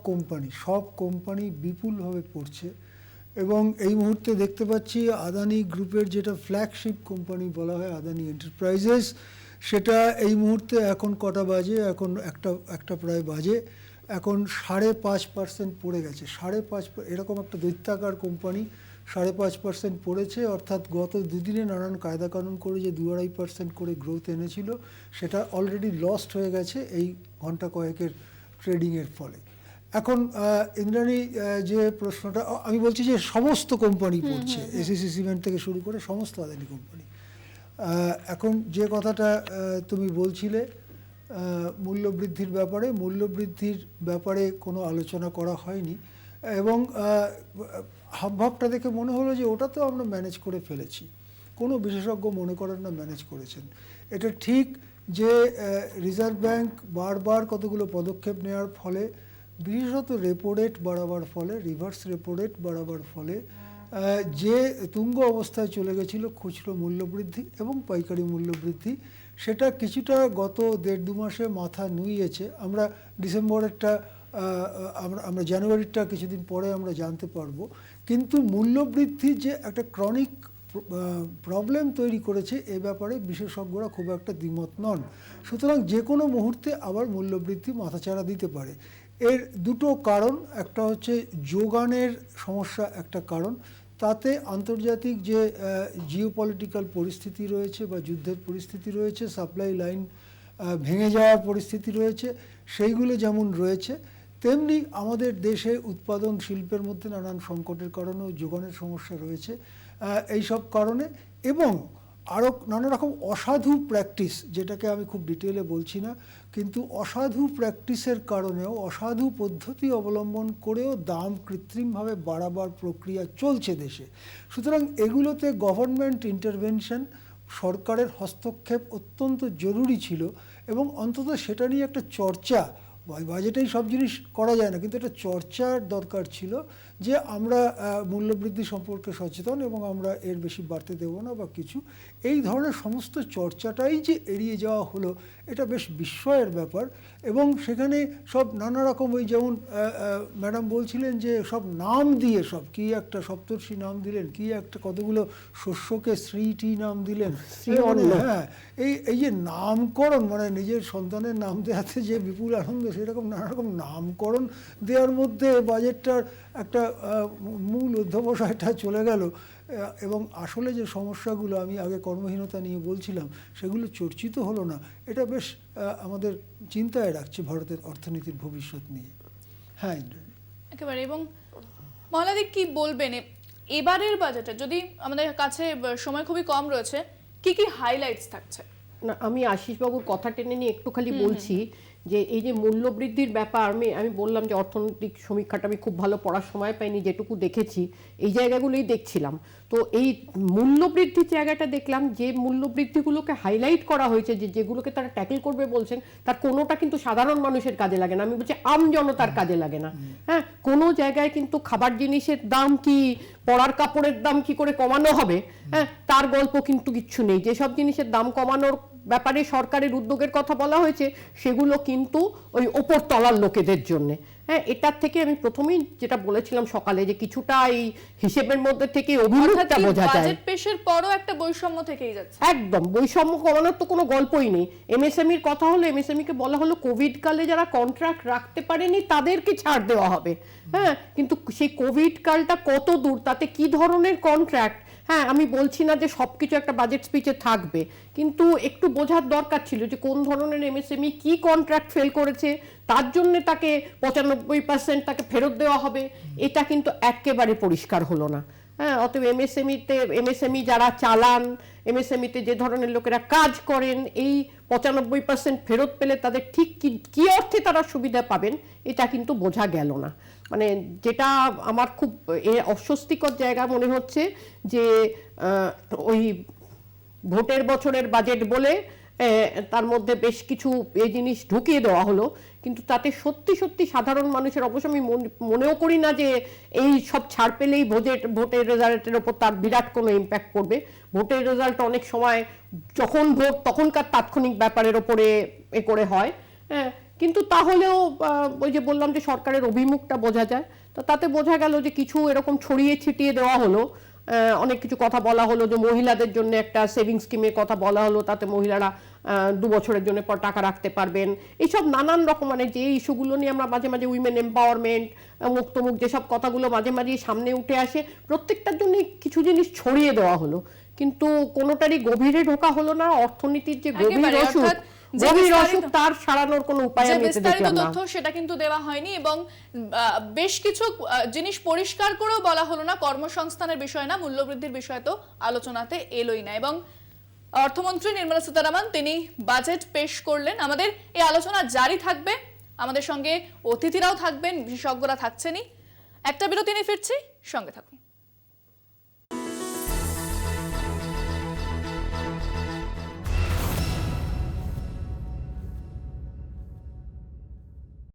কোম্পানি বিপুলভাবে পড়ছে, এবং এই মুহূর্তে দেখতে পাচ্ছি আদানি গ্রুপের যেটা ফ্ল্যাগশিপ কোম্পানি বলা হয় আদানি এন্টারপ্রাইজেস, সেটা এই মুহূর্তে এখন কটা বাজে, এখন একটা প্রায় বাজে, এখন 5.5% পড়ে গেছে। 5.5 এরকম একটা দৈত্যাকার কোম্পানি 5.5% পড়েছে, অর্থাৎ গত দুদিনে নানান কায়দা কানুন করে যে 2-2.5% করে গ্রোথ এনেছিল, সেটা অলরেডি লস্ট হয়ে গেছে এই ঘন্টা কয়েকের ট্রেডিংয়ের ফলে। এখন ইন্দ্রাণী যে প্রশ্নটা, আমি বলছি যে সমস্ত কোম্পানি পড়ছে, এসিসি সিমেন্ট থেকে শুরু করে সমস্ত আদানি কোম্পানি। এখন যে কথাটা তুমি বলছিলে মূল্যবৃদ্ধির ব্যাপারে কোনো আলোচনা করা হয়নি, এবং হাবভাবটা দেখে মনে হলো যে ওটা তো আমরা ম্যানেজ করে ফেলেছি। কোনো বিশেষজ্ঞ মনে করেন না ম্যানেজ করেছেন। এটা ঠিক যে রিজার্ভ ব্যাংক বারবার কতগুলো পদক্ষেপ নেওয়ার ফলে, বিশেষত রেপো রেট বাড়াবার ফলে, রিভার্স রেপো রেট বাড়াবার ফলে যে তুঙ্গ অবস্থায় চলে গেছিল খুচরো মূল্যবৃদ্ধি এবং পাইকারি মূল্যবৃদ্ধি, সেটা কিছুটা গত 1.5-2 মাসে মাথা নুইয়েছে। আমরা ডিসেম্বরেরটা আমরা জানুয়ারিরটা কিছুদিন পরে আমরা জানতে পারবো, কিন্তু মূল্যবৃদ্ধি যে একটা ক্রনিক প্রবলেম তৈরি করেছে এ ব্যাপারে বিশেষজ্ঞরা খুব একটা দ্বিমত নন। সুতরাং যে কোনো মুহূর্তে আবার মূল্যবৃদ্ধি মাথাচাড়া দিতে পারে। এর দুটো কারণ, একটা হচ্ছে যোগানের সমস্যা একটা কারণ, তাতে আন্তর্জাতিক যে জিওপলিটিক্যাল পরিস্থিতি রয়েছে বা যুদ্ধের পরিস্থিতি রয়েছে, সাপ্লাই লাইন ভেঙে যাওয়ার পরিস্থিতি রয়েছে, সেইগুলো যেমন রয়েছে, তেমনি আমাদের দেশে উৎপাদন শিল্পের মধ্যে নানান সংকটের কারণেও যোগানের সমস্যা রয়েছে। এই সব কারণে এবং আরও নানা রকম অসাধু প্র্যাকটিস, যেটাকে আমি খুব ডিটেলে বলছি না, কিন্তু অসাধু প্র্যাকটিসের কারণেও, অসাধু পদ্ধতি অবলম্বন করেও দাম কৃত্রিমভাবে বাড়াবার প্রক্রিয়া চলছে দেশে। সুতরাং এগুলোতে গভর্নমেন্ট ইন্টারভেনশন, সরকারের হস্তক্ষেপ অত্যন্ত জরুরি ছিল এবং অন্তত সেটা নিয়ে একটা চর্চা, বাজেটেই সব জিনিস করা যায় না, কিন্তু একটা চর্চার দরকার ছিল যে আমরা মূল্যবৃদ্ধি সম্পর্কে সচেতন এবং আমরা এর বেশি বাড়তে দেব না বা কিছু। এই ধরনের সমস্ত চর্চাটাই যে এড়িয়ে যাওয়া হলো, এটা বেশ বিস্ময়ের ব্যাপার। এবং সেখানে সব নানা রকম, ওই যেমন ম্যাডাম বলছিলেন যে সব নাম দিয়ে, সব কি একটা সপ্তর্ষি নাম দিলেন, কি একটা কতগুলো শস্যকে শ্রীটি নাম দিলেন, হ্যাঁ, এই যে নামকরণ, মানে নিজের সন্তানের নাম দেওয়াতে যে বিপুল আনন্দ, সেরকম নানা রকম নামকরণ দেওয়ার মধ্যে বাজেটটার একটা মূল অধ্যবসায়টা চলে গেল। এবং আসলে যে সমস্যাগুলো আমি আগে কর্মহীনতা নিয়ে বলছিলাম, সেগুলো চর্চিত হলো না। এটা বেশ আমাদের চিন্তায় রাখছে ভারতের অর্থনীতির ভবিষ্যৎ নিয়ে। হ্যাঁ ইন্দ্রাণী,
একেবারে। এবং মহলাদি কি বলবেন এবারের বাজেটে, যদি আমাদের কাছে সময় খুবই কম রয়েছে, কি কি হাইলাইটস থাকছে?
না, আমি আশিসবাবুর কথা টেনে নিয়ে একটু খালি বলছি যে এই যে মূল্যবৃদ্ধির ব্যাপার, আমি বললাম যে অর্থনৈতিক সমীক্ষাটা আমি খুব ভালো পড়ার সময় পাইনি, যেটুকু দেখেছি এই জায়গাগুলোই দেখছিলাম। তো এই মূল্যবৃদ্ধির জায়গাটা দেখলাম যে মূল্যবৃদ্ধিগুলোকে হাইলাইট করা হয়েছে, যেগুলোকে তারা ট্যাকেল করবে বলছেন, তার কোনোটা কিন্তু সাধারণ মানুষের কাজে লাগে না, আমি বলছি আম জনতার কাজে লাগে না। হ্যাঁ, কোনো জায়গায় কিন্তু খাবার জিনিসের দাম কি, পরার কাপড়ের দাম কি করে কমানো হবে, হ্যাঁ, তার গল্প কিন্তু কিচ্ছু নেই। যেসব জিনিসের দাম কমানোর ব্যাপারে সরকারের উদ্যোগের কথা বলা হয়েছে, সেগুলো কিন্তু ওই ওপর তলার লোকেদের জন্য। হ্যাঁ, এটার থেকে আমি প্রথমেই যেটা বলেছিলাম সকালে, যে কিছুটা এই হিসেবের মধ্যে থেকে অভিমুখটা বোঝা যায়।
বাজেট পেশের পরও একটা বৈষম্য থেকেই যাচ্ছে।
একদম বৈষম্য কমানোর তো কোনো গল্পই নেই। এমএসএমইর কথা হলো, এমএসএমইকে বলা হলো কোভিড কালে যারা কন্ট্রাক্ট রাখতে পারেনি তাদেরকে ছাড় দেওয়া হবে। হ্যাঁ, কিন্তু সেই কোভিড কালটা কত দূর, তাতে কি ধরনের কন্ট্রাক্ট, হ্যাঁ আমি বলছি না যে সবকিছু একটা বাজেট স্পিচে থাকবে, কিন্তু একটু বোঝার দরকার ছিল যে কোন ধরনের এমএসএমই কি কন্ট্রাক্ট ফেল করেছে, তার জন্য তাকে 95% তাকে ফেরত দেওয়া হবে, এটা কিন্তু একেবারে পরিষ্কার হলো না। হ্যাঁ, অতএব এমএসএমই যারা চালান, এমএসএমইতে যে ধরনের লোকেরা কাজ করেন, এই 95% ফেরত পেলে তাদের ঠিক কি অর্থে তারা সুবিধা পাবেন, এটা কিন্তু বোঝা গেল না। মানে যেটা আমার খুব অস্বস্তিকর জায়গা মনে হচ্ছে যে ওই ভোটের বছরের বাজেট বলে তার মধ্যে বেশ কিছু এই জিনিস ঢুকিয়ে দেওয়া হলো, কিন্তু তাতে সত্যি সত্যি সাধারণ মানুষের, অবশ্য আমি মনেও করি না যে এই সব ছাড় পেলেই ভোটের রেজাল্টের ওপর তার বিরাট কোনো ইম্প্যাক্ট পড়বে। ভোটের রেজাল্ট অনেক সময় যখন ভোট তখনকার তাৎক্ষণিক ব্যাপারের ওপরে এ করে হয়। হ্যাঁ, কিন্তু তাহলেও ওই যে বললাম যে সরকারের অভিমুখটা বোঝা যায়। তো তাতে বোঝা গেল যে কিছু এরকম ছড়িয়ে ছিটিয়ে দেওয়া হলো, অনেক কিছু কথা বলা হলো, যে মহিলাদের জন্য একটা সেভিং স্কিমের কথা বলা হলো, তাতে মহিলারা 2 বছরের জন্য পর টাকা রাখতে পারবেন। এইসব নানান রকম, মানে যে ইস্যুগুলো নিয়ে আমরা মাঝে মাঝে উইমেন এম্পাওয়ারমেন্ট, মুক্তমুখ যেসব কথাগুলো মাঝে মাঝে সামনে উঠে আসে, প্রত্যেকটার জন্য কিছু জিনিস ছড়িয়ে দেওয়া হলো, কিন্তু কোনোটারই গভীরে ঢোকা হলো না। অর্থনীতির যে গভীর অসুখ তার সারানোর কোনো উপায় আমি দেখলাম না।
তথ্য সেটা কিন্তু দেওয়া হয়নি এবং বেশ কিছু জিনিস পরিষ্কার করেও বলা হলো না। কর্মসংস্থানের বিষয় না, মূল্যবৃদ্ধির বিষয় তো আলোচনাতে এলোই না। এবং অর্থমন্ত্রী নির্মলা সীতারামন তিনি বাজেট পেশ করলেন। আমাদের এই আলোচনা জারি থাকবে, আমাদের সঙ্গে অতিথিরাও থাকবেন, বিশেষজ্ঞরা থাকছেনই। একটা বিরতি নিয়ে ফিরছি, সঙ্গে থাকুন।